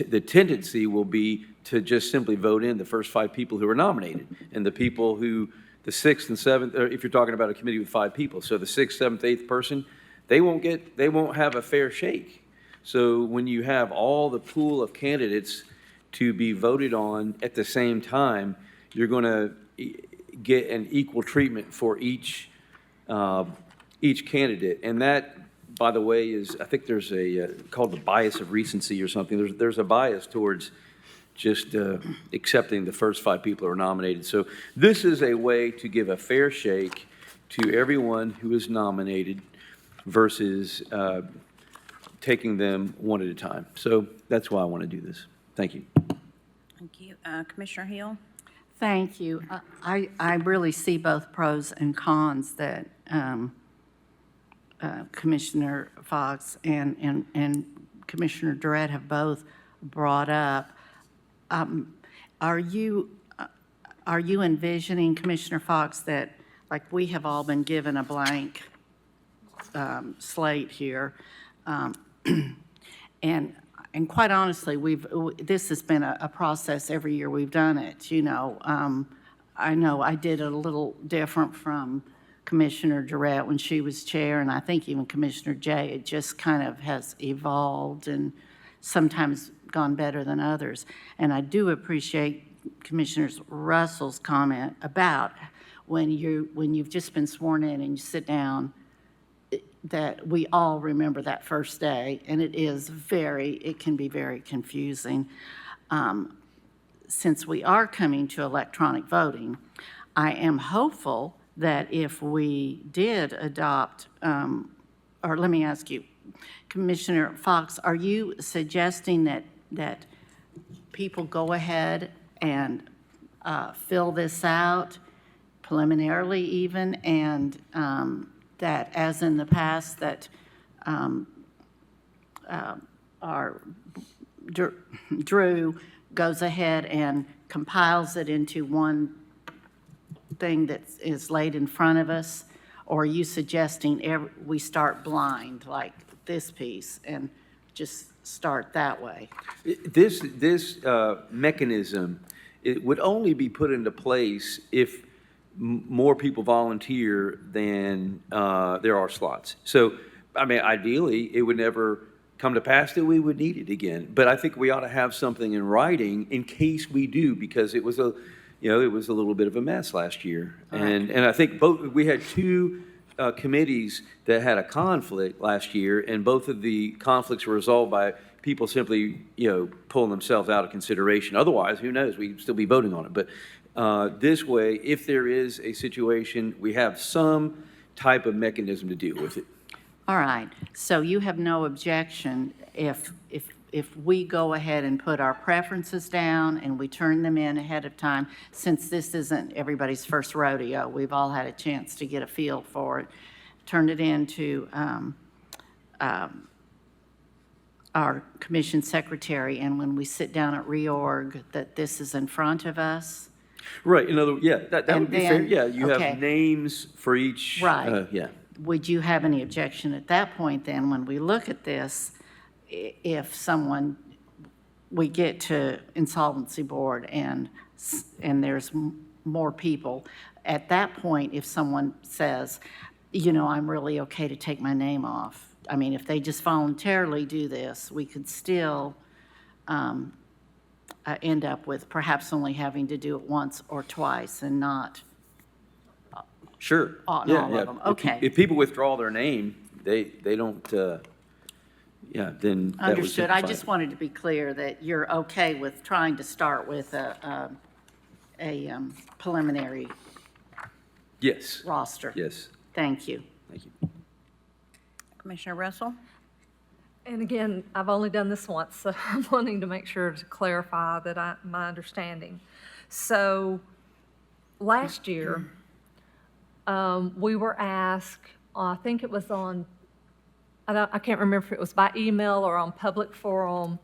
the tendency will be to just simply vote in the first 5 people who are nominated, and the people who, the 6th and 7th, or if you're talking about a committee with 5 people, so the 6th, 7th, 8th person, they won't have a fair shake. So when you have all the pool of candidates to be voted on at the same time, you're going to get an equal treatment for each candidate. And that, by the way, is, I think there's a, called the bias of recency or something. There's a bias towards just accepting the first 5 people who are nominated. So this is a way to give a fair shake to everyone who is nominated versus taking them one at a time. So that's why I want to do this. Thank you. Thank you. Commissioner Hill? Thank you. I really see both pros and cons that Commissioner Fox and Commissioner Durrett have both brought up. Are you envisioning, Commissioner Fox, that, like, we have all been given a blank slate here, and quite honestly, this has been a process every year we've done it, I know I did it a little different from Commissioner Durrett when she was chair, and I think even Commissioner Jay, it just kind of has evolved and sometimes gone better than others. And I do appreciate Commissioner Russell's comment about when you've just been sworn in and you sit down, that we all remember that first day, and it can be very confusing. Since we are coming to electronic voting, I am hopeful that if we did adopt, or let me ask you, Commissioner Fox, are you suggesting that people go ahead and fill this out preliminarily even, and that, as in the past, that Drew goes ahead and compiles it into one thing that is laid in front of us? Or are you suggesting we start blind, like this piece, and just start that way? This mechanism, it would only be put into place if more people volunteer than there are slots. So, I mean, ideally, it would never come to pass that we would need it again. But I think we ought to have something in writing in case we do, because it was a little bit of a mess last year. And I think we had 2 committees that had a conflict last year, and both of the conflicts were resolved by people simply, pulling themselves out of consideration. Otherwise, who knows, we'd still be voting on it. But this way, if there is a situation, we have some type of mechanism to deal with it. All right, so you have no objection if we go ahead and put our preferences down and we turn them in ahead of time, since this isn't everybody's first rodeo, we've all had a chance to get a feel for it, turn it into our commission secretary, and when we sit down at reorg, that this is in front of us? Right, that would be fair. Yeah, you okay. have names for each. Right. Yeah. Would you have any objection at that point then, when we look at this, if we get to insolvency board and there's more people, at that point, if someone says, I'm really okay to take my name off, I mean, if they just voluntarily do this, we could still end up with perhaps only having to do it once or twice and not Sure. all of them. Okay. If people withdraw their name, they don't yeah, then that would Understood. I simplify just it. wanted to be clear that you're okay with trying to start with a preliminary Yes, roster. yes, Thank you. thank you. Commissioner Russell? And again, I've only done this once, so I'm wanting to make sure to clarify that my understanding. So last year, we were asked, I think it was on, I can't remember if it was by email or on public forum,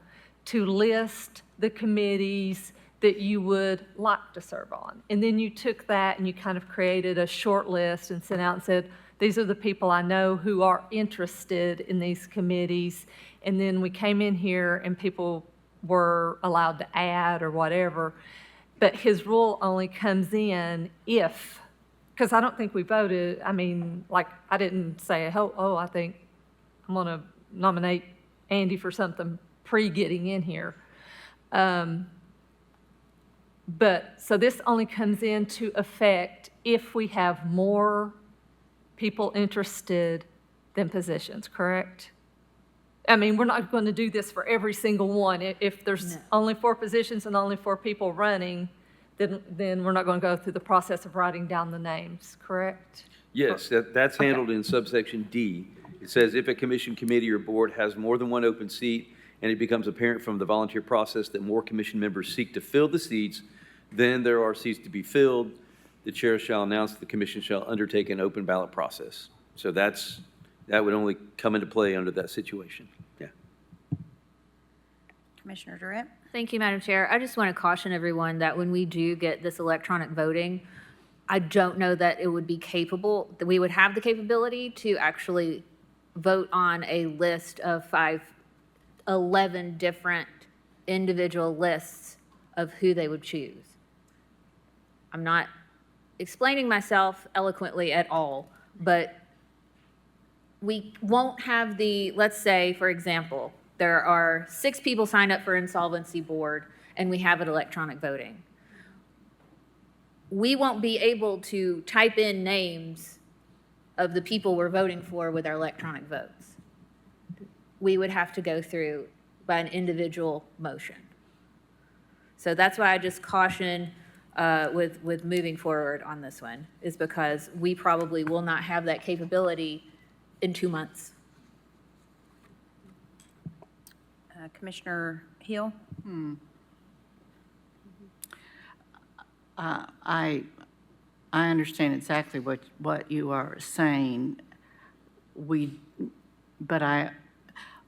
to list the committees that you would like to serve on. And then you took that and you kind of created a short list and sent out and said, these are the people I know who are interested in these committees. And then we came in here and people were allowed to add or whatever. But his rule only comes in if, because I don't think we voted, I mean, like, I didn't say, oh, I think I'm going to nominate Andy for something pre-getting in here. But, so this only comes into effect if we have more people interested than positions, correct? I mean, we're not going to do this for every single one. If there's only 4 positions and only 4 people running, then we're not going to go through the process of writing down the names, correct? Yes, that's handled in subsection D. It says if a commission, committee, or board has more than one open seat and it becomes apparent from the volunteer process that more commission members seek to fill the seats, then there are seats to be filled. The chair shall announce the commission shall undertake an open ballot process. So that would only come into play under that situation. Yeah. Commissioner Durant? Thank you, Madam Chair. I just want to caution everyone that when we do get this electronic voting, I don't know that it would be capable, that we would have the capability to actually vote on a list of 11 different individual lists of who they would choose. I'm not explaining myself eloquently at all, but we won't have the, let's say, for example, there are 6 people signed up for insolvency board and we have it electronic voting. We won't be able to type in names of the people we're voting for with our electronic votes. We would have to go through by an individual motion. So that's why I just caution with moving forward on this one, is because we probably will not have that capability in 2 months. Commissioner Hill? I understand exactly what you are saying. We're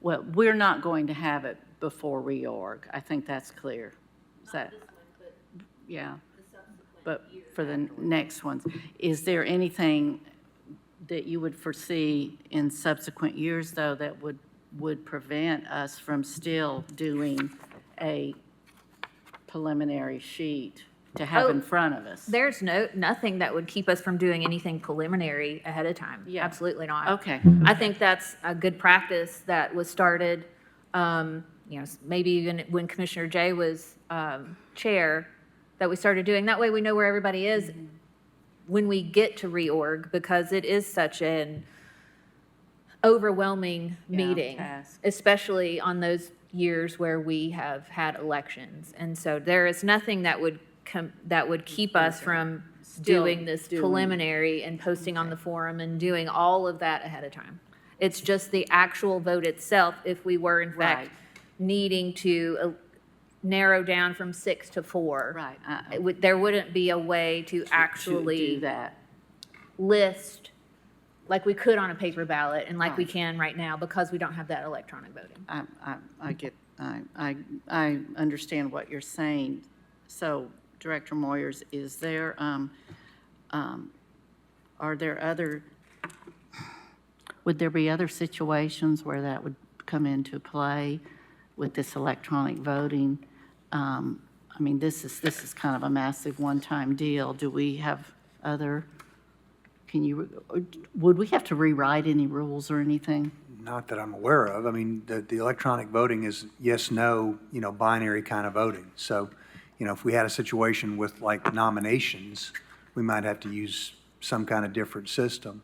not going to have it before reorg. I think that's clear. Is that? Yeah. But for the next ones, is there anything that you would foresee in subsequent years, though, that would prevent us from still doing a preliminary sheet to have in front of us? There's nothing that would keep us from doing anything preliminary ahead of time. Yeah. Absolutely not. Okay. I think that's a good practice that was started, maybe even when Commissioner Jay was chair, that we started doing. That way we know where everybody is when we get to reorg, because it is such an overwhelming meeting, task. especially on those years where we have had elections. And so there is nothing that would keep us from doing this preliminary and posting on the forum and doing all of that ahead of time. It's just the actual vote itself, if we were in fact Right. needing to narrow down from 6 to 4. Right. There wouldn't be a way to actually do that. list like we could on a paper ballot and like we Right. can right now, because we don't have that electronic voting. I understand what you're saying. So, Director Moyers, would there be other situations where that would come into play with this electronic voting? I mean, this is kind of a massive one-time deal. Do we have other, would we have to rewrite any rules or anything? Not that I'm aware of. I mean, the electronic voting is yes, no, binary kind of voting. So, if we had a situation with like nominations, we might have to use some kind of different system.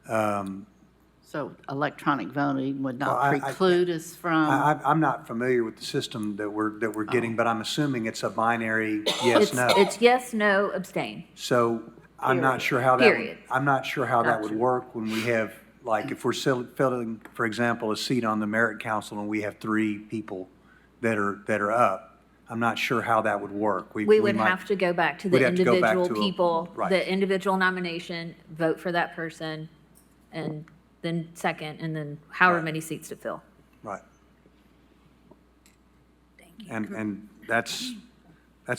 So So electronic voting would Well, not preclude us from, I'm not familiar with the system that we're getting, but I'm assuming it's a binary yes, no. It's yes, no, abstain. So I'm not sure how that, Period. I'm not sure how that would Gotcha. work when we have, like, if we're filling, for example, a seat on the merit council and we have 3 people that are up. I'm not sure how that would work. We would might- have to go back to we'd the have to go back individual to a- people, right. the individual nomination, vote for that person, and then second, and then however Right. many seats to fill. Right. And that's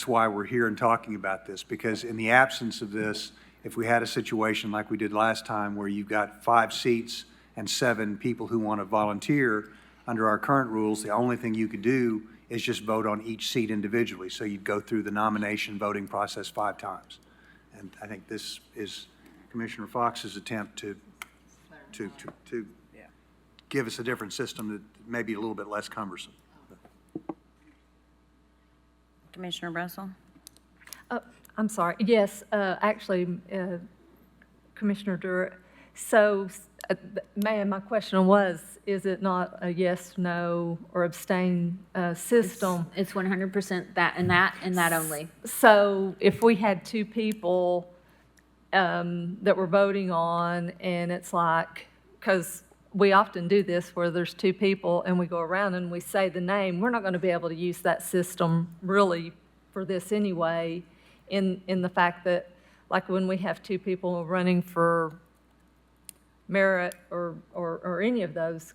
why we're here and talking about this, because in the absence of this, if we had a situation like we did last time where you've got 5 seats and 7 people who want to volunteer, under our current rules, the only thing you could do is just vote on each seat individually. So you'd go through the nomination voting process 5 times. And I think this is Commissioner Fox's attempt to give us a different system that may be a little bit less cumbersome. Commissioner Russell? I'm sorry, yes, actually, Commissioner Durrett, so, ma'am, my question was, is it not a yes, no, or abstain system? It's 100% that and that only. So if we had 2 people that we're voting on, and it's like, because we often do this where there's 2 people and we go around and we say the name, we're not going to be able to use that system really for this anyway, in the fact that, like, when we have 2 people running for merit or any of those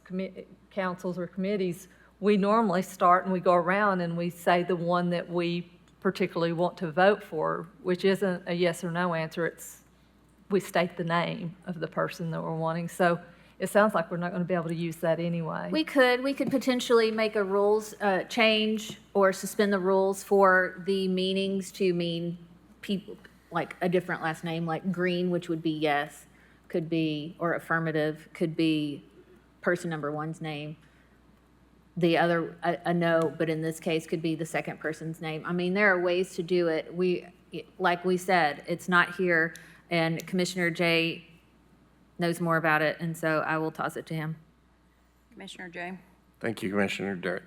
councils or committees, we normally start and we go around and we say the one that we particularly want to vote for, which isn't a yes or no answer. It's, we state the name of the person that we're wanting. So it sounds like we're not going to be able to use that anyway. We could potentially make a rules change or suspend the rules for the meanings to mean people, like a different last name, like Green, which would be yes, could be, or affirmative, could be person number 1's name. The other, a no, but in this case, could be the second person's name. I mean, there are ways to do it. Like we said, it's not here, and Commissioner Jay knows more about it, and so I will toss it to him. Commissioner Jay? Thank you, Commissioner Durrett.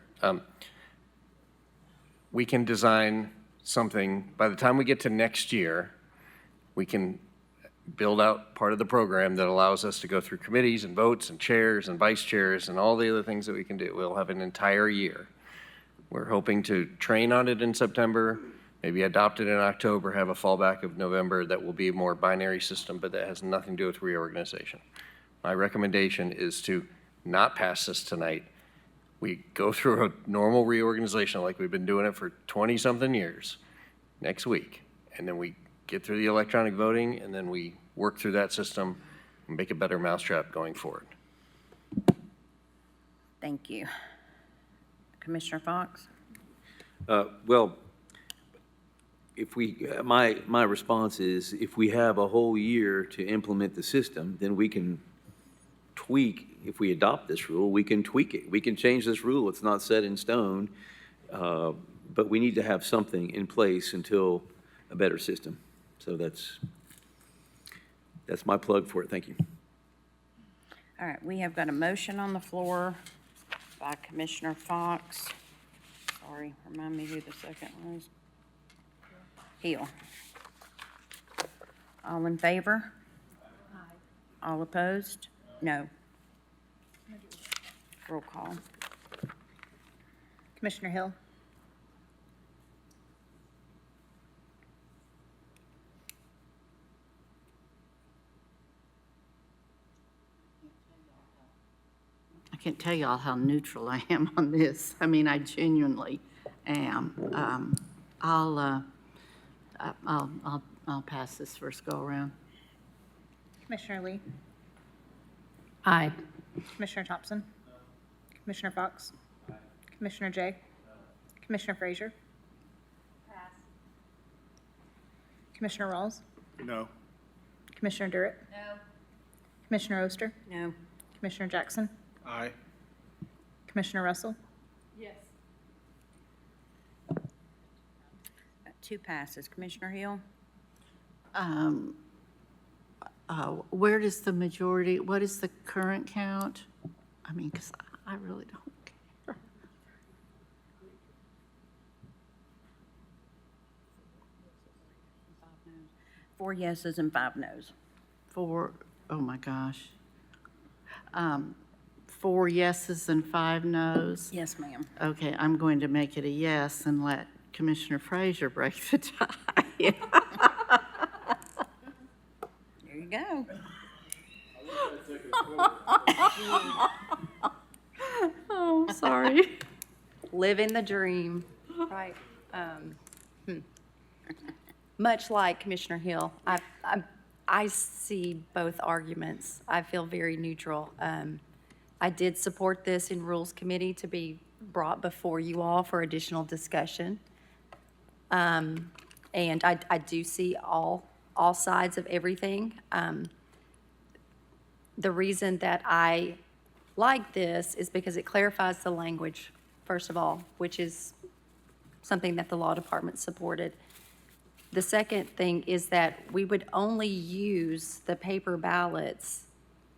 We can design something, by the time we get to next year, we can build out part of the program that allows us to go through committees and votes and chairs and vice chairs and all the other things that we can do. We'll have an entire year. We're hoping to train on it in September, maybe adopt it in October, have a fallback of November that will be a more binary system, but that has nothing to do with reorganization. My recommendation is to not pass this tonight. We go through a normal reorganization like we've been doing it for 20-something years next week, and then we get through the electronic voting, and then we work through that system and make a better mousetrap going forward. Thank you. Commissioner Fox? Well, if my response is, if we have a whole year to implement the system, then we can tweak, if we adopt this rule, we can tweak it. We can change this rule. It's not set in stone, but we need to have something in place until a better system. So that's my plug for it. Thank you. All right, we have got a motion on the floor by Commissioner Fox. Sorry, remind me who the second was. Hill. All in favor? All opposed? No. Roll call. Commissioner Hill? I can't tell y'all how neutral I am on this. I mean, I genuinely am. I'll pass this first go-around. Commissioner Lee? Aye. Commissioner Thompson? Commissioner Fox? Commissioner Jay? Commissioner Frazier? Commissioner Rawls? No. Commissioner Durrett? No. Commissioner Oster? No. Commissioner Jackson? Aye. Commissioner Russell? Yes. Got 2 passes. Commissioner Hill? where does the majority, what is the current count? I mean, because I really don't care. 4 yeses and 5 nos. Oh my gosh. 4 yeses and 5 nos? Yes, ma'am. Okay, I'm going to make it a yes and let Commissioner Frazier break the tie. There you go. Oh, sorry. Living the dream, right? Much like Commissioner Hill, I see both arguments. I feel very neutral. I did support this in Rules Committee to be brought before you all for additional discussion. And I do see all sides of everything. The reason that I like this is because it clarifies the language, first of all, which is something that the law department supported. The second thing is that we would only use the paper ballots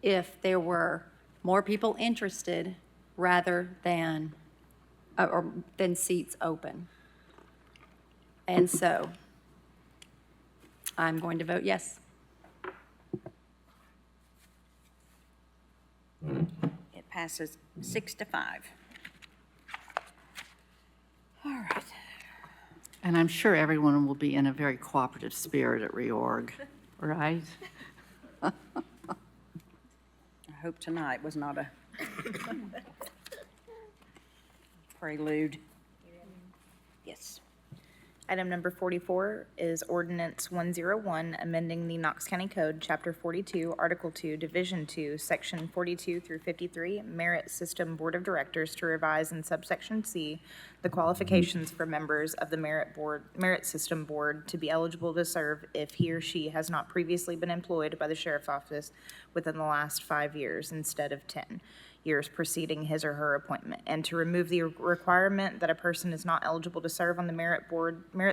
if there were more people interested rather than, or than seats open. And so I'm going to vote yes. It passes 6-5. All right. And I'm sure everyone will be in a very cooperative spirit at reorg, right? I hope tonight was not a prelude. Yes. Item number 44 is ordinance 101, amending the Knox County Code, Chapter 42, Article 2, Division 2, Section 42 through 53, Merit System Board of Directors to revise in subsection C the qualifications for members of the Merit System Board to be eligible to serve if he or she has not previously been employed by the Sheriff's Office within the last 5 years instead of 10 years preceding his or her appointment, and to remove the requirement that a person is not eligible to serve on the Merit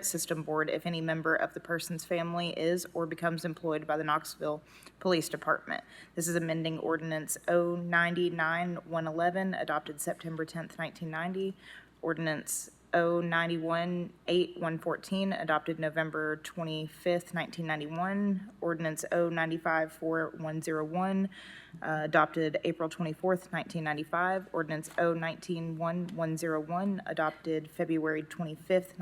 System Board if any member of the person's family is or becomes employed by the Knoxville Police Department. This is amending Ordinance 099-111, adopted September 10th, 1990, Ordinance 091-8-114, adopted November 25th, 1991, Ordinance 095-4101, adopted April 24th, 1995, Ordinance 019-1101, adopted February 25th,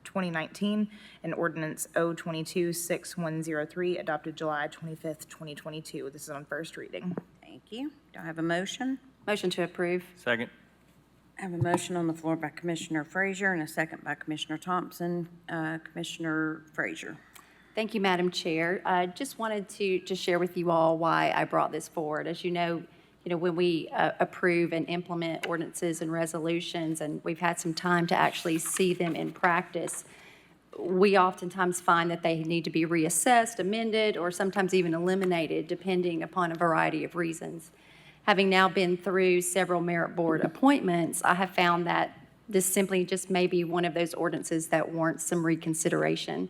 2019, and Ordinance 022-6103, adopted July 25th, 2022. This is on first reading. Thank you. Do I have a motion? Motion to approve. Second. I have a motion on the floor by Commissioner Frazier and a second by Commissioner Thompson. Commissioner Frazier. Thank you, Madam Chair. I just wanted to share with you all why I brought this forward. As you know, when we approve and implement ordinances and resolutions, and we've had some time to actually see them in practice, we oftentimes find that they need to be reassessed, amended, or sometimes even eliminated, depending upon a variety of reasons. Having now been through several merit board appointments, I have found that this simply just may be one of those ordinances that warrants some reconsideration.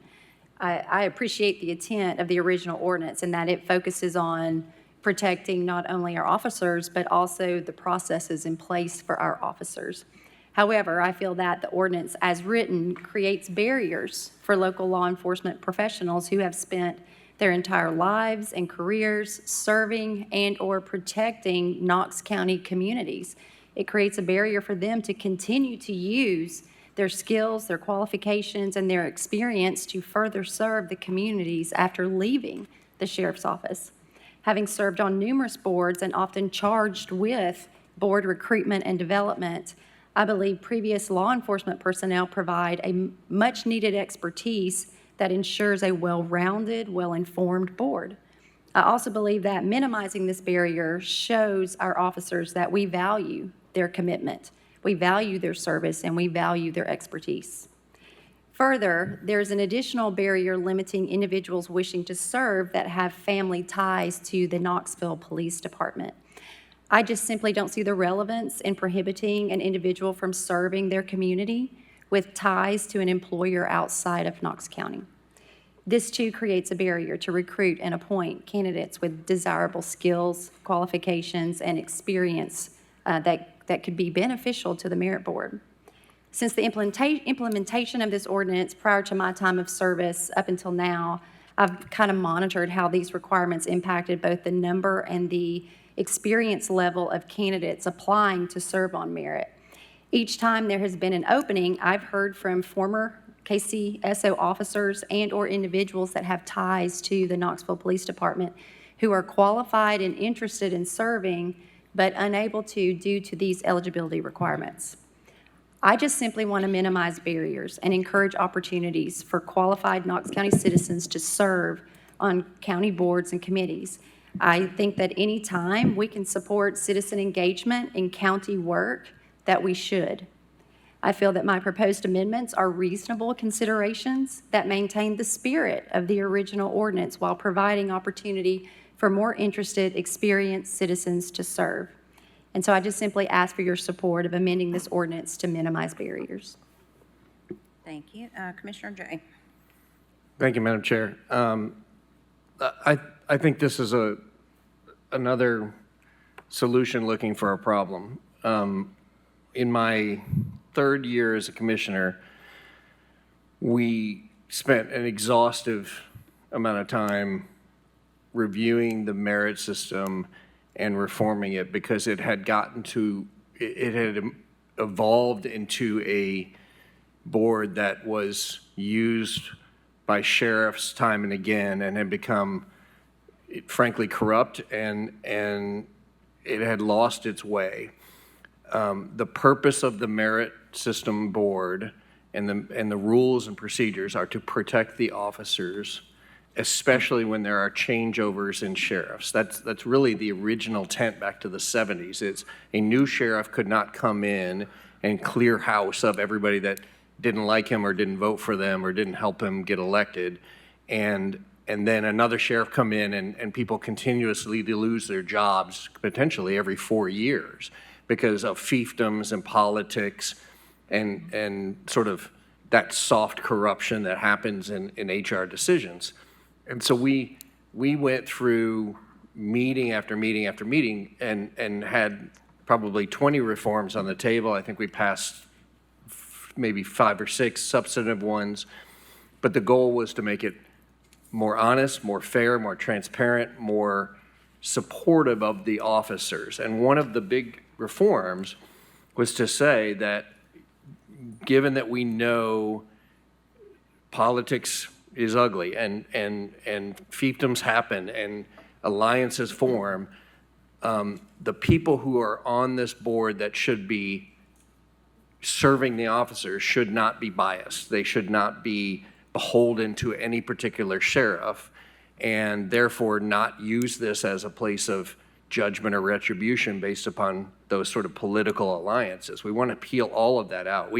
I appreciate the intent of the original ordinance and that it focuses on protecting not only our officers, but also the processes in place for our officers. However, I feel that the ordinance as written creates barriers for local law enforcement professionals who have spent their entire lives and careers serving and/or protecting Knox County communities. It creates a barrier for them to continue to use their skills, their qualifications, and their experience to further serve the communities after leaving the sheriff's office. Having served on numerous boards and often charged with board recruitment and development, I believe previous law enforcement personnel provide a much-needed expertise that ensures a well-rounded, well-informed board. I also believe that minimizing this barrier shows our officers that we value their commitment, we value their service, and we value their expertise. Further, there's an additional barrier limiting individuals wishing to serve that have family ties to the Knoxville Police Department. I just simply don't see the relevance in prohibiting an individual from serving their community with ties to an employer outside of Knox County. This too creates a barrier to recruit and appoint candidates with desirable skills, qualifications, and experience that could be beneficial to the merit board. Since the implementation of this ordinance prior to my time of service up until now, I've kind of monitored how these requirements impacted both the number and the experience level of candidates applying to serve on merit. Each time there has been an opening, I've heard from former KCSO officers and/or individuals that have ties to the Knoxville Police Department who are qualified and interested in serving, but unable to due to these eligibility requirements. I just simply want to minimize barriers and encourage opportunities for qualified Knox County citizens to serve on county boards and committees. I think that any time we can support citizen engagement in county work, that we should. I feel that my proposed amendments are reasonable considerations that maintain the spirit of the original ordinance while providing opportunity for more interested, experienced citizens to serve. And so I just simply ask for your support of amending this ordinance to minimize barriers. Thank you. Commissioner Jay. Thank you, Madam Chair. I think this is another solution looking for a problem. In my third year as a commissioner, we spent an exhaustive amount of time reviewing the merit system and reforming it because it had evolved into a board that was used by sheriffs time and again and had become frankly corrupt, and it had lost its way. The purpose of the merit system board and the rules and procedures are to protect the officers, especially when there are changeovers in sheriffs. That's really the original intent back to the 70s. It's a new sheriff could not come in and clear house of everybody that didn't like him or didn't vote for them or didn't help him get elected, and then another sheriff come in and people continuously lose their jobs potentially every 4 years because of fiefdoms and politics and sort of that soft corruption that happens in HR decisions. And so we went through meeting after meeting after meeting and had probably 20 reforms on the table. I think we passed maybe 5 or 6 substantive ones, but the goal was to make it more honest, more fair, more transparent, more supportive of the officers. And one of the big reforms was to say that given that we know politics is ugly and fiefdoms happen and alliances form, the people who are on this board that should be serving the officers should not be biased. They should not be beholden to any particular sheriff and therefore not use this as a place of judgment or retribution based upon those sort of political alliances. We want to peel all of that out.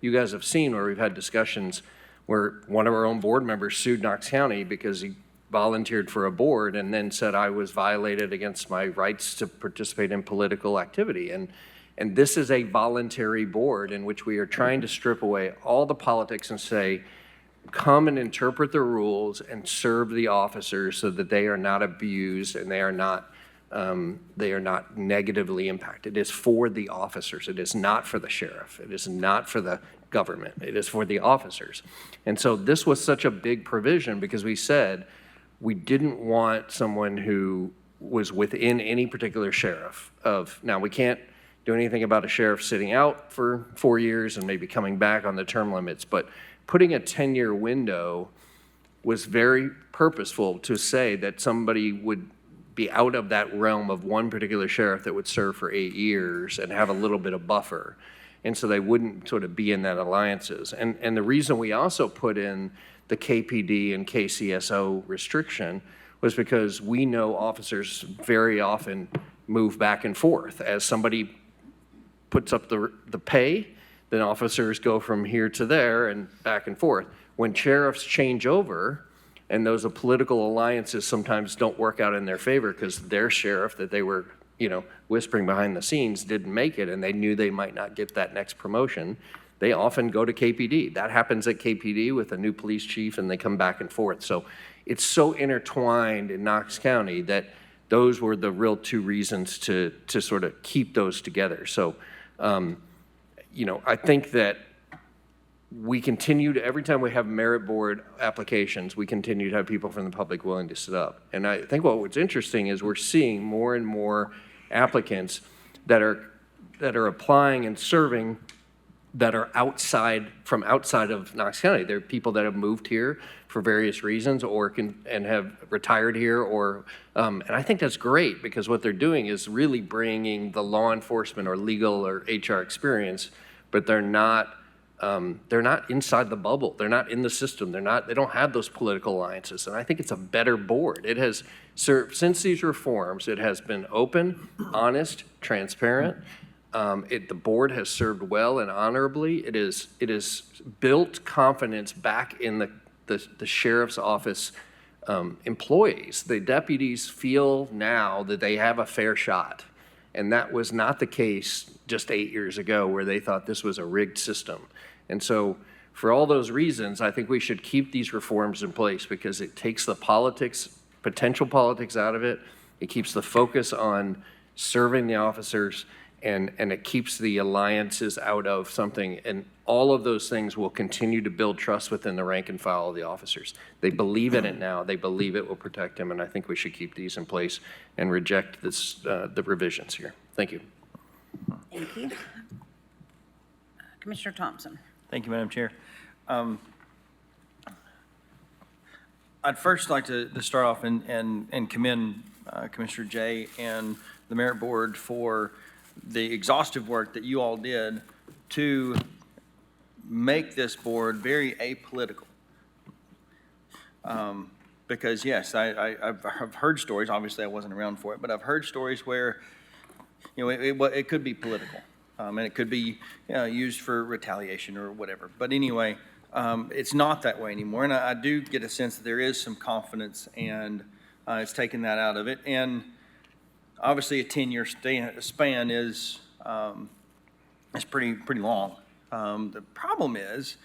You guys have seen where we've had discussions where one of our own board members sued Knox County because he volunteered for a board and then said I was violated against my rights to participate in political activity. And this is a voluntary board in which we are trying to strip away all the politics and say, come and interpret the rules and serve the officers so that they are not abused and they are not negatively impacted. It is for the officers. It is not for the sheriff. It is not for the government. It is for the officers. And so this was such a big provision because we said we didn't want someone who was within any particular sheriff now we can't do anything about a sheriff sitting out for 4 years and maybe coming back on the term limits, but putting a 10-year window was very purposeful to say that somebody would be out of that realm of one particular sheriff that would serve for 8 years and have a little bit of buffer. And so they wouldn't sort of be in that alliances. And the reason we also put in the KPD and KCSO restriction was because we know officers very often move back and forth. As somebody puts up the pay, then officers go from here to there and back and forth. When sheriffs change over, and those political alliances sometimes don't work out in their favor because their sheriff that they were, whispering behind the scenes didn't make it, and they knew they might not get that next promotion, they often go to KPD. That happens at KPD with a new police chief, and they come back and forth. So it's so intertwined in Knox County that those were the real two reasons to sort of keep those together. So, I think that we continue to, every time we have merit board applications, we continue to have people from the public willing to sit up. And I think what's interesting is we're seeing more and more applicants that are applying and serving that are outside of Knox County. They're people that have moved here for various reasons or have retired here and I think that's great because what they're doing is really bringing the law enforcement or legal or HR experience, but they're not inside the bubble. They're not in the system. They don't have those political alliances. And I think it's a better board. It has served, since these reforms, it has been open, honest, transparent. The board has served well and honorably. It is built confidence back in the sheriff's office employees. The deputies feel now that they have a fair shot. And that was not the case just 8 years ago where they thought this was a rigged system. And so for all those reasons, I think we should keep these reforms in place because it takes the potential politics out of it. It keeps the focus on serving the officers and it keeps the alliances out of something. And all of those things will continue to build trust within the rank and file of the officers. They believe in it now. They believe it will protect them. And I think we should keep these in place and reject the revisions here. Thank you. Thank you. Commissioner Thompson. Thank you, Madam Chair. I'd first like to start off and commend Commissioner Jay and the Merit Board for the exhaustive work that you all did to make this board very apolitical. Because yes, I've heard stories, obviously I wasn't around for it, but I've heard stories where, it could be political. And it could be used for retaliation or whatever. But anyway, it's not that way anymore. And I do get a sense that there is some confidence and it's taken that out of it. And obviously a 10-year span is pretty long. The problem is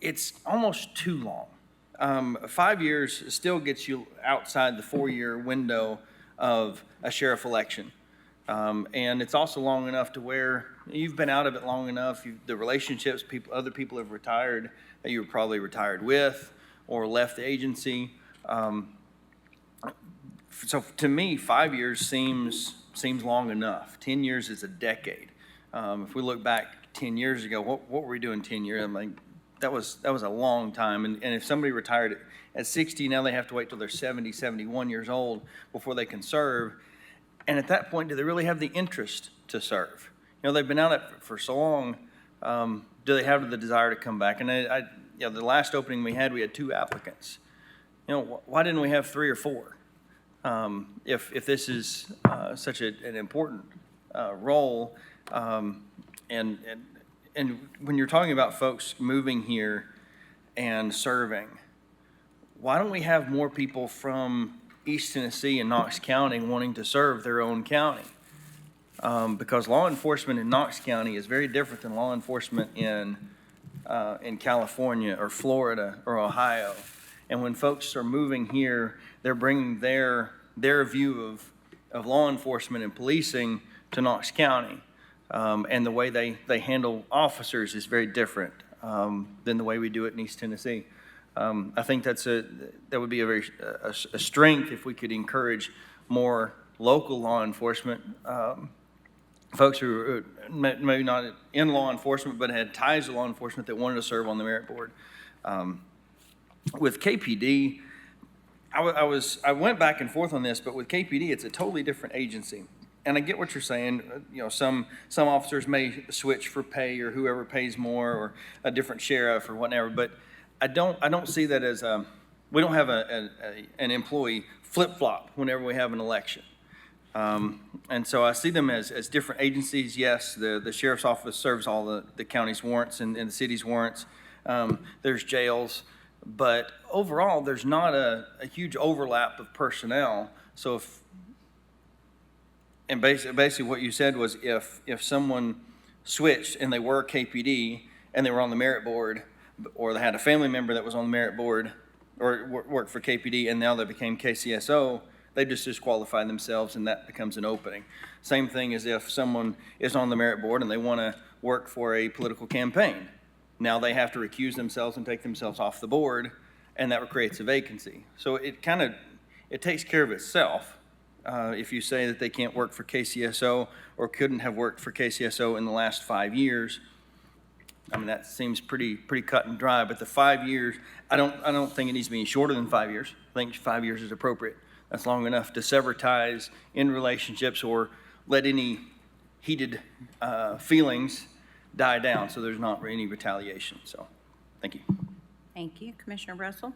it's almost too long. 5 years still gets you outside the 4-year window of a sheriff election. And it's also long enough to where you've been out of it long enough. The relationships other people have retired that you were probably retired with or left the agency. So to me, 5 years seems long enough. 10 years is a decade. If we look back 10 years ago, what were we doing 10 years? I mean, that was a long time. And if somebody retired at 60, now they have to wait till they're 70, 71 years old before they can serve. And at that point, do they really have the interest to serve? They've been out for so long. Do they have the desire to come back? And the last opening we had 2 applicants. Why didn't we have 3 or 4? If this is such an important role, and when you're talking about folks moving here and serving, why don't we have more people from East Tennessee and Knox County wanting to serve their own county? Because law enforcement in Knox County is very different than law enforcement in California or Florida or Ohio. And when folks are moving here, they're bringing their view of law enforcement and policing to Knox County. And the way they handle officers is very different than the way we do it in East Tennessee. I think that would be a strength if we could encourage more local law enforcement folks who maybe not in law enforcement but had ties to law enforcement that wanted to serve on the merit board. With KPD, I went back and forth on this, but with KPD, it's a totally different agency. And I get what you're saying. Some officers may switch for pay or whoever pays more or a different sheriff or whatever. But I don't see that as we don't have an employee flip-flop whenever we have an election. And so I see them as different agencies. Yes, the sheriff's office serves all the county's warrants and the city's warrants. There's jails. But overall, there's not a huge overlap of personnel. So basically what you said was if someone switched and they were KPD and they were on the merit board, or they had a family member that was on the merit board or worked for KPD and now they became KCSO, they just disqualify themselves and that becomes an opening. Same thing as if someone is on the merit board and they want to work for a political campaign. Now they have to recuse themselves and take themselves off the board, and that creates a vacancy. So it takes care of itself. If you say that they can't work for KCSO or couldn't have worked for KCSO in the last 5 years, I mean, that seems pretty cut and dry, but the 5 years, I don't think it needs to be shorter than 5 years. I think 5 years is appropriate. That's long enough to sever ties in relationships or let any heated feelings die down, so there's not any retaliation. So, thank you. Thank you. Commissioner Russell?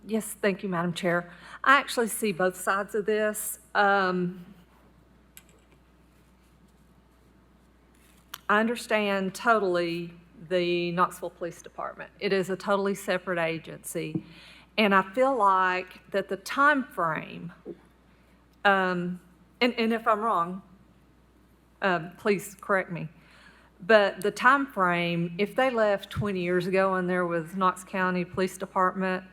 Yes, thank you, Madam Chair. I actually see both sides of this. I understand totally the Knoxville Police Department. It is a totally separate agency. And I feel like that the time frame, and if I'm wrong, please correct me, but the time frame, if they left 20 years ago and there was Knox County Police Department,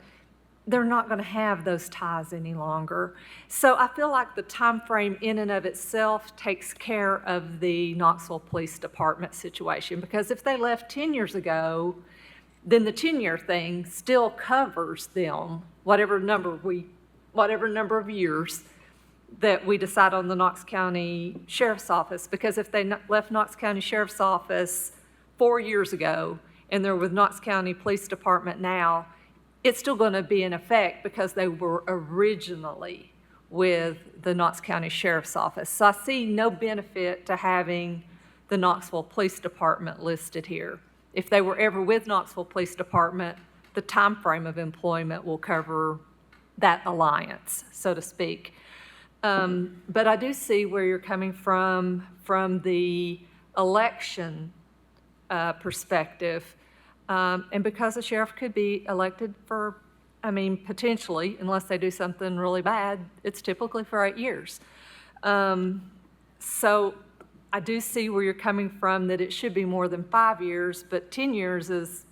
they're not going to have those ties any longer. So I feel like the time frame in and of itself takes care of the Knoxville Police Department situation, because if they left 10 years ago, then the 10-year thing still covers them, whatever number of years that we decide on the Knox County Sheriff's Office. Because if they left Knox County Sheriff's Office 4 years ago and they're with Knox County Police Department now, it's still going to be in effect because they were originally with the Knox County Sheriff's Office. So I see no benefit to having the Knoxville Police Department listed here. If they were ever with Knoxville Police Department, the time frame of employment will cover that alliance, so to speak. But I do see where you're coming from the election perspective. And because the sheriff could be elected for, potentially, unless they do something really bad, it's typically for 8 years. So I do see where you're coming from, that it should be more than 5 years, but 10 years is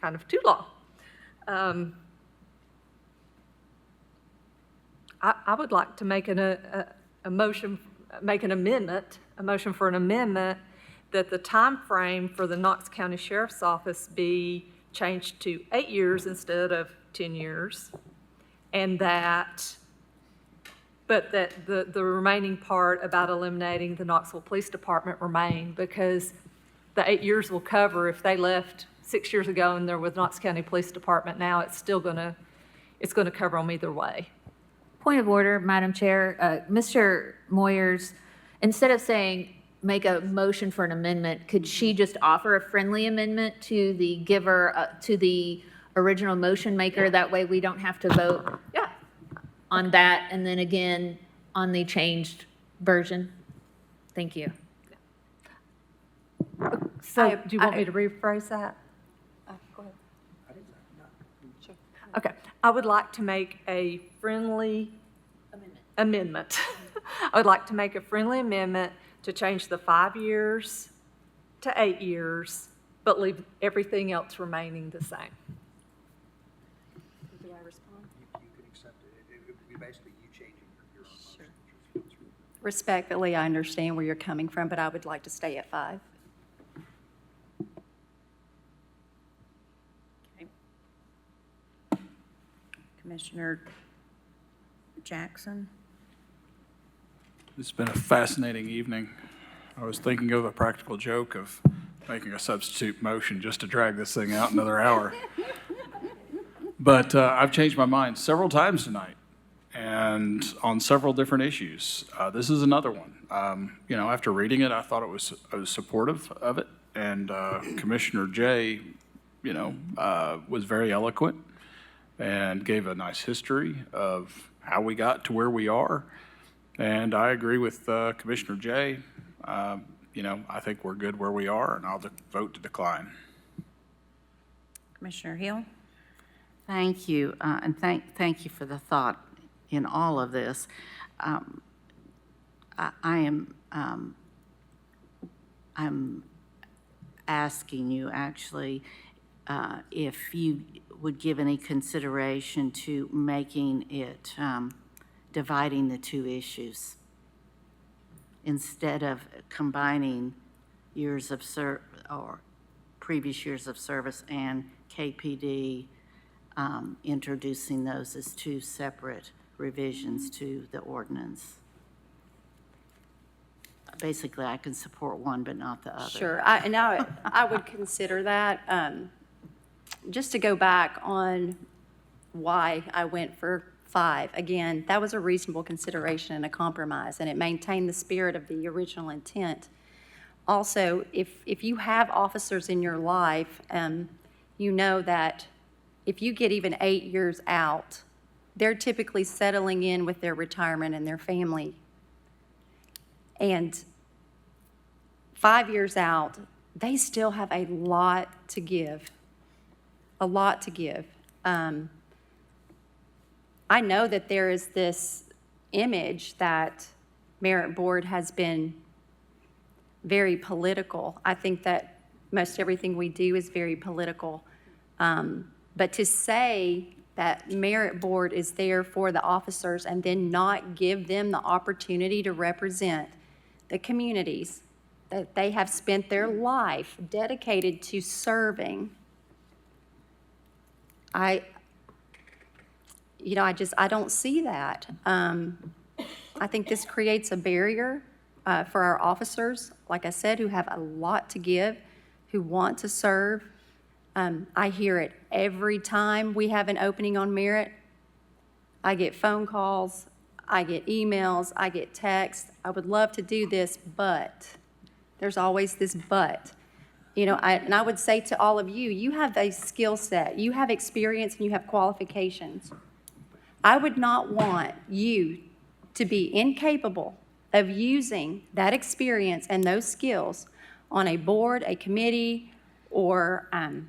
kind of too long. I would like to make a motion for an amendment that the time frame for the Knox County Sheriff's Office be changed to 8 years instead of 10 years, and that the remaining part about eliminating the Knoxville Police Department remain, because the 8 years will cover if they left 6 years ago and they're with Knox County Police Department now, it's gonna cover them either way. Point of order, Madam Chair. Mr. Moyers, instead of saying make a motion for an amendment, could she just offer a friendly amendment to the giver, to the original motion maker? That way we don't have to vote on that and then again on the changed version. Thank you. So do you want me to rephrase that? Go ahead. Okay, I would like to make a friendly amendment. I would like to make a friendly amendment to change the 5 years to 8 years, but leave everything else remaining the same. Do I respond? You could accept it. It would be basically you changing your own motion. Respectfully, I understand where you're coming from, but I would like to stay at 5. Commissioner Jackson? It's been a fascinating evening. I was thinking of a practical joke of making a substitute motion just to drag this thing out another hour. But I've changed my mind several times tonight and on several different issues. This is another one. After reading it, I thought I was supportive of it. And Commissioner Jay, was very eloquent and gave a nice history of how we got to where we are. And I agree with Commissioner Jay. I think we're good where we are, and I'll vote to decline. Commissioner Hill? Thank you, and thank you for the thought in all of I'm asking you actually if you would give any consideration to making it, dividing the two issues instead of combining years of or previous years of service and KPD, introducing those as two separate revisions to the ordinance. Basically, I can support one, but not the other. Sure, I would consider that. Just to go back on why I went for 5, again, that was a reasonable consideration and a compromise, and it maintained the spirit of the original intent. Also, if you have officers in your life, you know that if you get even 8 years out, they're typically settling in with their retirement and their family. And 5 years out, they still have a lot to give, a lot to give. I know that there is this image that Merit Board has been very political. I think that most everything we do is very political. But to say that Merit Board is there for the officers and then not give them the opportunity to represent the communities that they have spent their life dedicated to serving, I don't see that. I think this creates a barrier for our officers, like I said, who have a lot to give, who want to serve. I hear it every time we have an opening on Merit. I get phone calls, I get emails, I get texts. I would love to do this, but there's always this but. And I would say to all of you, you have a skill set, you have experience, and you have qualifications. I would not want you to be incapable of using that experience and those skills on a board, a committee, or a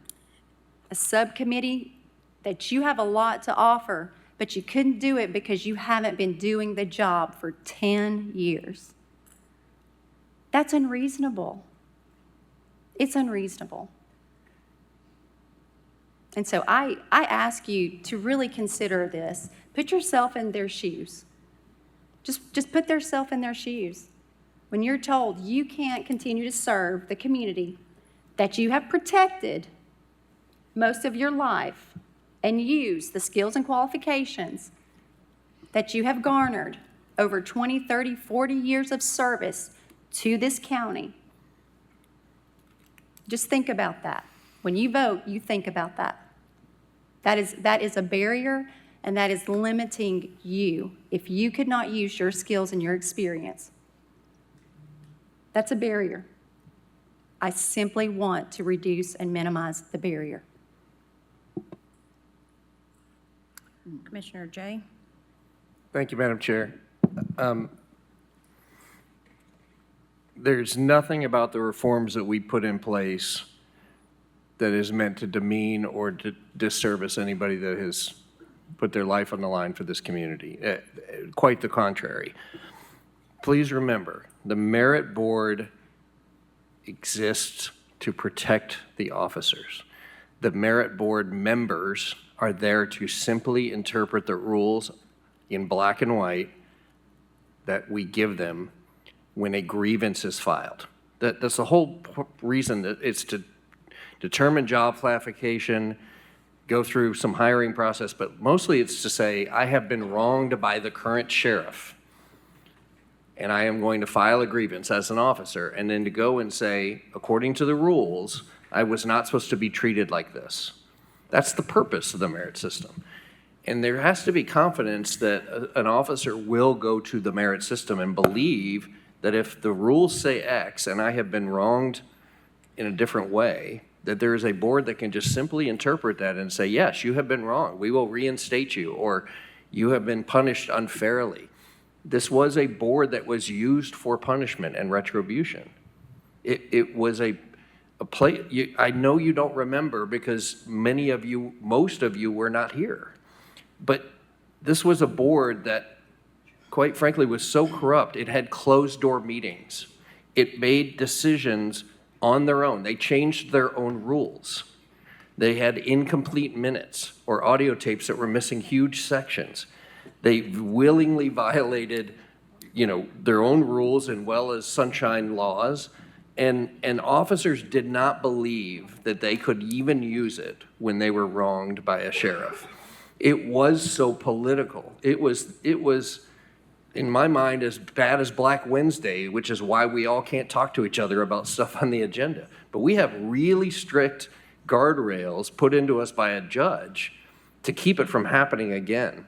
subcommittee that you have a lot to offer, but you couldn't do it because you haven't been doing the job for 10 years. That's unreasonable. It's unreasonable. And so I ask you to really consider this. Put yourself in their shoes. Just put yourself in their shoes. When you're told you can't continue to serve the community that you have protected most of your life and use the skills and qualifications that you have garnered over 20, 30, 40 years of service to this county. Just think about that. When you vote, you think about that. That is a barrier, and that is limiting you. If you could not use your skills and your experience, that's a barrier. I simply want to reduce and minimize the barrier. Commissioner Jay? Thank you, Madam Chair. There's nothing about the reforms that we put in place that is meant to demean or to disservice anybody that has put their life on the line for this community. Quite the contrary. Please remember, the Merit Board exists to protect the officers. The Merit Board members are there to simply interpret the rules in black and white that we give them when a grievance is filed. That's the whole reason, that it's to determine job classification, go through some hiring process, but mostly it's to say, I have been wronged by the current sheriff, and I am going to file a grievance as an officer, and then to go and say, according to the rules, I was not supposed to be treated like this. That's the purpose of the merit system. And there has to be confidence that an officer will go to the merit system and believe that if the rules say X and I have been wronged in a different way, that there is a board that can just simply interpret that and say, yes, you have been wrong. We will reinstate you, or you have been punished unfairly. This was a board that was used for punishment and retribution. It was a play. I know you don't remember because many of you, most of you were not here. But this was a board that, quite frankly, was so corrupt, it had closed-door meetings. It made decisions on their own. They changed their own rules. They had incomplete minutes or audio tapes that were missing huge sections. They willingly violated, their own rules as well as sunshine laws. And officers did not believe that they could even use it when they were wronged by a sheriff. It was so political. It was, in my mind, as bad as Black Wednesday, which is why we all can't talk to each other about stuff on the agenda. But we have really strict guardrails put into us by a judge to keep it from happening again.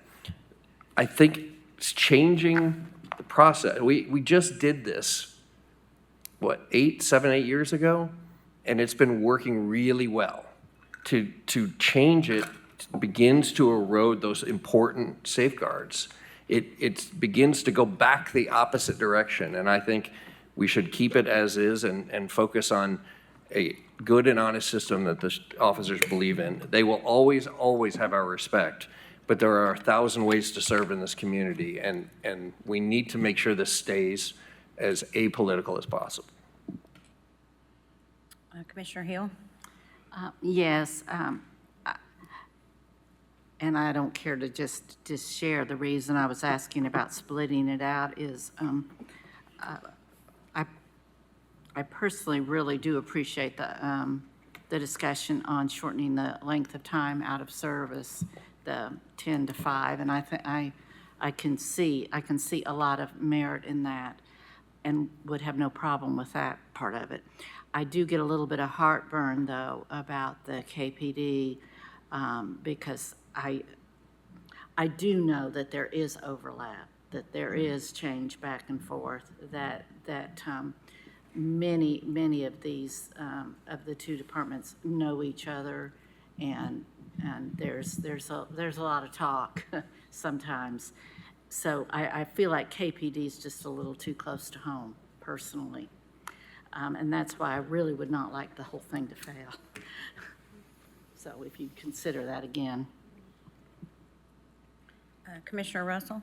I think it's changing the process. We just did this, 7, 8 years ago? And it's been working really well. To change it begins to erode those important safeguards. It begins to go back the opposite direction, and I think we should keep it as is and focus on a good and honest system that the officers believe in. They will always, always have our respect, but there are 1,000 ways to serve in this community, and we need to make sure this stays as apolitical as possible. Commissioner Hill? Yes, and I don't care to just share. The reason I was asking about splitting it out is I personally really do appreciate the discussion on shortening the length of time out of service, the 10 to 5, and I can see a lot of merit in that, and would have no problem with that part of it. I do get a little bit of heartburn, though, about the KPD, because I do know that there is overlap, that there is change back and forth, that many of these of the two departments know each other, and there's a lot of talk sometimes. So I feel like KPD is just a little too close to home, personally. And that's why I really would not like the whole thing to fail. So if you consider that again. Commissioner Russell?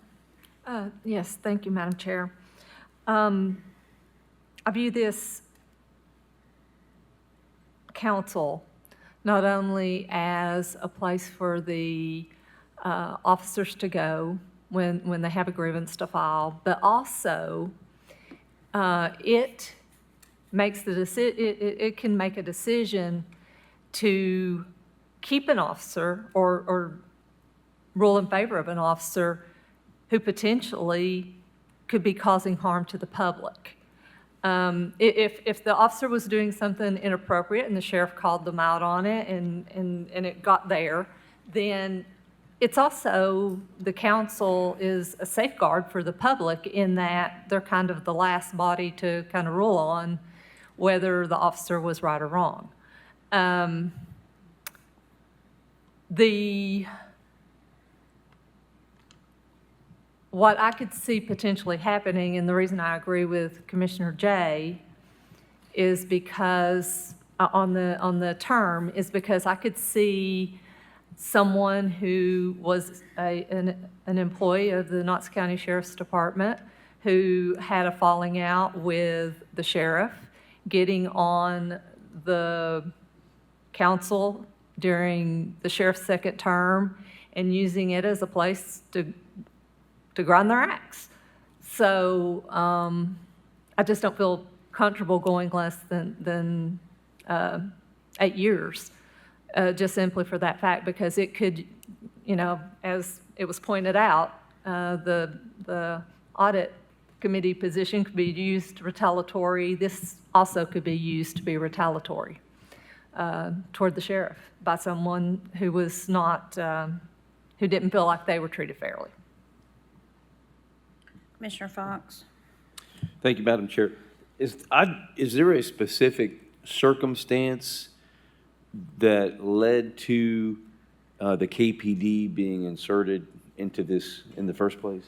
Yes, thank you, Madam Chair. I view this council not only as a place for the officers to go when they have a grievance to file, but also it can make a decision to keep an officer or rule in favor of an officer who potentially could be causing harm to the public. If the officer was doing something inappropriate and the sheriff called them out on it and it got there, then it's also, the council is a safeguard for the public in that they're kind of the last body to kind of rule on whether the officer was right or wrong. What I could see potentially happening, and the reason I agree with Commissioner Jay, is because, on the term, is because I could see someone who was an employee of the Knox County Sheriff's Department who had a falling out with the sheriff, getting on the council during the sheriff's second term and using it as a place to grind their axe. So I just don't feel comfortable going less than 8 years, just simply for that fact, because it could, as it was pointed out, the audit committee position could be used retaliatory. This also could be used to be retaliatory toward the sheriff by someone who was not, who didn't feel like they were treated fairly. Commissioner Fox? Thank you, Madam Chair. Is there a specific circumstance that led to the KPD being inserted into this in the first place?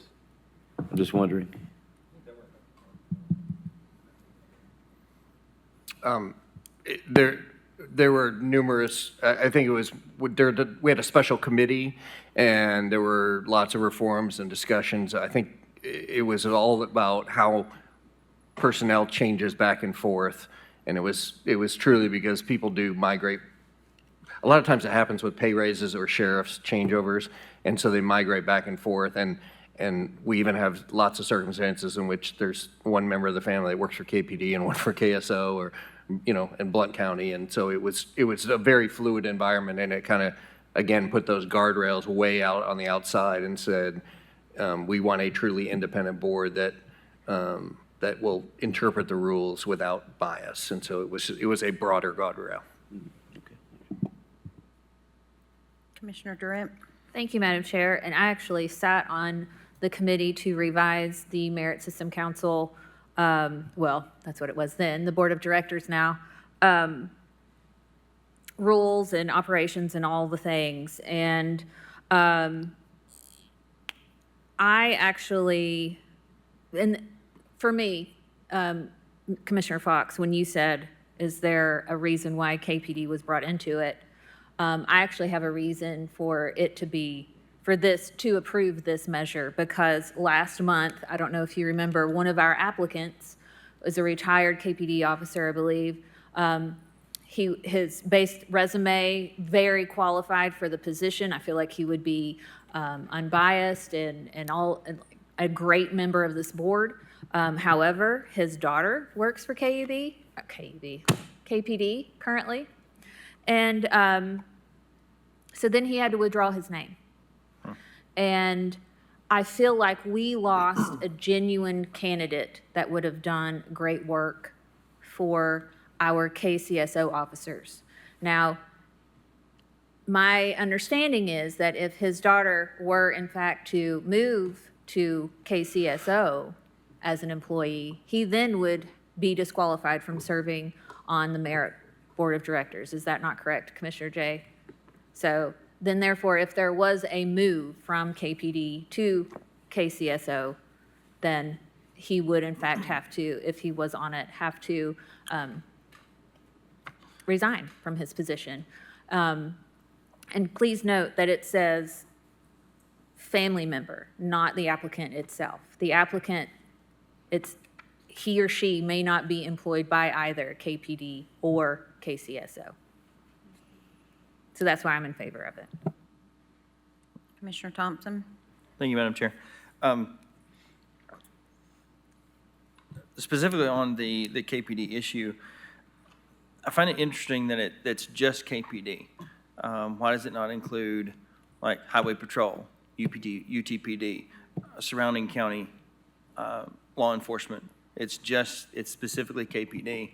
I'm just wondering. There were numerous, I think it was, we had a special committee, and there were lots of reforms and discussions. I think it was all about how personnel changes back and forth, and it was truly because people do migrate. A lot of times it happens with pay raises or sheriff's changeovers, and so they migrate back and forth, and we even have lots of circumstances in which there's one member of the family that works for KPD and one for KSO, or, you know, in Blount County, and so it was a very fluid environment, and it kind of, again, put those guardrails way out on the outside and said, we want a truly independent board that will interpret the rules without bias, and so it was a broader guardrail. Commissioner Durant? Thank you, Madam Chair. And I actually sat on the committee to revise the Merit System Council, well, that's what it was then, the Board of Directors now, rules and operations and all the things. And I actually, and for me, Commissioner Fox, when you said, is there a reason why KPD was brought into it? I actually have a reason for it to be, for this, to approve this measure, because last month, I don't know if you remember, one of our applicants was a retired KPD officer, I believe. His base resume, very qualified for the position. I feel like he would be unbiased and a great member of this board. However, his daughter works for KPD currently. And so then he had to withdraw his name. And I feel like we lost a genuine candidate that would have done great work for our KCSO officers. Now, my understanding is that if his daughter were in fact to move to KCSO as an employee, he then would be disqualified from serving on the Merit Board of Directors. Is that not correct, Commissioner Jay? So then therefore, if there was a move from KPD to KCSO, then he would in fact have to, if he was on it, have to resign from his position. And please note that it says family member, not the applicant itself. The applicant, he or she may not be employed by either KPD or KCSO. So that's why I'm in favor of it. Commissioner Thompson? Thank you, Madam Chair. Specifically on the KPD issue, I find it interesting that it's just KPD. Why does it not include like Highway Patrol, UTPD, surrounding county law enforcement? It's specifically KPD,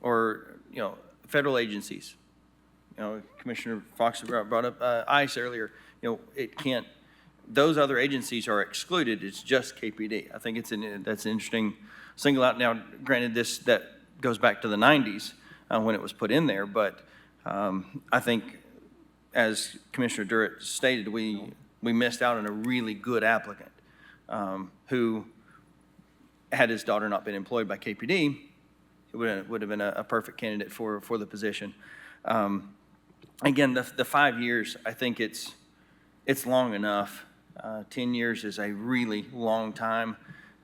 or, you know, federal agencies. You know, Commissioner Fox brought up ICE earlier. You know, it can't, those other agencies are excluded. It's just KPD. I think that's an interesting single out. Now, granted, that goes back to the 90s when it was put in there, but I think, as Commissioner Durrett stated, we missed out on a really good applicant who, had his daughter not been employed by KPD, it would have been a perfect candidate for the position. Again, the 5 years, I think it's long enough. 10 years is a really long time.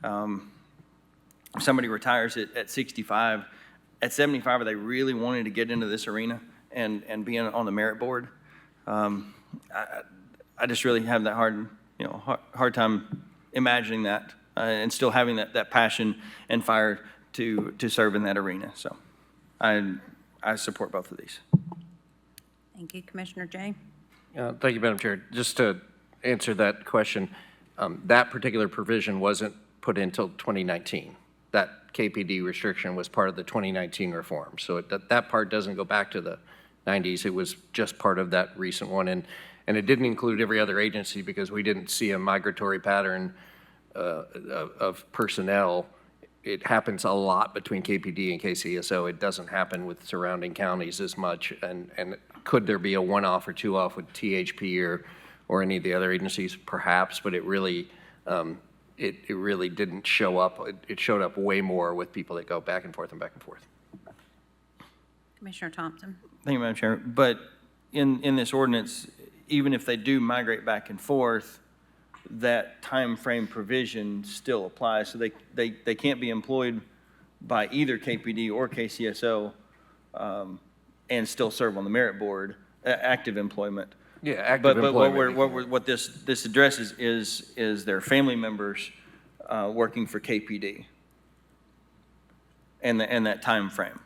If somebody retires at 65, at 75, are they really wanting to get into this arena and be on the merit board? I just really have that hard time imagining that and still having that passion and fire to serve in that arena. So I support both of these. Thank you. Commissioner Jay? Thank you, Madam Chair. Just to answer that question, that particular provision wasn't put in until 2019. That KPD restriction was part of the 2019 reform. So that part doesn't go back to the 90s. It was just part of that recent one. And it didn't include every other agency because we didn't see a migratory pattern of personnel. It happens a lot between KPD and KCSO. It doesn't happen with surrounding counties as much. And could there be a one-off or two-off with THP or any of the other agencies? Perhaps, but it really didn't show up. It showed up way more with people that go back and forth and back and forth. Commissioner Thompson? Thank you, Madam Chair. But in this ordinance, even if they do migrate back and forth, that time frame provision still applies. So they can't be employed by either KPD or KCSO and still serve on the merit board, active employment. Yeah, active But employment. what this addresses is their family members working for KPD and that timeframe.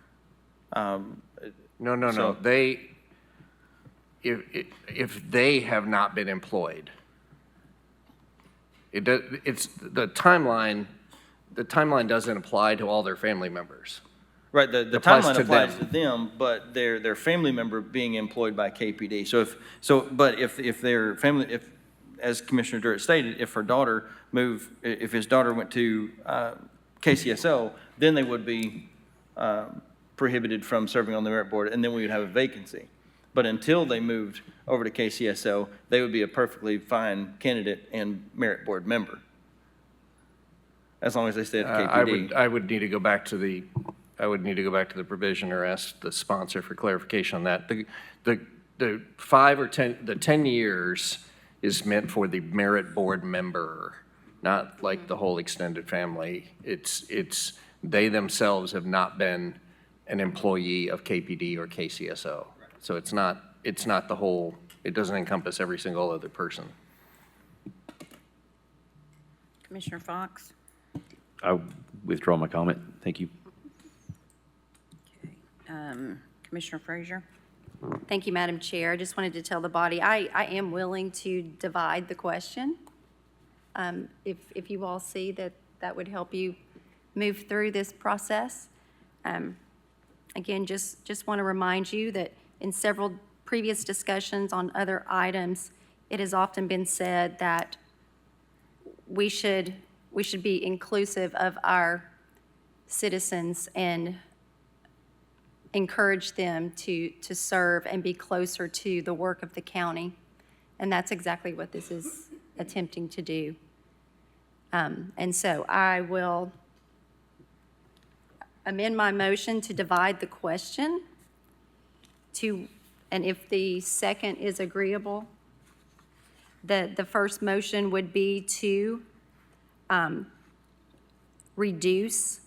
No. So- If they have not been employed, it's the timeline doesn't apply to all their family members. Right, the Applies timeline to applies them. to them, but their family member being employed by KPD. But if their family, as Commissioner Durrett stated, if if his daughter went to KCSO, then they would be prohibited from serving on the merit board, and then we would have a vacancy. But until they moved over to KCSO, they would be a perfectly fine candidate and merit board member, as long as they stayed at KPD. I would need to go back to the provision or ask the sponsor for clarification on that. The 5 or 10, the 10 years is meant for the merit board member, not like the whole extended family. It's they themselves have not been an employee of KPD or KCSO. So it's not the whole, it doesn't encompass every single other person. Commissioner Fox? I withdraw my comment. Thank you. Commissioner Frazier? Thank you, Madam Chair. I just wanted to tell the body, I am willing to divide the question. If you all see that would help you move through this process. Again, just want to remind you that in several previous discussions on other items, it has often been said that we should be inclusive of our citizens and encourage them to serve and be closer to the work of the county. And that's exactly what this is attempting to do. And so I will amend my motion to divide the question and if the second is agreeable, the first motion would be to reduce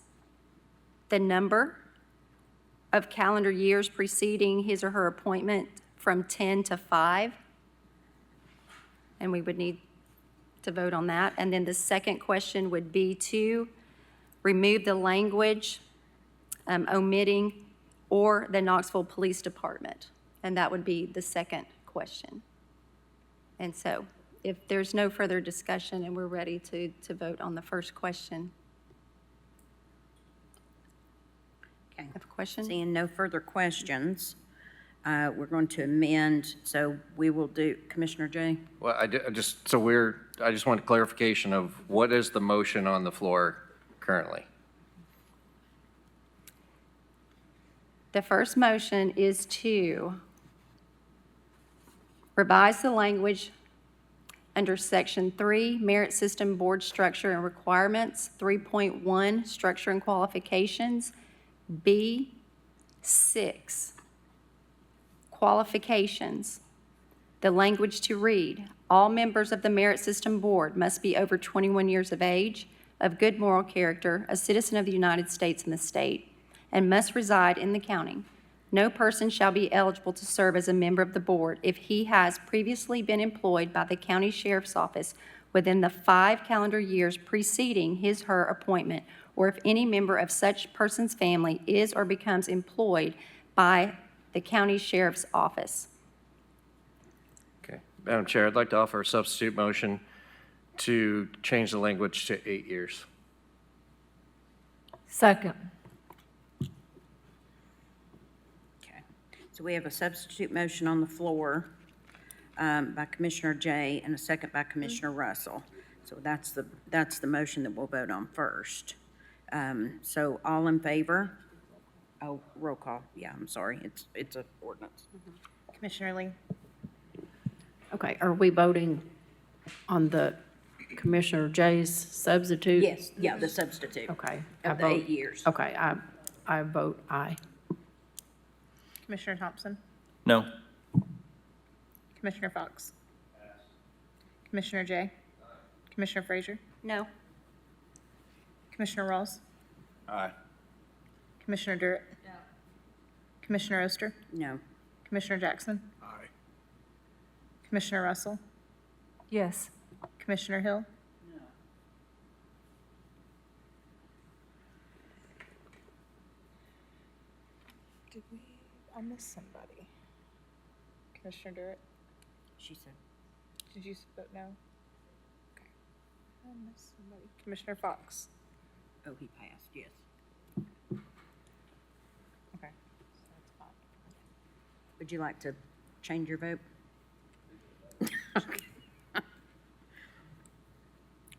the number of calendar years preceding his or her appointment from 10 to 5. And we would need to vote on that. And then the second question would be to remove the language omitting or the Knoxville Police Department. And that would be the second question. And so if there's no further discussion and we're ready to vote on the first question. Okay. Have a question? Seeing no further questions, we're going to amend, so we will do, Commissioner Jay? Well, I just want clarification of what is the motion on the floor currently? The first motion is to revise the language under Section 3, Merit System Board Structure and Requirements, 3.1, Structure and Qualifications, B6, Qualifications. The language to read, all members of the Merit System Board must be over 21 years of age, of good moral character, a citizen of the United States and the state, and must reside in the county. No person shall be eligible to serve as a member of the board if he has previously been employed by the county sheriff's office within the 5 calendar years preceding his/her appointment, or if any member of such person's family is or becomes employed by the county sheriff's office. Okay. Madam Chair, I'd like to offer a substitute motion to change the language to 8 years. Second. Okay. So we have a substitute motion on the floor by Commissioner Jay and a second by Commissioner Russell. So that's the motion that we'll vote on first. So all in favor? Oh, roll call. Yeah, I'm sorry. It's an ordinance. Commissioner Lee? Okay, are we voting on the Commissioner Jay's substitute? Yes, yeah, the substitute. Okay. Of the 8 years. Okay, I vote aye. Commissioner Thompson? No. Commissioner Fox? Commissioner Jay? Commissioner Frazier? No. Commissioner Rawls? Aye. Commissioner Durrett? Commissioner Oster? No. Commissioner Jackson? Aye. Commissioner Russell? Yes. Commissioner Hill? Did we, I missed somebody. Commissioner Durrett? She said. Did you vote no? Okay. I missed somebody. Commissioner Fox? Oh, he passed, yes. Okay. So that's fine. Would you like to change your vote?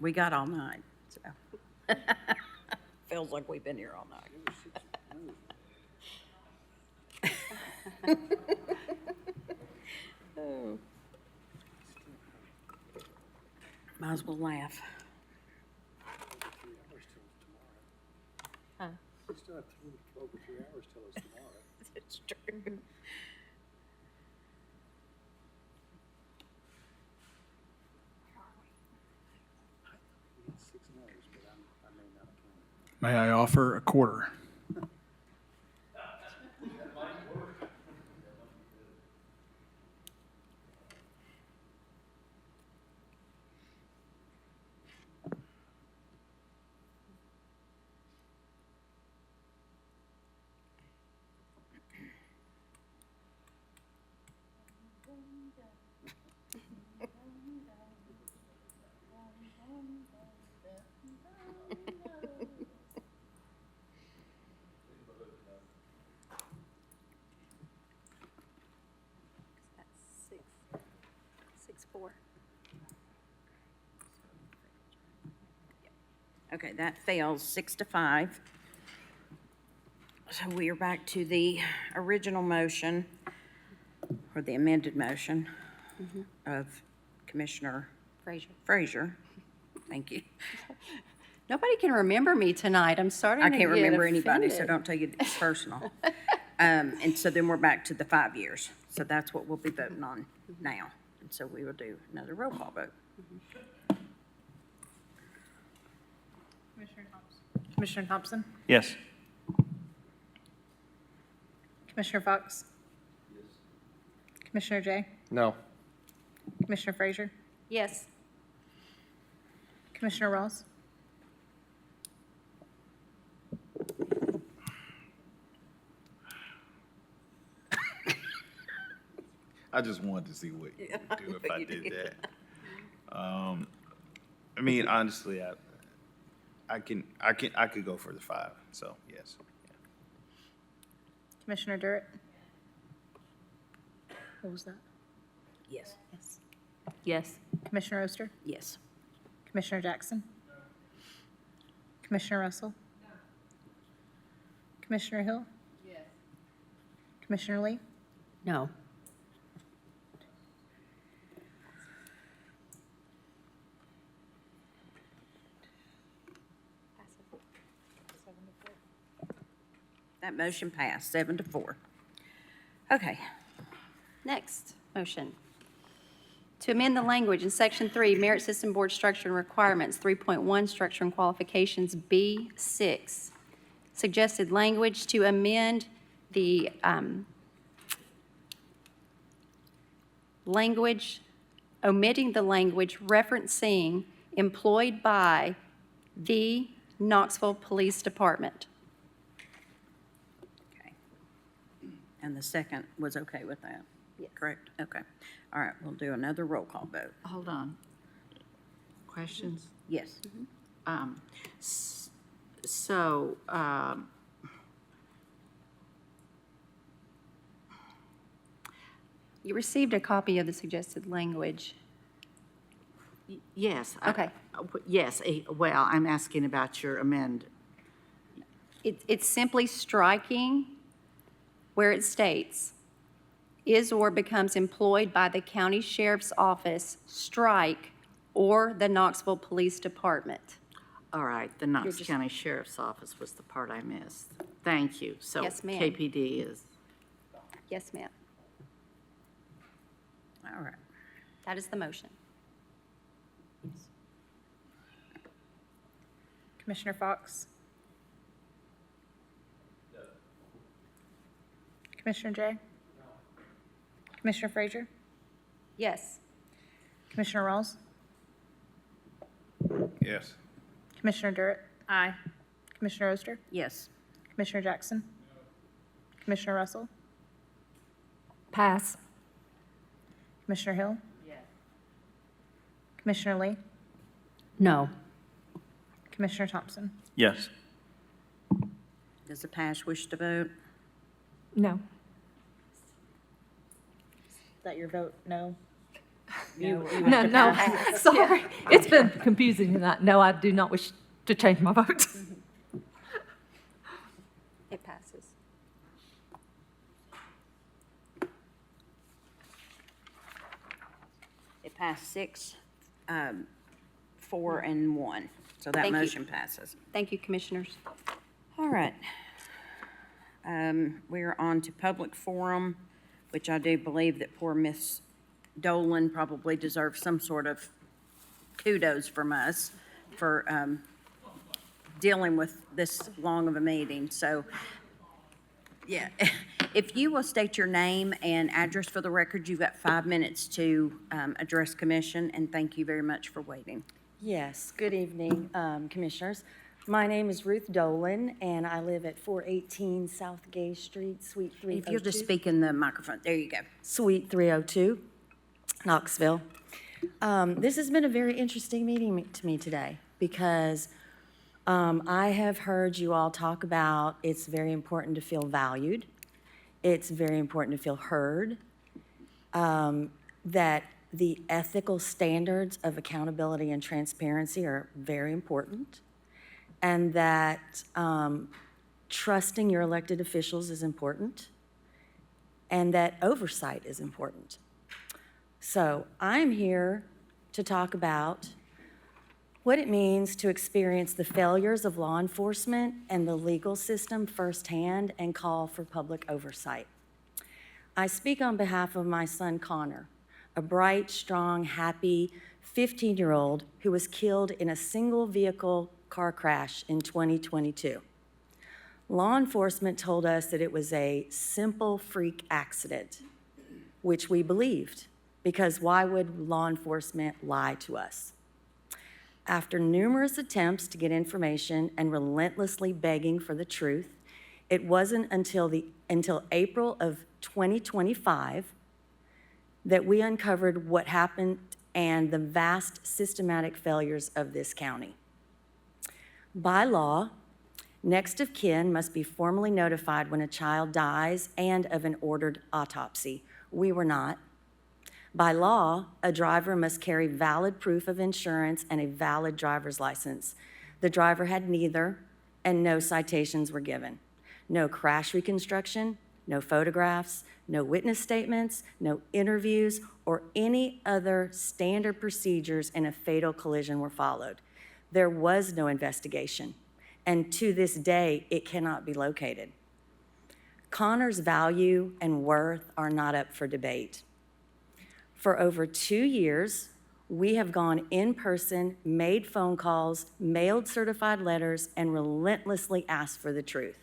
We got all night, so. Feels like we've been here all night. Oh. Might as well laugh. We still have over 3 hours till it's tomorrow. It's true. May I offer a quarter? That's 6-4. Okay, that fails 6-5. So we are back to the original motion, or the amended motion of Commissioner Frazier. Thank you. Nobody can remember me tonight. I'm starting I to can't get remember anybody, so offended. don't take it personal. And so then we're back to the 5 years. So that's what we'll be voting on now. And so we will do another roll call vote. Commissioner Thompson? Commissioner Thompson? Yes. Commissioner Fox? Yes. Commissioner Jay? No. Commissioner Frazier? Yes. Commissioner Rawls? I just wanted to see what you would do if I did that. I mean, honestly, I could go for the 5, so yes. Commissioner Durrett? What was that? Yes. Yes. Yes. Commissioner Oster? Yes. Commissioner Jackson? Commissioner Russell? Commissioner Hill? Yes. Commissioner Lee? No. That motion passed, 7-4. Okay. Next motion. To amend the language in Section 3, Merit System Board Structure and Requirements, 3.1, Structure and Qualifications, B6. Suggested language to amend the language, omitting the language referencing employed by the Knoxville Police Department. Okay. And the second was okay with that? Yes. Correct? Okay. All right, we'll do another roll call vote. Hold on. Questions? Yes. So, You received a copy of the suggested language. yes. Okay. Yes, well, I'm asking about your amend. It's simply striking where it states, is or becomes employed by the county sheriff's office, strike, or the Knoxville Police Department. All right, the Knox just- County Sheriff's Office was the part I missed. Thank you. So Yes, ma'am. KPD is, Yes, ma'am. All right. That is the motion. Commissioner Fox? Commissioner Jay? Commissioner Frazier? Yes. Commissioner Rawls? Yes. Commissioner Durrett? Aye. Commissioner Oster? Yes. Commissioner Jackson? Commissioner Russell? Pass. Commissioner Hill? Commissioner Lee? No. Commissioner Thompson? Yes. Does the pass wish to vote? No. Is that your vote? No? No, sorry. It's been confusing tonight. No, I do not wish to change my vote. It passes. It passed 6, 4, and 1. So that Thank you. motion passes. Thank you, Commissioners. All right. We're on to public forum, which I do believe that poor Miss Dolan probably deserves some sort of kudos from us for dealing with this long of a meeting. So, yeah, if you will state your name and address for the record, you've got 5 minutes to address commission, and thank you very much for waiting. Yes, good evening, Commissioners. My name is Ruth Dolan, and I live at 418 South Gay Street, Suite 302. If you'll just speak in the microphone, there you go. Suite 302, Knoxville. This has been a very interesting meeting to me today because I have heard you all talk about it's very important to feel valued. It's very important to feel heard. That the ethical standards of accountability and transparency are very important. And that trusting your elected officials is important. And that oversight is important. So I'm here to talk about what it means to experience the failures of law enforcement and the legal system firsthand and call for public oversight. I speak on behalf of my son, Connor, a bright, strong, happy 15-year-old who was killed in a single vehicle car crash in 2022. Law enforcement told us that it was a simple freak accident, which we believed, because why would law enforcement lie to us? After numerous attempts to get information and relentlessly begging for the truth, it wasn't until April of 2025 that we uncovered what happened and the vast systematic failures of this county. By law, next of kin must be formally notified when a child dies and of an ordered autopsy. We were not. By law, a driver must carry valid proof of insurance and a valid driver's license. The driver had neither, and no citations were given. No crash reconstruction, no photographs, no witness statements, no interviews, or any other standard procedures in a fatal collision were followed. There was no investigation, and to this day, it cannot be located. Connor's value and worth are not up for debate. For over 2 years, we have gone in person, made phone calls, mailed certified letters, and relentlessly asked for the truth.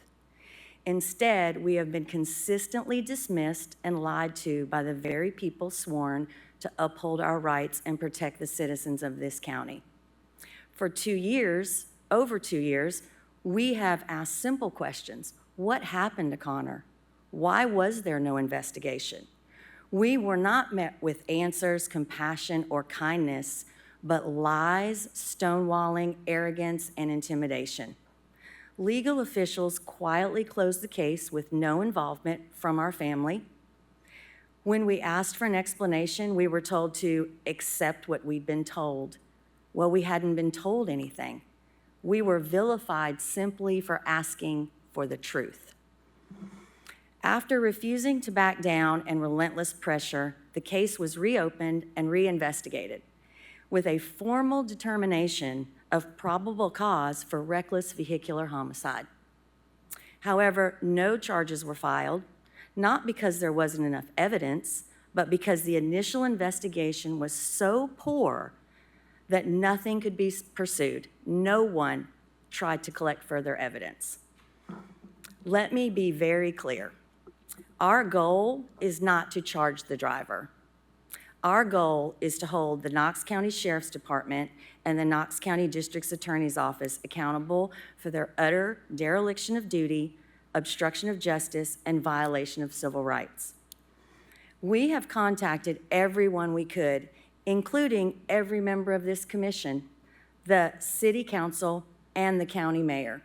Instead, we have been consistently dismissed and lied to by the very people sworn to uphold our rights and protect the citizens of this county. For 2 years, over 2 years, we have asked simple questions. What happened to Connor? Why was there no investigation? We were not met with answers, compassion, or kindness, but lies, stonewalling, arrogance, and intimidation. Legal officials quietly closed the case with no involvement from our family. When we asked for an explanation, we were told to accept what we'd been told. Well, we hadn't been told anything. We were vilified simply for asking for the truth. After refusing to back down and relentless pressure, the case was reopened and reinvestigated with a formal determination of probable cause for reckless vehicular homicide. However, no charges were filed, not because there wasn't enough evidence, but because the initial investigation was so poor that nothing could be pursued. No one tried to collect further evidence. Let me be very clear. Our goal is not to charge the driver. Our goal is to hold the Knox County Sheriff's Department and the Knox County District's Attorney's Office accountable for their utter dereliction of duty, obstruction of justice, and violation of civil rights. We have contacted everyone we could, including every member of this commission, the city council, and the county mayor.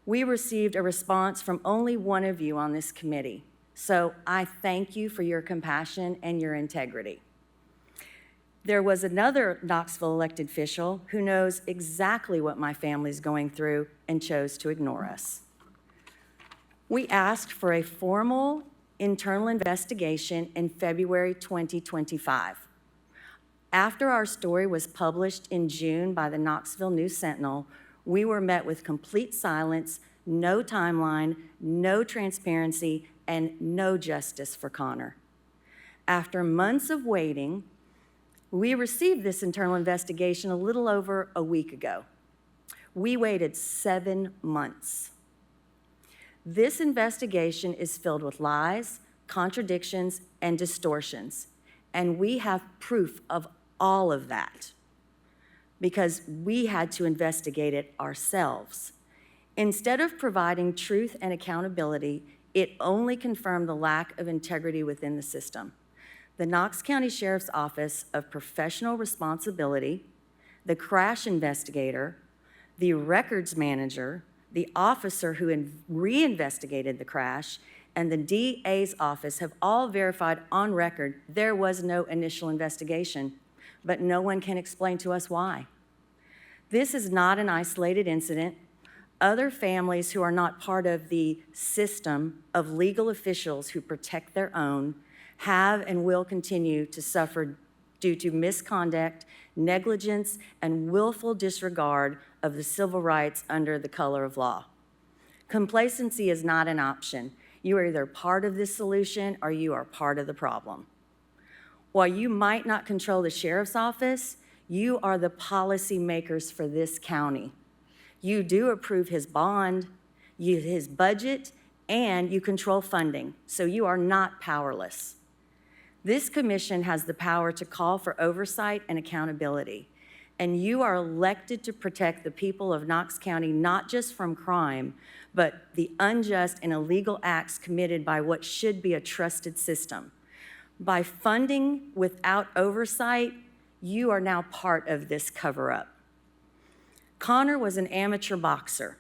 We received a response from only one of you on this committee, so I thank you for your compassion and your integrity. There was another Knoxville elected official who knows exactly what my family's going through and chose to ignore us. We asked for a formal internal investigation in February 2025. After our story was published in June by the Knoxville News Sentinel, we were met with complete silence, no timeline, no transparency, and no justice for Connor. After months of waiting, we received this internal investigation a little over a week ago. We waited 7 months. This investigation is filled with lies, contradictions, and distortions, and we have proof of all of that because we had to investigate it ourselves. Instead of providing truth and accountability, it only confirmed the lack of integrity within the system. The Knox County Sheriff's Office of Professional Responsibility, the crash investigator, the records manager, the officer who reinvestigated the crash, and the DA's office have all verified on record there was no initial investigation, but no one can explain to us why. This is not an isolated incident. Other families who are not part of the system of legal officials who protect their own have and will continue to suffer due to misconduct, negligence, and willful disregard of the civil rights under the color of law. Complacency is not an option. You are either part of this solution or you are part of the problem. While you might not control the sheriff's office, you are the policy makers for this county. You do approve his bond, his budget, and you control funding, so you are not powerless. This commission has the power to call for oversight and accountability, and you are elected to protect the people of Knox County not just from crime, but the unjust and illegal acts committed by what should be a trusted system. By funding without oversight, you are now part of this cover-up. Connor was an amateur boxer.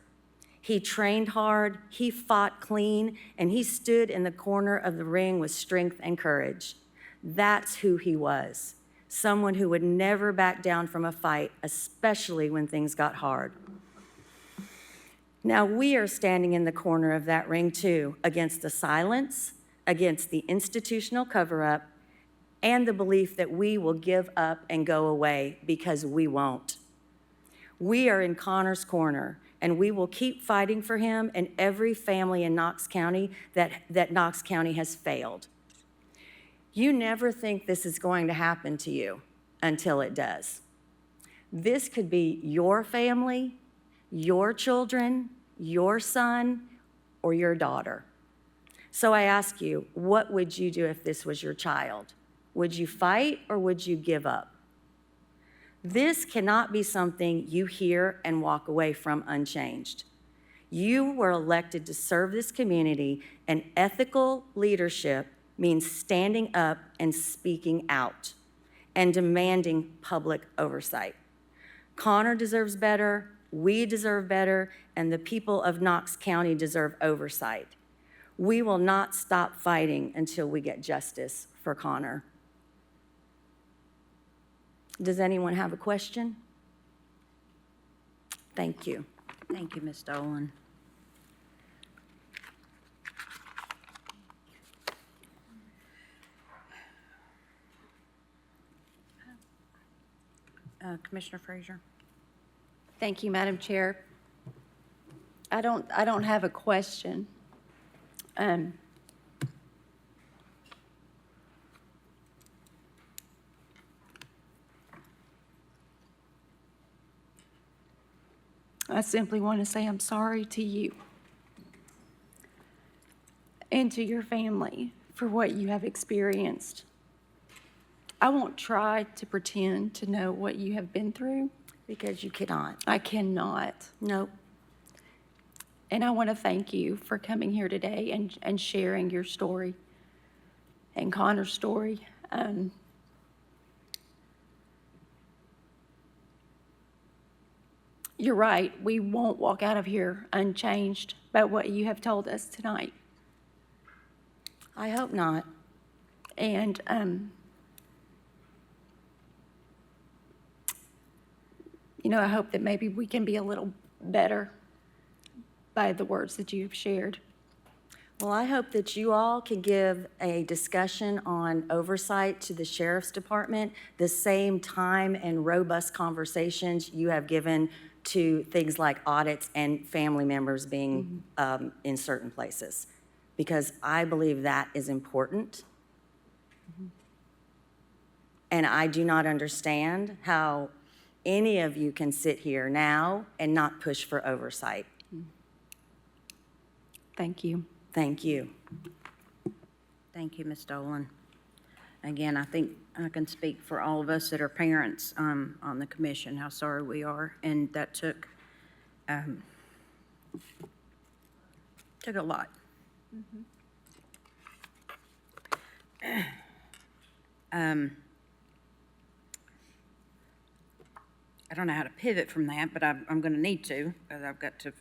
He trained hard, he fought clean, and he stood in the corner of the ring with strength and courage. That's who he was, someone who would never back down from a fight, especially when things got hard. Now we are standing in the corner of that ring too, against the silence, against the institutional cover-up, and the belief that we will give up and go away because we won't. We are in Connor's corner, and we will keep fighting for him and every family in Knox County that Knox County has failed. You never think this is going to happen to you until it does. This could be your family, your children, your son, or your daughter. So I ask you, what would you do if this was your child? Would you fight or would you give up? This cannot be something you hear and walk away from unchanged. You were elected to serve this community, and ethical leadership means standing up and speaking out and demanding public oversight. Connor deserves better, we deserve better, and the people of Knox County deserve oversight. We will not stop fighting until we get justice for Connor. Does anyone have a question? Thank you. Thank you, Ms. Dolan. Commissioner Frazier. Thank you, Madam Chair. I don't have a question. I simply want to say I'm sorry to you and to your family for what you have experienced. I won't try to pretend to know what you have been through. Because you cannot. I cannot. Nope. And I want to thank you for coming here today and sharing your story and Connor's story. You're right. We won't walk out of here unchanged by what you have told us tonight. I hope not. And I hope that maybe we can be a little better by the words that you have shared. Well, I hope that you all can give a discussion on oversight to the Sheriff's Department the same time and robust conversations you have given to things like audits and family members being in certain places, because I believe that is important. And I do not understand how any of you can sit here now and not push for oversight. Thank you. Thank you. Thank you, Ms. Dolan. Again, I think I can speak for all of us that are parents on the commission, how sorry we are, and that took a lot. I don't know how to pivot from that, but I'm going to need to, because I've got to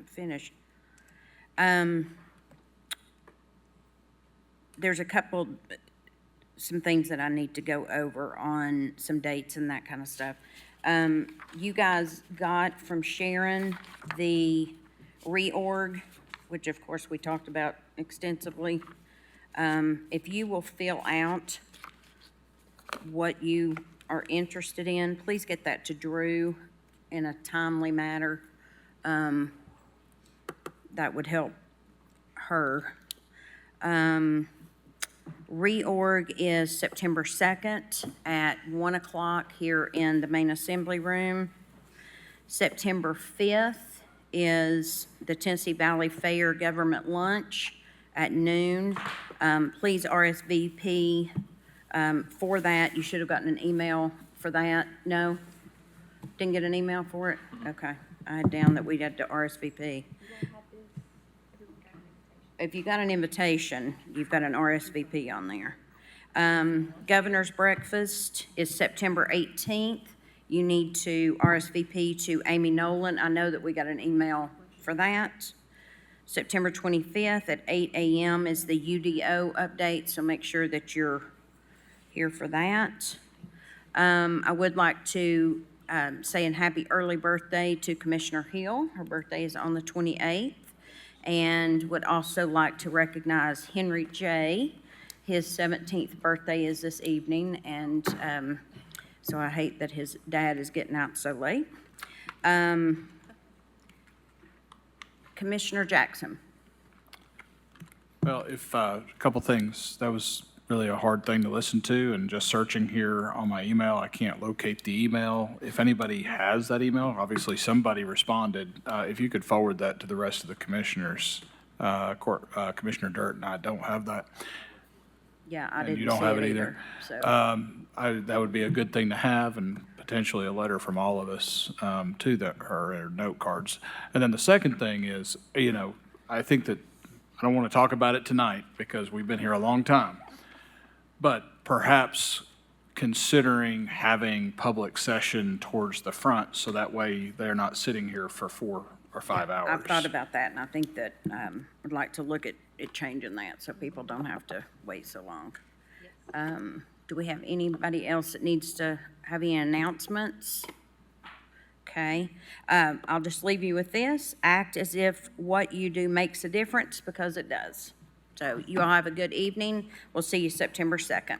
finish. There's some things that I need to go over on some dates and that kind of stuff. You guys got from Sharon the reorg, which of course we talked about extensively. If you will fill out what you are interested in, please get that to Drew in a timely manner. That would help her. Reorg is September 2nd at 1 o'clock here in the main assembly room. September 5th is the Tennessee Valley Fair Government Lunch at noon. Please RSVP for that. You should have gotten an email for that. No? Didn't get an email for it? Okay. I had down that we had to RSVP. If you got an invitation, you've got an RSVP on there. Governor's Breakfast is September 18th. You need to RSVP to Amy Nolan. I know that we got an email for that. September 25th at 8 a.m. is the UDO update, so make sure that you're here for that. I would like to say a happy early birthday to Commissioner Hill. Her birthday is on the 28th. And would also like to recognize Henry J. His 17th birthday is this evening, and so I hate that his dad is getting out so late. Commissioner Jackson. Well, a couple things. That was really a hard thing to listen to, and just searching here on my email, I can't locate the email. If anybody has that email, obviously somebody responded. If you could forward that to the rest of the commissioners, Commissioner Dirt and I don't have that. Yeah, I And didn't you don't see have it it either. either. That would be a good thing to have, and potentially a letter from all of us to her note cards. And then the second thing is, I think that I don't want to talk about it tonight because we've been here a long time. But perhaps considering having public session towards the front, so that way they're not sitting here for 4 or 5 hours. I've thought about that, and I think that I'd like to look at it changing that so people don't have to wait so long. Do we have anybody else that needs to have any announcements? Okay. I'll just leave you with this. Act as if what you do makes a difference, because it does. So you all have a good evening. We'll see you September 2nd.